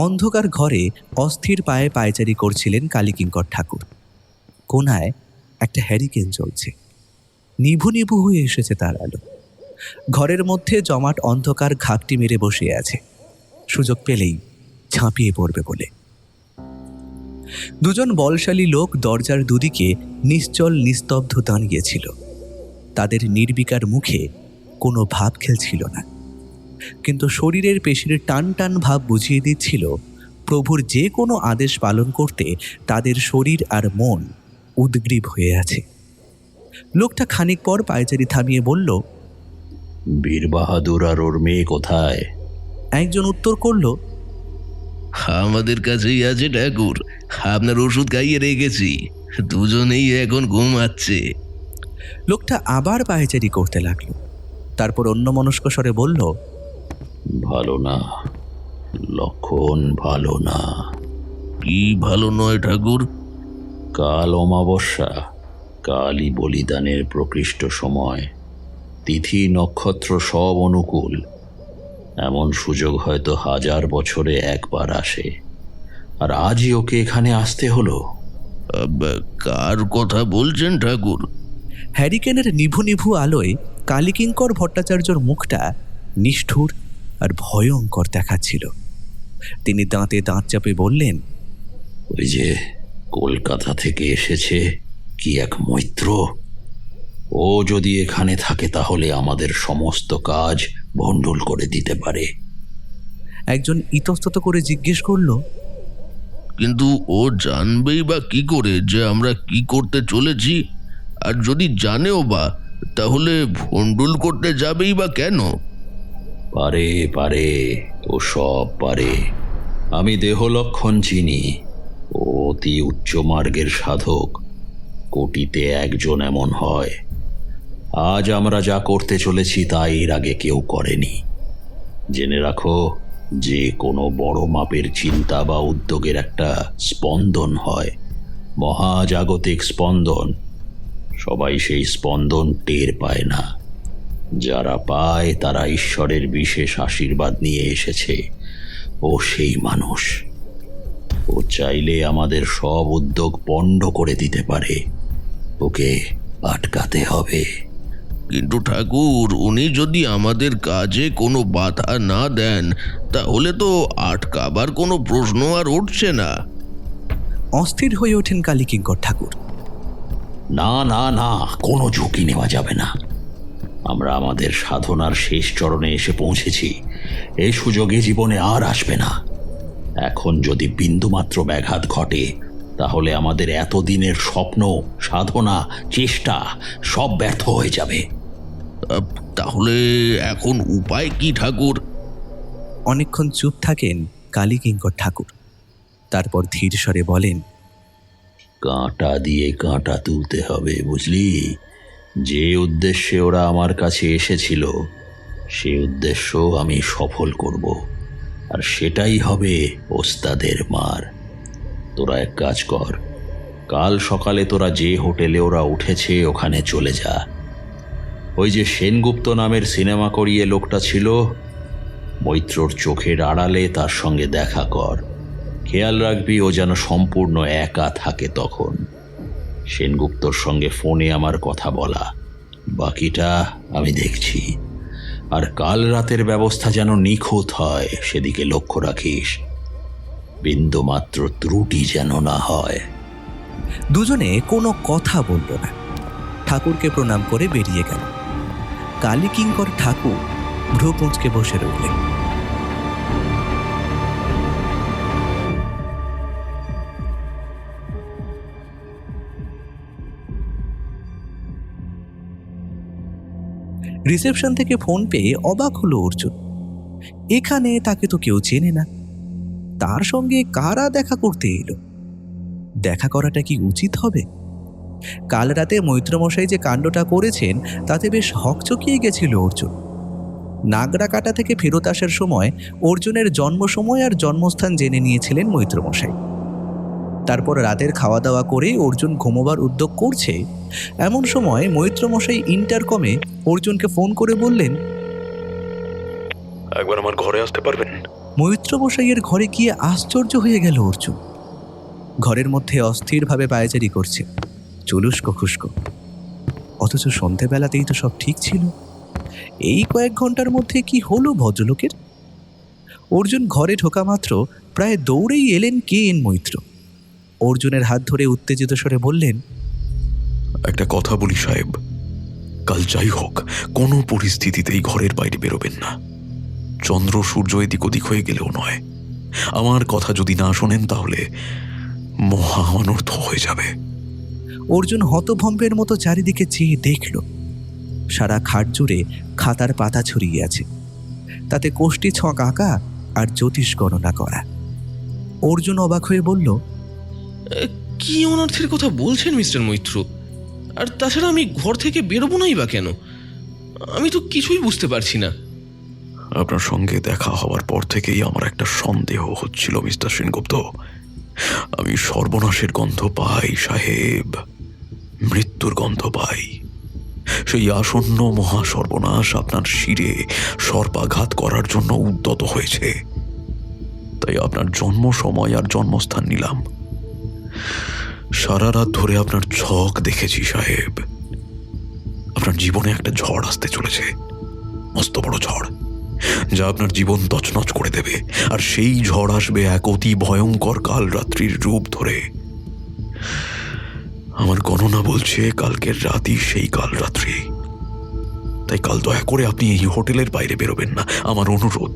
অন্ধকার ঘরে অস্থির পায়ে পায়চারি করছিলেন কালীকিঙ্কর ঠাকুর। কোনায় একটা হ্যারিকেন জ্বলছে, নিভু নিভু হয়ে এসেছে তার আলো। ঘরের মধ্যে জমাট অন্ধকার ঘাপটি মেরে বসে আছে, সুযোগ পেলেই ঝাঁপিয়ে পড়বে বলে। দুজন বলশালী লোক দরজার দুদিকে নিশ্চল নিস্তব্ধ দাঁড়িয়েছিল। তাদের নির্বিকার মুখে কোনো ভাব খেলছিল না, কিন্তু শরীরের পেশির টান টান ভাব বুঝিয়ে দিচ্ছিল প্রভুর যে কোনো আদেশ পালন করতে তাদের শরীর আর মন উদ্গ্রীব হয়ে আছে। লোকটা খানিক পর পায়চারি থামিয়ে বলল, বীর বাহাদুর আর ওর মেয়ে কোথায়? একজন উত্তর করল, আমাদের কাছেই আছে ঠাকুর, আপনার ওষুধ খাইয়ে রেখেছি, দুজনেই এখন ঘুমাচ্ছে। লোকটা আবার পায়চারি করতে লাগলো, তারপর অন্যমনস্ক স্বরে বলল, ভালো না লক্ষণ, ভালো না। কি ভালো নয় ঠাকুর? কাল অমাবস্যা, কালই বলিদানের প্রকৃষ্ট সময়, তিথি নক্ষত্র সব অনুকূল। এমন সুযোগ হয়তো 1000 বছরে একবার আসে, আর আজই ওকে এখানে আসতে হলো। কার কথা বলছেন ঠাকুর? হ্যারিকেনের নিভু নিভু আলোয় কালীকিঙ্কর ভট্টাচার্যর মুখটা নিষ্ঠুর আর ভয়ঙ্কর দেখাচ্ছিল। তিনি দাঁতে দাঁত চাপে বললেন, ওই যে কলকাতা থেকে এসেছে কি এক মৈত্র, ও যদি এখানে থাকে তাহলে আমাদের সমস্ত কাজ ভণ্ডুল করে দিতে পারে। একজন ইতস্তত করে জিজ্ঞেস করল, কিন্তু ও জানবেই বা কি করে যে আমরা কি করতে চলেছি? আর যদি জানেও বা, তাহলে ভণ্ডুল করতে যাবেই বা কেন? পারে পারে, ও সব পারে। আমি দেহলক্ষণ চিনি, ও অতি উচ্চ মার্গের সাধক, কোটিতে একজন এমন হয়। আজ আমরা যা করতে চলেছি তা এর আগে কেউ করেনি। জেনে রাখো, যে কোনো বড় মাপের চিন্তা বা উদ্যোগের একটা স্পন্দন হয়, মহাজাগতিক স্পন্দন। সবাই সেই স্পন্দন টের পায় না, যারা পায় তারা ঈশ্বরের বিশেষ আশীর্বাদ নিয়ে এসেছে। ও সেই মানুষ, ও চাইলে আমাদের সব উদ্যোগ পণ্ড করে দিতে পারে। ওকে আটকাতে হবে। কিন্তু ঠাকুর, উনি যদি আমাদের কাজে কোনো বাধা না দেন, তাহলে তো আটকাবার কোনো প্রশ্ন আর উঠছে না। অস্থির হয়ে ওঠেন কালীকিঙ্কর ঠাকুর। না না না, কোনো ঝুঁকি নেওয়া যাবে না। আমরা আমাদের সাধনার শেষ চরণে এসে পৌঁছেছি, এই সুযোগে জীবনে আর আসবে না। এখন যদি বিন্দুমাত্র ব্যাঘাত ঘটে, তাহলে আমাদের এতদিনের স্বপ্ন, সাধনা, চেষ্টা সব ব্যর্থ হয়ে যাবে। তাহলে এখন উপায় কি ঠাকুর? অনেকক্ষণ চুপ থাকেন কালীকিঙ্কর ঠাকুর, তারপর ধীর স্বরে বলেন, কাঁটা দিয়ে কাঁটা তুলতে হবে, বুঝলি? যে উদ্দেশ্যে ওরা আমার কাছে এসেছিল, সে উদ্দেশ্য আমি সফল করব, আর সেটাই হবে ওস্তাদের মার। তোরা এক কাজ কর, কাল সকালে তোরা যে হোটেলে ওরা উঠেছে ওখানে চলে যা। ওই যে সেনগুপ্ত নামের সিনেমা করিয়ে লোকটা ছিল, মৈত্রর চোখের আড়ালে তার সঙ্গে দেখা কর। খেয়াল রাখবি ও যেন সম্পূর্ণ একা থাকে তখন। সেনগুপ্তর সঙ্গে ফোনে আমার কথা বলা, বাকিটা আমি দেখছি। আর কাল রাতের ব্যবস্থা যেন নিখুঁত হয়, সেদিকে লক্ষ্য রাখিস। বিন্দুমাত্র ত্রুটি যেন না হয়। দুজনে কোনো কথা বলল না, ঠাকুরকে প্রণাম করে বেরিয়ে গেল। কালীকিঙ্কর ঠাকুর ভ্রু কুঁচকে বসে রইলেন। রিসেপশন থেকে ফোন পেয়ে অবাক হলো অর্জুন। এখানে তাকে তো কেউ চেনে না, তার সঙ্গে কারা দেখা করতে এলো? দেখা করাটা কি উচিত হবে? কাল রাতে মৈত্রমশাই যে কাণ্ডটা করেছেন তাতে বেশ হকচকিয়ে গেছিল অর্জুন। নাগরা কাটা থেকে ফেরত আসার সময় অর্জুনের জন্ম সময় আর জন্মস্থান জেনে নিয়েছিলেন মৈত্রমশাই। তারপর রাতের খাওয়া দাওয়া করে অর্জুন ঘুমোবার উদ্যোগ করছে, এমন সময় মৈত্রমশাই ইন্টারকমে অর্জুনকে ফোন করে বললেন, একবার আমার ঘরে আসতে পারবেন? মৈত্রমশাইয়ের ঘরে গিয়ে আশ্চর্য হয়ে গেল অর্জুন। ঘরের মধ্যে অস্থিরভাবে পায়চারি করছে, চুলুস্কো খুস্কো। অথচ সন্ধেবেলাতেই তো সব ঠিক ছিল। এই কয়েক ঘন্টার মধ্যে কি হলো ভদ্রলোকের? অর্জুন ঘরে ঢোকা মাত্র প্রায় দৌড়েই এলেন কেএন মৈত্র। অর্জুনের হাত ধরে উত্তেজিত স্বরে বললেন, একটা কথা বলি সাহেব, কাল যাই হোক কোনো পরিস্থিতিতেই ঘরের বাইরে বেরোবেন না। চন্দ্র সূর্য এদিক ওদিক হয়ে গেলেও নয়। আমার কথা যদি না শোনেন তাহলে মহা অনর্থ হয়ে যাবে। অর্জুন হতভম্বের মতো চারিদিকে চেয়ে দেখল, সারা খাট জুড়ে খাতার পাতা ছড়িয়ে আছে, তাতে কোষ্ঠী ছক আঁকা আর জ্যোতিষ গণনা করা। অর্জুন অবাক হয়ে বলল, কি অনর্থের কথা বলছেন মিস্টার মৈত্র? আর তাছাড়া আমি ঘর থেকে বেরোবো নাই বা কেন? আমি তো কিছুই বুঝতে পারছি না। আপনার সঙ্গে দেখা হওয়ার পর থেকেই আমার একটা সন্দেহ হচ্ছিল মিস্টার সেনগুপ্ত। আমি সর্বনাশের গন্ধ পাই সাহেব, মৃত্যুর গন্ধ পাই। সেই আসন্ন মহা সর্বনাশ আপনার শিরে সর্পাঘাত করার জন্য উদ্যত হয়েছে। তাই আপনার জন্ম সময় আর জন্মস্থান নিলাম। সারা রাত ধরে আপনার ছক দেখেছি সাহেব। আপনার জীবনে একটা ঝড় আসতে চলেছে, মস্ত বড় ঝড়, যা আপনার জীবন তছনছ করে দেবে। আর সেই ঝড় আসবে এক অতি ভয়ঙ্কর কাল রাত্রির রূপ ধরে। আমার গণনা বলছে কালকের রাতই সেই কাল রাত্রি। তাই কাল দয়া করে আপনি এই হোটেলের বাইরে বেরোবেন না, আমার অনুরোধ।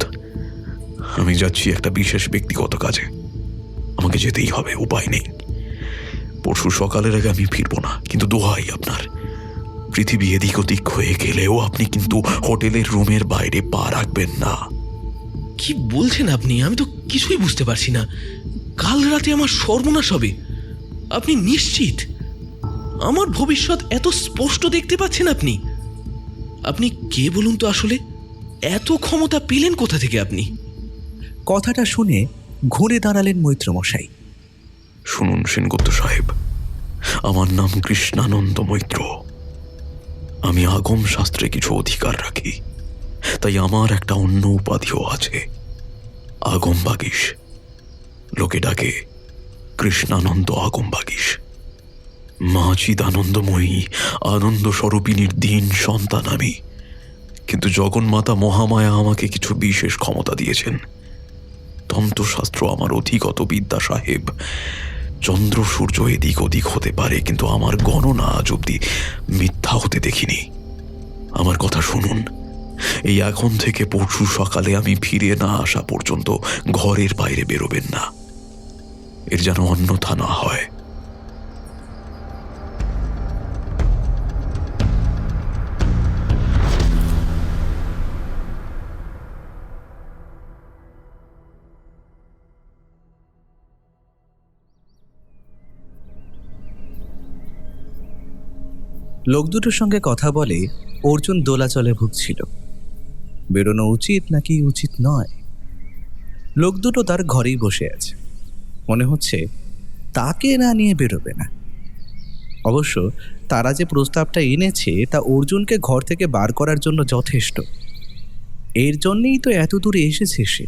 আমি যাচ্ছি একটা বিশেষ ব্যক্তিগত কাজে, আমাকে যেতেই হবে, উপায় নেই। পরশু সকালের আগে আমি ফিরবো না, কিন্তু দোহাই আপনার, পৃথিবী এদিক ওদিক হয়ে গেলেও আপনি কিন্তু হোটেলের রুমের বাইরে পা রাখবেন না। কি বলছেন আপনি? আমি তো কিছুই বুঝতে পারছি না। কাল রাতে আমার সর্বনাশ হবে? আপনি নিশ্চিত? আমার ভবিষ্যৎ এত স্পষ্ট দেখতে পাচ্ছেন আপনি? আপনি কে বলুন তো আসলে? এত ক্ষমতা পেলেন কোথা থেকে আপনি? কথাটা শুনে ঘুরে দাঁড়ালেন মৈত্রমশাই। শুনুন সেনগুপ্ত সাহেব, আমার নাম কৃষ্ণানন্দ মৈত্র। আমি আগম শাস্ত্রে কিছু অধিকার রাখি, তাই আমার একটা অন্য উপাধিও আছে, আগম বাগীশ। লোকে ডাকে কৃষ্ণানন্দ আগম বাগীশ। মা চিদানন্দময়ী আনন্দ স্বরূপিনীর দীন সন্তান আমি। কিন্তু জগন্মাতা মহামায়া আমাকে কিছু বিশেষ ক্ষমতা দিয়েছেন। তন্ত্রশাস্ত্র আমার অধিগত বিদ্যা সাহেব। চন্দ্র সূর্য এদিক ওদিক হতে পারে, কিন্তু আমার গণনা আজ অব্দি মিথ্যা হতে দেখিনি। আমার কথা শুনুন, এই এখন থেকে পরশু সকালে আমি ফিরে না আসা পর্যন্ত ঘরের বাইরে বেরোবেন না, এর যেন অন্যথা না হয়। লোক দুটোর সঙ্গে কথা বলে অর্জুন দোলাচলে ভুগছিল, বেরোনো উচিত নাকি উচিত নয়। লোক দুটো তার ঘরেই বসে আছে, মনে হচ্ছে তাকে না নিয়ে বেরোবে না। অবশ্য তারা যে প্রস্তাবটা এনেছে তা অর্জুনকে ঘর থেকে বার করার জন্য যথেষ্ট। এর জন্যেই তো এত দূরে এসেছে সে।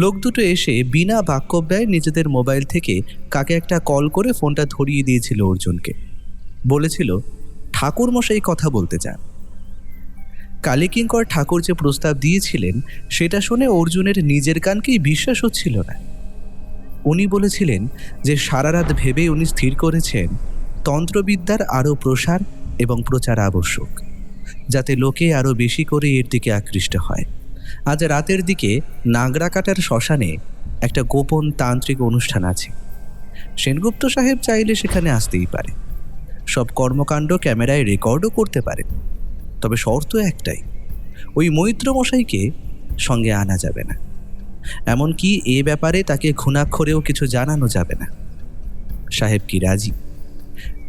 লোক দুটো এসে বিনা বাক্যব্যয়ে নিজেদের মোবাইল থেকে কাকে একটা কল করে ফোনটা ধরিয়ে দিয়েছিল অর্জুনকে। বলেছিল ঠাকুরমশাই কথা বলতে চান। কালীকিঙ্কর ঠাকুর যে প্রস্তাব দিয়েছিলেন সেটা শুনে অর্জুনের নিজের কানকেই বিশ্বাস হচ্ছিল না। উনি বলেছিলেন যে সারা রাত ভেবে উনি স্থির করেছেন তন্ত্রবিদ্যার আরও প্রসার এবং প্রচার আবশ্যক, যাতে লোকে আরও বেশি করে এর দিকে আকৃষ্ট হয়। আজ রাতের দিকে নাগরাকাটার শ্মশানে একটা গোপন তান্ত্রিক অনুষ্ঠান আছে। সেনগুপ্ত সাহেব চাইলে সেখানে আসতেই পারে, সব কর্মকাণ্ড ক্যামেরায় রেকর্ডও করতে পারে। তবে শর্ত একটাই, ওই মৈত্র মশাইকে সঙ্গে আনা যাবে না, এমনকি এ ব্যাপারে তাকে ঘুণাক্ষরেও কিছু জানানো যাবে না। সাহেব কি রাজি?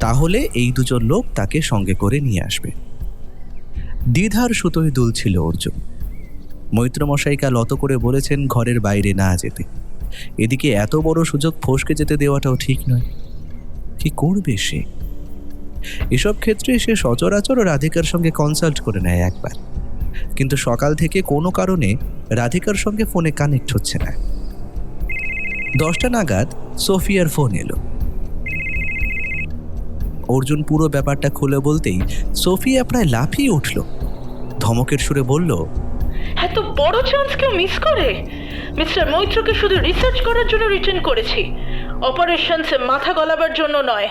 তাহলে এই দুজন লোক তাকে সঙ্গে করে নিয়ে আসবে। দ্বিধার সুতোয় দুলছিল অর্জুন। মৈত্রমশাই কাল অত করে বলেছেন ঘরের বাইরে না যেতে, এদিকে এত বড় সুযোগ ফসকে যেতে দেওয়াটাও ঠিক নয়। কি করবে সে? এসব ক্ষেত্রে সে সচরাচর রাধিকার সঙ্গে কনসাল্ট করে নেয় একবার, কিন্তু সকাল থেকে কোনো কারণে রাধিকার সঙ্গে ফোনে কানেক্ট হচ্ছে না। 10টা নাগাদ সোফিয়ার ফোন এলো। অর্জুন পুরো ব্যাপারটা খুলে বলতেই সোফিয়া প্রায় লাফিয়ে উঠল, ধমকের সুরে বলল, এত বড় চান্স কেউ মিস করে? মিস্টার মৈত্রকে শুধু রিসার্চ করার জন্য রিটার্ন করেছি, অপারেশনসে মাথা গলাবার জন্য নয়।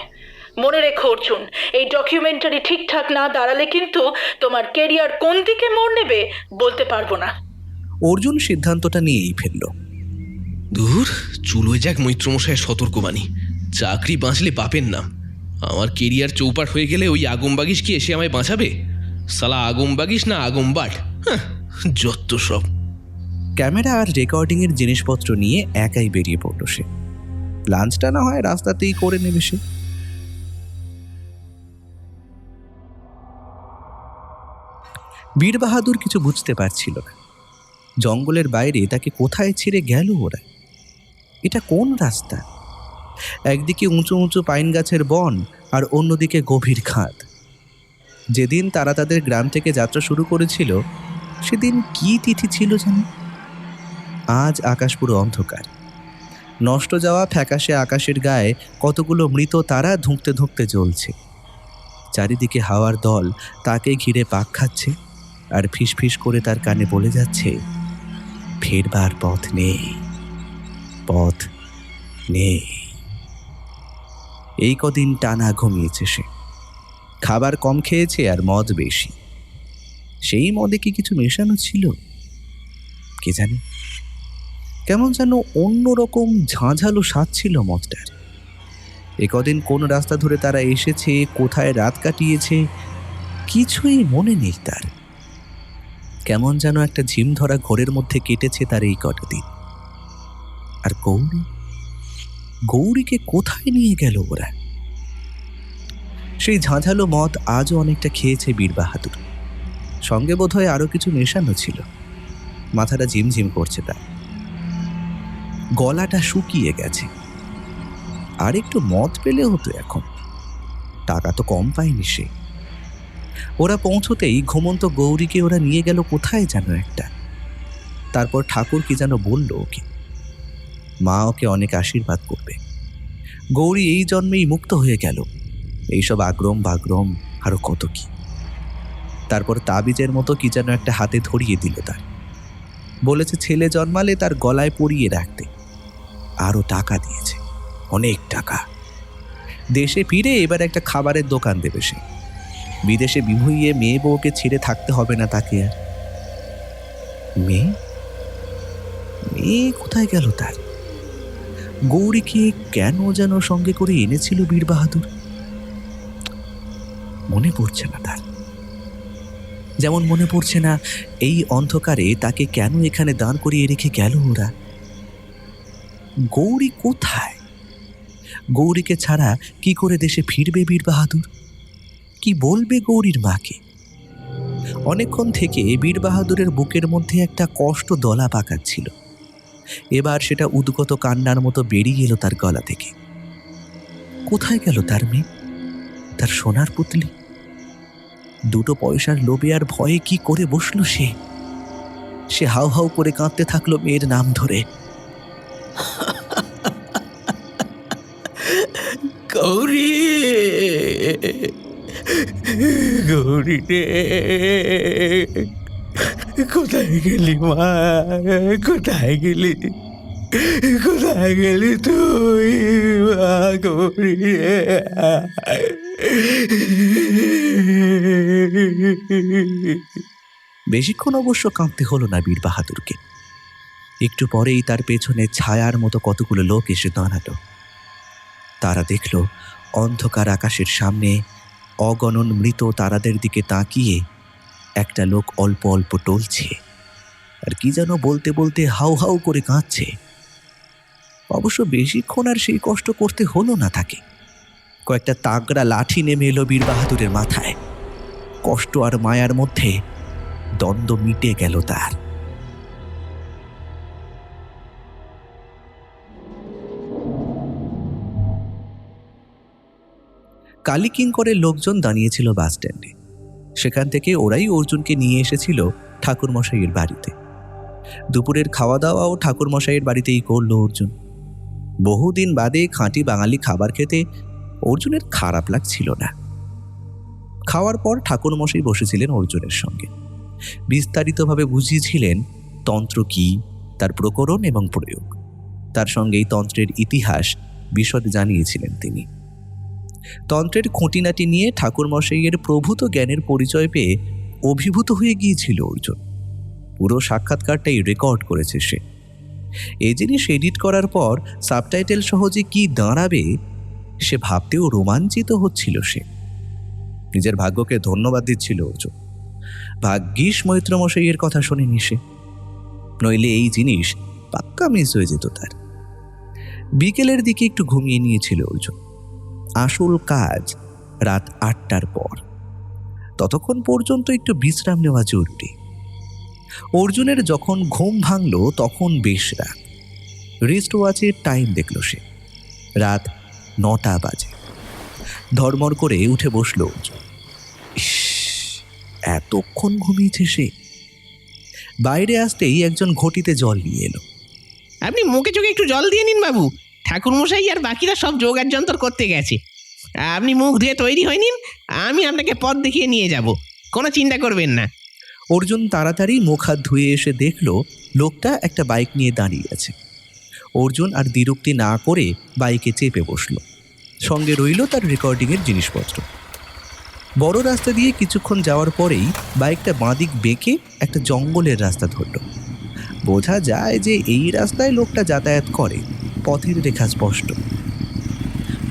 মনে রেখো অর্জুন, এই ডকুমেন্টারি ঠিকঠাক না দাঁড়ালে কিন্তু তোমার কেরিয়ার কোন দিকে মোড় নেবে বলতে পারবো না। অর্জুন সিদ্ধান্তটা নিয়েই ফেলল। দূর, চুলোয় যাক মৈত্রমশাইয়ের সতর্কবাণী, চাকরি বাঁচলে পাপের নাম। আমার কেরিয়ার চৌপাট হয়ে গেলে ওই আগমবাগিস কি এসে আমায় বাঁচাবে? সালা আগমবাগিস না আগমবাট, হ্যাঁ, যত সব। ক্যামেরা আর রেকর্ডিংয়ের জিনিসপত্র নিয়ে একাই বেরিয়ে পড়ল সে। লাঞ্চটা না হয় রাস্তাতেই করে নেবে সে। বীর বাহাদুর কিছু বুঝতে পারছিল না। জঙ্গলের বাইরে তাকে কোথায় ছেড়ে গেল ওরা? এটা কোন রাস্তা? একদিকে উঁচু উঁচু পাইন গাছের বন আর অন্যদিকে গভীর খাদ। যেদিন তারা তাদের গ্রাম থেকে যাত্রা শুরু করেছিল সেদিন কি তিথি ছিল জানি? আজ আকাশ পুরো অন্ধকার। নষ্ট যাওয়া ফ্যাকাশে আকাশের গায়ে কতগুলো মৃত তারা ধুঁকতে ধুঁকতে জ্বলছে। চারিদিকে হাওয়ার দল তাকে ঘিরে পাক খাচ্ছে আর ফিসফিস করে তার কানে বলে যাচ্ছে, ফেরবার পথ নেই, পথ নেই। এই কদিন টানা ঘুমিয়েছে সে, খাবার কম খেয়েছে আর মদ বেশি। সেই মদে কি কিছু মেশানো ছিল কে জানে? কেমন যেন অন্যরকম ঝাঁঝালো স্বাদ ছিল মদটার। একদিন কোন রাস্তা ধরে তারা এসেছে, কোথায় রাত কাটিয়েছে, কিছুই মনে নেই তার। কেমন যেন একটা ঝিম ধরা ঘোরের মধ্যে কেটেছে তার এই কটা দিন। আর গৌরীকে কোথায় নিয়ে গেল ওরা? সেই ঝাঁঝালো মদ আজও অনেকটা খেয়েছে বীর বাহাদুর, সঙ্গে বোধহয় আরো কিছু মেশানো ছিল। মাথাটা ঝিমঝিম করছে তার, গলাটা শুকিয়ে গেছে। আর একটু মদ পেলে হতো এখন, টাকা তো কম পায়নি সে। ওরা পৌঁছতেই ঘুমন্ত গৌরীকে ওরা নিয়ে গেল কোথায় যেন একটা। তারপর ঠাকুর কি যেন বলল ওকে, মা ওকে অনেক আশীর্বাদ করবে। গৌরী এই জন্মেই মুক্ত হয়ে গেল। এইসব আগ্রম বাগ্রম আরো কত কি। তারপর তাবিজের মতো কি যেন একটা হাতে ধরিয়ে দিল তার, বলেছে ছেলে জন্মালে তার গলায় পরিয়ে রাখতে। আরো টাকা দিয়েছে, অনেক টাকা। দেশে ফিরে এবার একটা খাবারের দোকান দেবে সে। বিদেশে বিভুইয়ে মেয়ে বউকে ছেড়ে থাকতে হবে না তাকে আর। মেয়ে কোথায় গেল তার? গৌরীকে কেন যেন সঙ্গে করে এনেছিল বীর বাহাদুর, মনে পড়ছে না তার। যেমন মনে পড়ছে না এই অন্ধকারে তাকে কেন এখানে দাঁড় করিয়ে রেখে গেল ওরা। গৌরী কোথায়? গৌরীকে ছাড়া কি করে দেশে ফিরবে বীর বাহাদুর? কি বলবে গৌরীর মাকে? অনেকক্ষণ থেকে বীর বাহাদুরের বুকের মধ্যে একটা কষ্ট দলা পাকাচ্ছিল। এবার সেটা উদ্গত কান্নার মতো বেরিয়ে এলো তার গলা থেকে। কোথায় গেল তার মেয়ে, তার সোনার পুতলি? দুটো পয়সার লোভে আর ভয়ে কি করে বসলো সে হাউ হাউ করে কাঁদতে থাকলো মেয়ের নাম ধরে। গৌরী, গৌরী রে, কোথায় গেলি মা, কোথায় গেলি? কোথায় গেলি তুই মা গৌরী? বেশিক্ষণ অবশ্য কাঁদতে হলো না বীর বাহাদুরকে। একটু পরেই তার পেছনে ছায়ার মতো কতগুলো লোক এসে দাঁড়ালো। তারা দেখল অন্ধকার আকাশের সামনে অগণন মৃত তারাদের দিকে তাকিয়ে একটা লোক অল্প অল্প টলছে আর কি যেন বলতে বলতে হাউ হাউ করে কাঁদছে। অবশ্য বেশিক্ষণ আর সেই কষ্ট করতে হলো না তাকে। কয়েকটা তাগড়া লাঠি নেমে এলো বীর বাহাদুরের মাথায়। কষ্ট আর মায়ার মধ্যে দ্বন্দ্ব মিটে গেল তার। কালীকিঙ্করের লোকজন দাঁড়িয়েছিল বাস স্ট্যান্ডে। সেখান থেকে ওরাই অর্জুনকে নিয়ে এসেছিল ঠাকুরমশাইয়ের বাড়িতে। দুপুরের খাওয়া দাওয়াও ঠাকুরমশাইয়ের বাড়িতেই করল অর্জুন। বহুদিন বাদে খাঁটি বাঙালি খাবার খেতে অর্জুনের খারাপ লাগছিল না। খাওয়ার পর ঠাকুরমশাই বসেছিলেন অর্জুনের সঙ্গে। বিস্তারিতভাবে বুঝিয়েছিলেন তন্ত্র কি, তার প্রকরণ এবং প্রয়োগ। তার সঙ্গেই তন্ত্রের ইতিহাস বিশদে জানিয়েছিলেন তিনি। তন্ত্রের খুঁটিনাটি নিয়ে ঠাকুরমশাইয়ের প্রভূত জ্ঞানের পরিচয় পেয়ে অভিভূত হয়ে গিয়েছিল অর্জুন। পুরো সাক্ষাৎকারটাই রেকর্ড করেছে সে। এই জিনিস এডিট করার পর সাবটাইটেল সহজে কি দাঁড়াবে সে ভাবতেও রোমাঞ্চিত হচ্ছিল সে। নিজের ভাগ্যকে ধন্যবাদ দিচ্ছিল অর্জুন। ভাগ্যিস মৈত্রমশাইয়ের কথা শোনেনি সে, নইলে এই জিনিস পাক্কা মিস হয়ে যেত তার। বিকেলের দিকে একটু ঘুমিয়ে নিয়েছিল অর্জুন। আসল কাজ রাত 8টার পর। ততক্ষণ পর্যন্ত একটু বিশ্রাম নেওয়া জরুরি। অর্জুনের যখন ঘুম ভাঙল তখন বেশ রাত। রিস্ট ওয়াচের টাইম দেখল সে, রাত 9টা বাজে। ধর্মর করে উঠে বসল অর্জুন। এতক্ষণ ঘুমিয়েছে সে। বাইরে আসতেই একজন ঘটিতে জল নিয়ে এলো। আপনি মুখে চোখে একটু জল দিয়ে নিন বাবু, ঠাকুরমশাই আর বাকিরা সব যোগার যন্ত্র করতে গেছে। আপনি মুখ ধুয়ে তৈরি হয়ে নিন, আমি আপনাকে পথ দেখিয়ে নিয়ে যাব, কোনো চিন্তা করবেন না। অর্জুন তাড়াতাড়ি মুখ হাত ধুয়ে এসে দেখল লোকটা একটা বাইক নিয়ে দাঁড়িয়ে আছে। অর্জুন আর দ্বিরুক্তি না করে বাইকে চেপে বসল। সঙ্গে রইল তার রেকর্ডিংয়ের জিনিসপত্র। বড় রাস্তা দিয়ে কিছুক্ষণ যাওয়ার পরেই বাইকটা বাঁদিক বেঁকে একটা জঙ্গলের রাস্তা ধরল। বোঝা যায় যে এই রাস্তায় লোকটা যাতায়াত করে, পথের রেখা স্পষ্ট।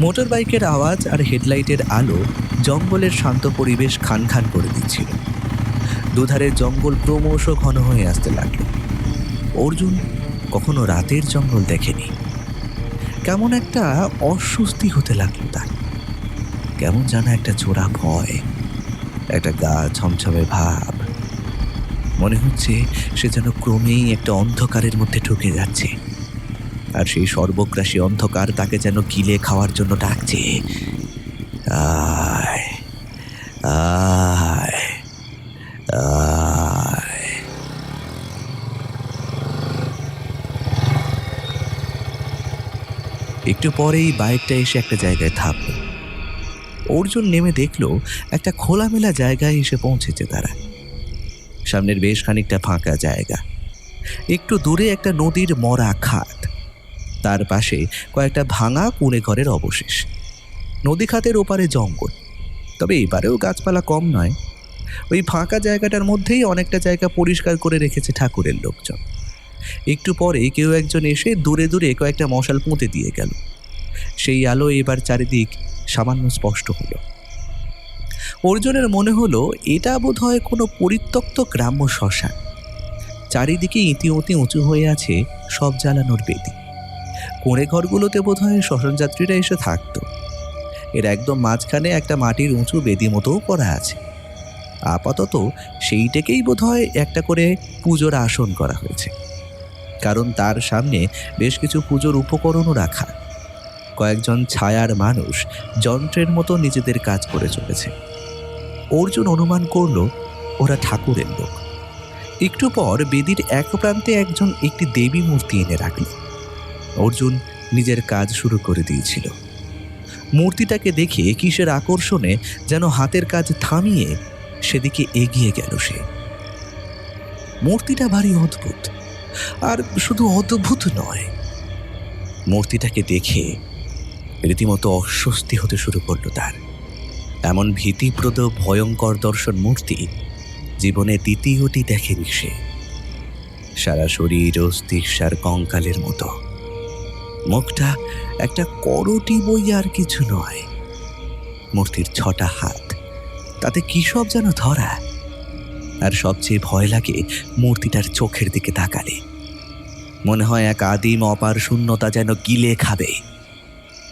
মোটর বাইকের আওয়াজ আর হেডলাইটের আলো জঙ্গলের শান্ত পরিবেশ খান খান করে দিচ্ছিল। দুধারের জঙ্গল ক্রমশ ঘন হয়ে আসতে লাগলো। অর্জুন কখনো রাতের জঙ্গল দেখেনি। কেমন একটা অস্বস্তি হতে লাগলো তার। কেমন যেন একটা চোরা ভয়, একটা গা ছমছমে ভাব। মনে হচ্ছে সে যেন ক্রমেই একটা অন্ধকারের মধ্যে ঢুকে যাচ্ছে, আর সেই সর্বগ্রাসী অন্ধকার তাকে যেন গিলে খাওয়ার জন্য ডাকছে। আয় আয় আয়। একটু পরেই বাইকটা এসে একটা জায়গায় থামল। অর্জুন নেমে দেখল একটা খোলামেলা জায়গায় এসে পৌঁছেছে তারা। সামনের বেশ খানিকটা ফাঁকা জায়গা। একটু দূরে একটা নদীর মরা খাত, তার পাশে কয়েকটা ভাঙা কুঁড়ে ঘরের অবশেষ। নদী খাতের ওপারে জঙ্গল, তবে এবারেও গাছপালা কম নয়। ওই ফাঁকা জায়গাটার মধ্যেই অনেকটা জায়গা পরিষ্কার করে রেখেছে ঠাকুরের লোকজন। একটু পরে কেউ একজন এসে দূরে দূরে কয়েকটা মশাল পুঁতে দিয়ে গেল। সেই আলো এবার চারিদিক সামান্য স্পষ্ট হলো। অর্জুনের মনে হলো এটা বোধহয় কোনো পরিত্যক্ত গ্রাম্য শ্মশান। চারিদিকে ইতিমধ্যে উঁচু হয়ে আছে সব জ্বালানোর বেদি। কুঁড়ে ঘরগুলোতে বোধহয় শ্মশানযাত্রীরা এসে থাকতো। এর একদম মাঝখানে একটা মাটির উঁচু বেদি মতোও করা আছে। আপাতত সেইটাকেই বোধহয় একটা করে পুজোর আসন করা হয়েছে, কারণ তার সামনে বেশ কিছু পুজোর উপকরণও রাখা। কয়েকজন ছায়ার মানুষ যন্ত্রের মতো নিজেদের কাজ করে চলেছে। অর্জুন অনুমান করল ওরা ঠাকুরের লোক। একটু পর বেদির এক প্রান্তে একজন একটি দেবী মূর্তি এনে রাখল। অর্জুন নিজের কাজ শুরু করে দিয়েছিল। মূর্তিটাকে দেখে কিসের আকর্ষণে যেন হাতের কাজ থামিয়ে সেদিকে এগিয়ে গেল সে। মূর্তিটা ভারী অদ্ভুত, আর শুধু অদ্ভুত নয়, মূর্তিটাকে দেখে রীতিমতো অস্বস্তি হতে শুরু করলো তার। এমন ভীতিপ্রদ ভয়ঙ্কর দর্শন মূর্তি জীবনে দ্বিতীয়টি দেখেনি সে। সারা শরীর অস্থিসার কঙ্কালের মতো, মুখটা একটা করটি বই আর কিছু নয়। মূর্তির 6টা হাত, তাতে কি সব যেন ধরা। আর সবচেয়ে ভয় লাগে মূর্তিটার চোখের দিকে তাকালে। মনে হয় এক আদিম অপার শূন্যতা যেন গিলে খাবে।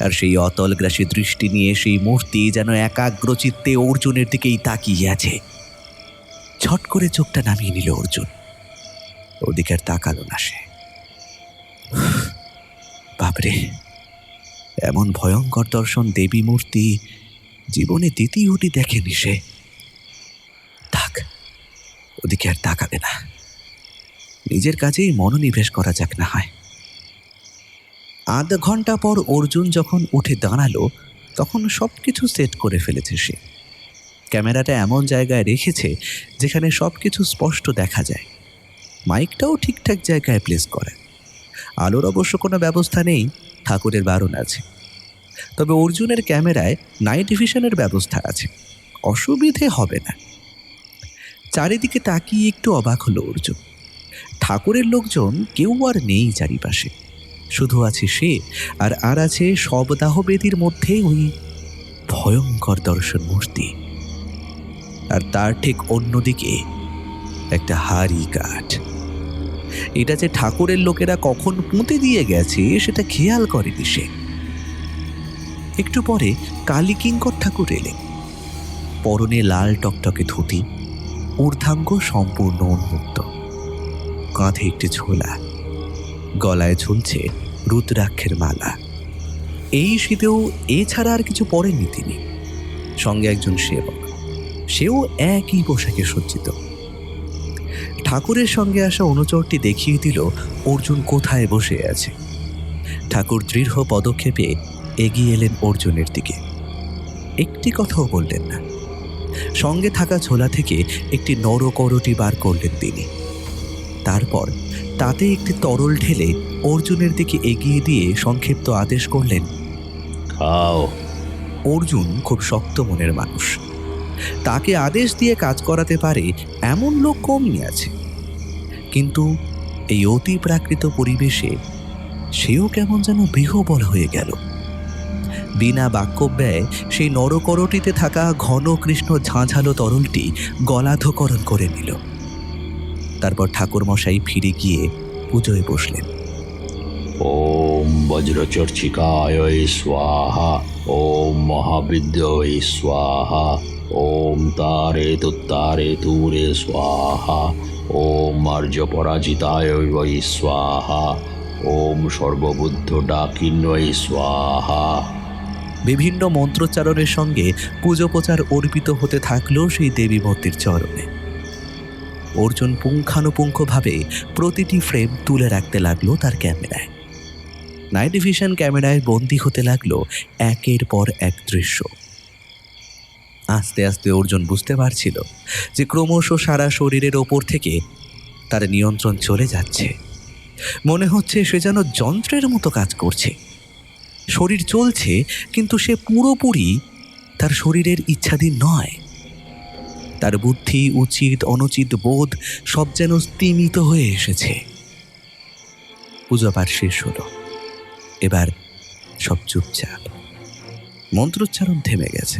আর সেই অতলগ্রাসী দৃষ্টি নিয়ে সেই মূর্তি যেন একাগ্রচিত্তে অর্জুনের দিকেই তাকিয়ে আছে। ছট করে চোখটা নামিয়ে নিল অর্জুন, ওদিকে আর তাকালো না সে। বাপরে, এমন ভয়ঙ্কর দর্শন দেবী মূর্তি জীবনে দ্বিতীয়টি দেখেনি সে। থাক, ওদিকে আর তাকাবে না, নিজের কাজেই মনোনিবেশ করা যাক না হয়। আধ ঘন্টা পর অর্জুন যখন উঠে দাঁড়ালো তখন সবকিছু সেট করে ফেলেছে সে। ক্যামেরাটা এমন জায়গায় রেখেছে যেখানে সবকিছু স্পষ্ট দেখা যায়। মাইকটাও ঠিকঠাক জায়গায় প্লেস করা। আলোর অবশ্য কোনো ব্যবস্থা নেই, ঠাকুরের বারণ আছে। তবে অর্জুনের ক্যামেরায় নাইট ভিশনের ব্যবস্থা আছে, অসুবিধে হবে না। চারিদিকে তাকিয়ে একটু অবাক হলো অর্জুন। ঠাকুরের লোকজন কেউ আর নেই চারিপাশে, শুধু আছে সে আর আছে শবদাহবেদীর মধ্যে ওই ভয়ঙ্কর দর্শন মূর্তি। আর তার ঠিক অন্যদিকে একটা হাড়ি কাঠ। এটা যে ঠাকুরের লোকেরা কখন পুঁতে দিয়ে গেছে সেটা খেয়াল করেনি সে। একটু পরে কালীকিঙ্কর ঠাকুর এলেন। পরনে লাল টকটকে ধুতি, ঊর্ধ্বাঙ্গ সম্পূর্ণ উন্মুক্ত, কাঁধে একটি ঝোলা, গলায় ঝুলছে রুদ্রাক্ষের মালা। এই শীতেও এছাড়া আর কিছু পরেননি তিনি। সঙ্গে একজন সেবক, সেও একই পোশাকে সজ্জিত। ঠাকুরের সঙ্গে আসা অনুচরটি দেখিয়ে দিল অর্জুন কোথায় বসে আছে। ঠাকুর দৃঢ় পদক্ষেপে এগিয়ে এলেন অর্জুনের দিকে, একটি কথাও বললেন না। সঙ্গে থাকা ঝোলা থেকে একটি নরকরটি বার করলেন তিনি। তারপর তাতে একটি তরল ঢেলে অর্জুনের দিকে এগিয়ে দিয়ে সংক্ষিপ্ত আদেশ করলেন, খাও। অর্জুন খুব শক্ত মনের মানুষ, তাকে আদেশ দিয়ে কাজ করাতে পারে এমন লোক কমই আছে। কিন্তু এই অতি প্রাকৃত পরিবেশে সেও কেমন যেন বিহ্বল হয়ে গেল। বিনা বাক্যব্যয়ে সেই নরকরটিতে থাকা ঘন কৃষ্ণ ঝাঁঝালো তরলটি গলাধকরণ করে নিল। তারপর ঠাকুরমশাই ফিরে গিয়ে পুজোয় বসলেন। ওম বজ্রচর্চিকায় স্বাহা, ওম মহাবিদ্যয় স্বাহা, ওম তারে তুত্তারে তুরে স্বাহা, ওম আর্য পরাজিতায় বৈ স্বাহা, ওম সর্ববুদ্ধ ডাকিন্বয় স্বাহা। বিভিন্ন মন্ত্রোচ্চারণের সঙ্গে পুজোপচার অর্পিত হতে থাকলো সেই দেবী মূর্তির চরণে। অর্জুন পুঙ্খানুপুঙ্খভাবে প্রতিটি ফ্রেম তুলে রাখতে লাগলো তার ক্যামেরায়। নাইট ভিশন ক্যামেরায় বন্দী হতে লাগলো একের পর এক দৃশ্য। আস্তে আস্তে অর্জুন বুঝতে পারছিল যে ক্রমশ সারা শরীরের ওপর থেকে তার নিয়ন্ত্রণ চলে যাচ্ছে। মনে হচ্ছে সে যেন যন্ত্রের মতো কাজ করছে। শরীর চলছে, কিন্তু সে পুরোপুরি তার শরীরের ইচ্ছাধীন নয়। তার বুদ্ধি, উচিত অনুচিত বোধ সব যেন স্তিমিত হয়ে এসেছে। পূজাপাঠ শেষ হলো, এবার সব চুপচাপ। মন্ত্রোচ্চারণ থেমে গেছে।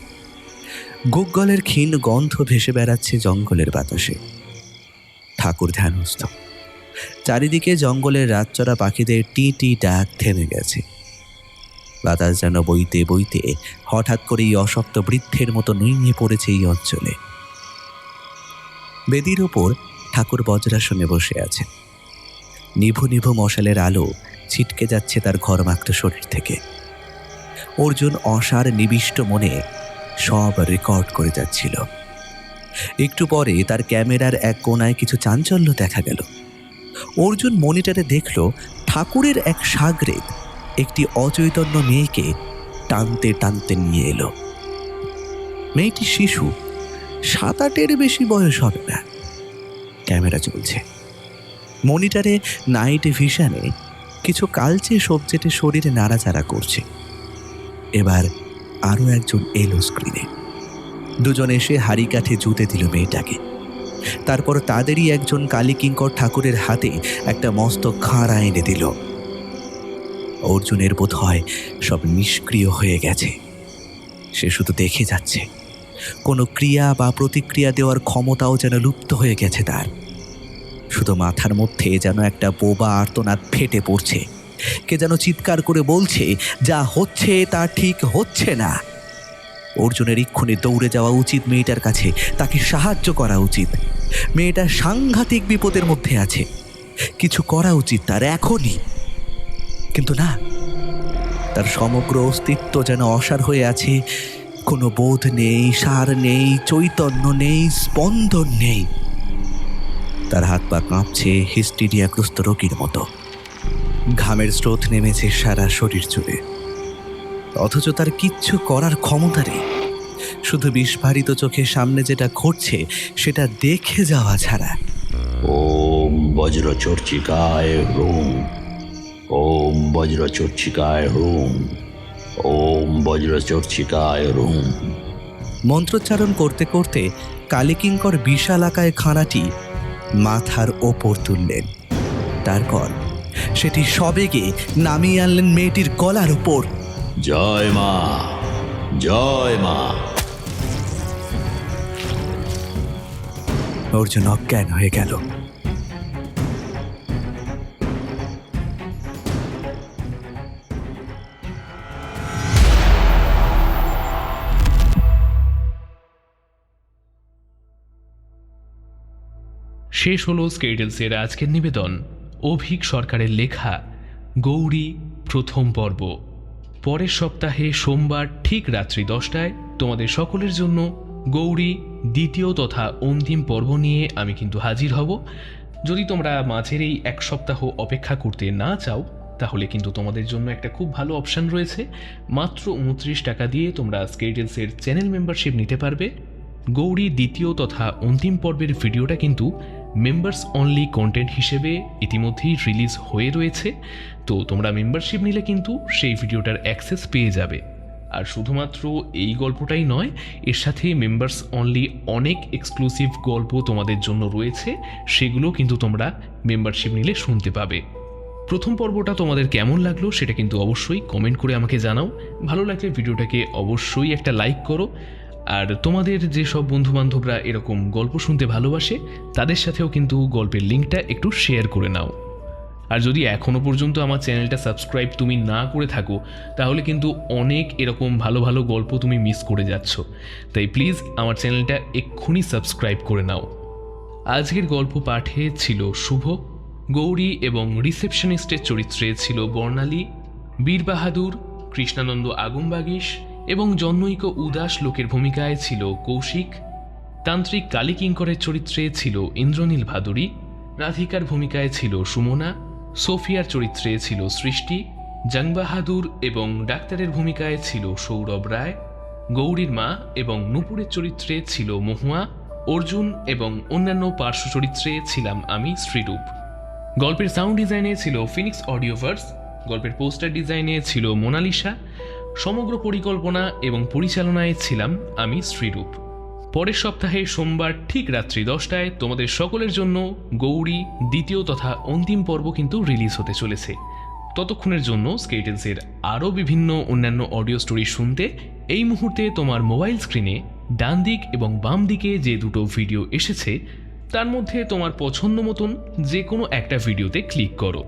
গুগ্গলের ক্ষীণ গন্ধ ভেসে বেড়াচ্ছে জঙ্গলের বাতাসে। ঠাকুর ধ্যানস্থ। চারিদিকে জঙ্গলের রাতচরা পাখিদের টি টি ডাক থেমে গেছে। বাতাস যেন বইতে বইতে হঠাৎ করেই অশক্ত বৃদ্ধের মতো নুইয়ে পড়েছে এই অঞ্চলে। বেদির ওপর ঠাকুর বজ্রাসনে বসে আছেন। নিভু নিভু মশালের আলো ছিটকে যাচ্ছে তার ঘরমাক্ত শরীর থেকে। অর্জুন অসার নিবিষ্ট মনে সব রেকর্ড করে যাচ্ছিল। একটু পরে তার ক্যামেরার এক কোণায় কিছু চাঞ্চল্য দেখা গেল। অর্জুন মনিটরে দেখল ঠাকুরের এক সাগরেদ একটি অচৈতন্য মেয়েকে টানতে টানতে নিয়ে এলো। মেয়েটি শিশু, 7-8-এর বেশি বয়স হবে না। ক্যামেরা চলছে। মনিটরে নাইট ভিশনে কিছু কালচে সবজেটে শরীরে নাড়াচাড়া করছে। এবার আরও একজন এলো স্ক্রিনে। দুজন এসে হাড়ি কাঠে জুতে দিল মেয়েটাকে। তারপর তাদেরই একজন কালীকিঙ্কর ঠাকুরের হাতে একটা মস্ত খাঁড়া এনে দিল। অর্জুনের বোধ হয় সব নিষ্ক্রিয় হয়ে গেছে। সে শুধু দেখে যাচ্ছে। কোনো ক্রিয়া বা প্রতিক্রিয়া দেওয়ার ক্ষমতাও যেন লুপ্ত হয়ে গেছে তার। শুধু মাথার মধ্যে যেন একটা বোবা আর্তনাদ ফেটে পড়ছে। কে যেন চিৎকার করে বলছে, যা হচ্ছে তা ঠিক হচ্ছে না। অর্জুনের এক্ষুনি দৌড়ে যাওয়া উচিত মেয়েটার কাছে, তাকে সাহায্য করা উচিত। মেয়েটা সাংঘাতিক বিপদের মধ্যে আছে, কিছু করা উচিত তার এখনই। কিন্তু না, তার সমগ্র অস্তিত্ব যেন অসাড় হয়ে আছে। কোনো বোধ নেই, সার নেই, চৈতন্য নেই, স্পন্দন নেই। তার হাত পা কাঁপছে হিস্টিরিয়াগ্রস্ত রোগীর মতো। ঘামের স্রোত নেমেছে সারা শরীর জুড়ে, অথচ তার কিচ্ছু করার ক্ষমতা নেই। শুধু বিস্ফারিত চোখের সামনে যেটা ঘটছে সেটা দেখে যাওয়া ছাড়া। ওম বজ্রচর্চিকায় হুম, ওম বজ্রচর্চিকায় হুম, ওম বজ্রচর্চিকায় হুম। মন্ত্রোচ্চারণ করতে করতে কালীকিঙ্কর বিশালাকায় খানাটি মাথার ওপর তুললেন। তারপর সেটি সবেগে নামিয়ে আনলেন মেয়েটির গলার উপর। জয় মা, জয় মা। অর্জুন অজ্ঞান হয়ে গেল। শেষ হলো স্কেটেলসের আজকের নিবেদন, অভিক সরকারের লেখা গৌরী প্রথম পর্ব। পরের সপ্তাহে সোমবার ঠিক রাত্রি 10টায় তোমাদের সকলের জন্য গৌরী দ্বিতীয় তথা অন্তিম পর্ব নিয়ে আমি কিন্তু হাজির হব। যদি তোমরা মাঝের এই এক সপ্তাহ অপেক্ষা করতে না চাও, তাহলে কিন্তু তোমাদের জন্য একটা খুব ভালো অপশান রয়েছে। মাত্র 29 টাকা দিয়ে তোমরা স্কেটেলসের চ্যানেল মেম্বারশিপ নিতে পারবে। গৌরী দ্বিতীয় তথা অন্তিম পর্বের ভিডিওটা কিন্তু মেম্বার্স অনলি কন্টেন্ট হিসেবে ইতিমধ্যেই রিলিজ হয়ে রয়েছে। তো তোমরা মেম্বারশিপ নিলে কিন্তু সেই ভিডিওটার অ্যাক্সেস পেয়ে যাবে। আর শুধুমাত্র এই গল্পটাই নয়, এর সাথে মেম্বার্স অনলি অনেক এক্সক্লুসিভ গল্প তোমাদের জন্য রয়েছে, সেগুলো কিন্তু তোমরা মেম্বারশিপ নিলে শুনতে পাবে। প্রথম পর্বটা তোমাদের কেমন লাগলো সেটা কিন্তু অবশ্যই কমেন্ট করে আমাকে জানাও। ভালো লাগলে ভিডিওটাকে অবশ্যই একটা লাইক করো। আর তোমাদের যেসব বন্ধুবান্ধবরা এরকম গল্প শুনতে ভালোবাসে তাদের সাথেও কিন্তু গল্পের লিঙ্কটা একটু শেয়ার করে নাও। আর যদি এখনও পর্যন্ত আমার চ্যানেলটা সাবস্ক্রাইব তুমি না করে থাকো, তাহলে কিন্তু অনেক এরকম ভালো ভালো গল্প তুমি মিস করে যাচ্ছ। তাই প্লিজ আমার চ্যানেলটা এক্ষুনি সাবস্ক্রাইব করে নাও। আজকের গল্প পাঠে ছিল শুভ, গৌরী এবং রিসেপশনিস্টের চরিত্রে ছিল বর্ণালী, বীর বাহাদুর, কৃষ্ণানন্দ আগমবাগীশ এবং জন্মৈক উদাস লোকের ভূমিকায় ছিল কৌশিক, তান্ত্রিক কালীকিঙ্করের চরিত্রে ছিল ইন্দ্রনীল ভাদুরী, রাধিকার ভূমিকায় ছিল সুমনা, সোফিয়ার চরিত্রে ছিল সৃষ্টি, জং বাহাদুর এবং ডাক্তারের ভূমিকায় ছিল সৌরভ রায়, গৌরীর মা এবং নূপুরের চরিত্রে ছিল মহুয়া, অর্জুন এবং অন্যান্য পার্শ্ব চরিত্রে ছিলাম আমি শ্রীরূপ। গল্পের সাউন্ড ডিজাইনে ছিল ফিনিক্স অডিওভার্স, গল্পের পোস্টার ডিজাইনে ছিল মোনালিসা, সমগ্র পরিকল্পনা এবং পরিচালনায় ছিলাম আমি শ্রীরূপ। পরের সপ্তাহে সোমবার ঠিক রাত্রি 10টায় তোমাদের সকলের জন্য গৌরী দ্বিতীয় তথা অন্তিম পর্ব কিন্তু রিলিজ হতে চলেছে। ততক্ষণের জন্য স্কেটেলসের আরও বিভিন্ন অন্যান্য অডিও স্টোরি শুনতে এই মুহূর্তে তোমার মোবাইল স্ক্রিনে ডান দিক এবং বাম দিকে যে দুটো ভিডিও এসেছে তার মধ্যে তোমার পছন্দ মতন যে কোনো একটা ভিডিওতে ক্লিক করো।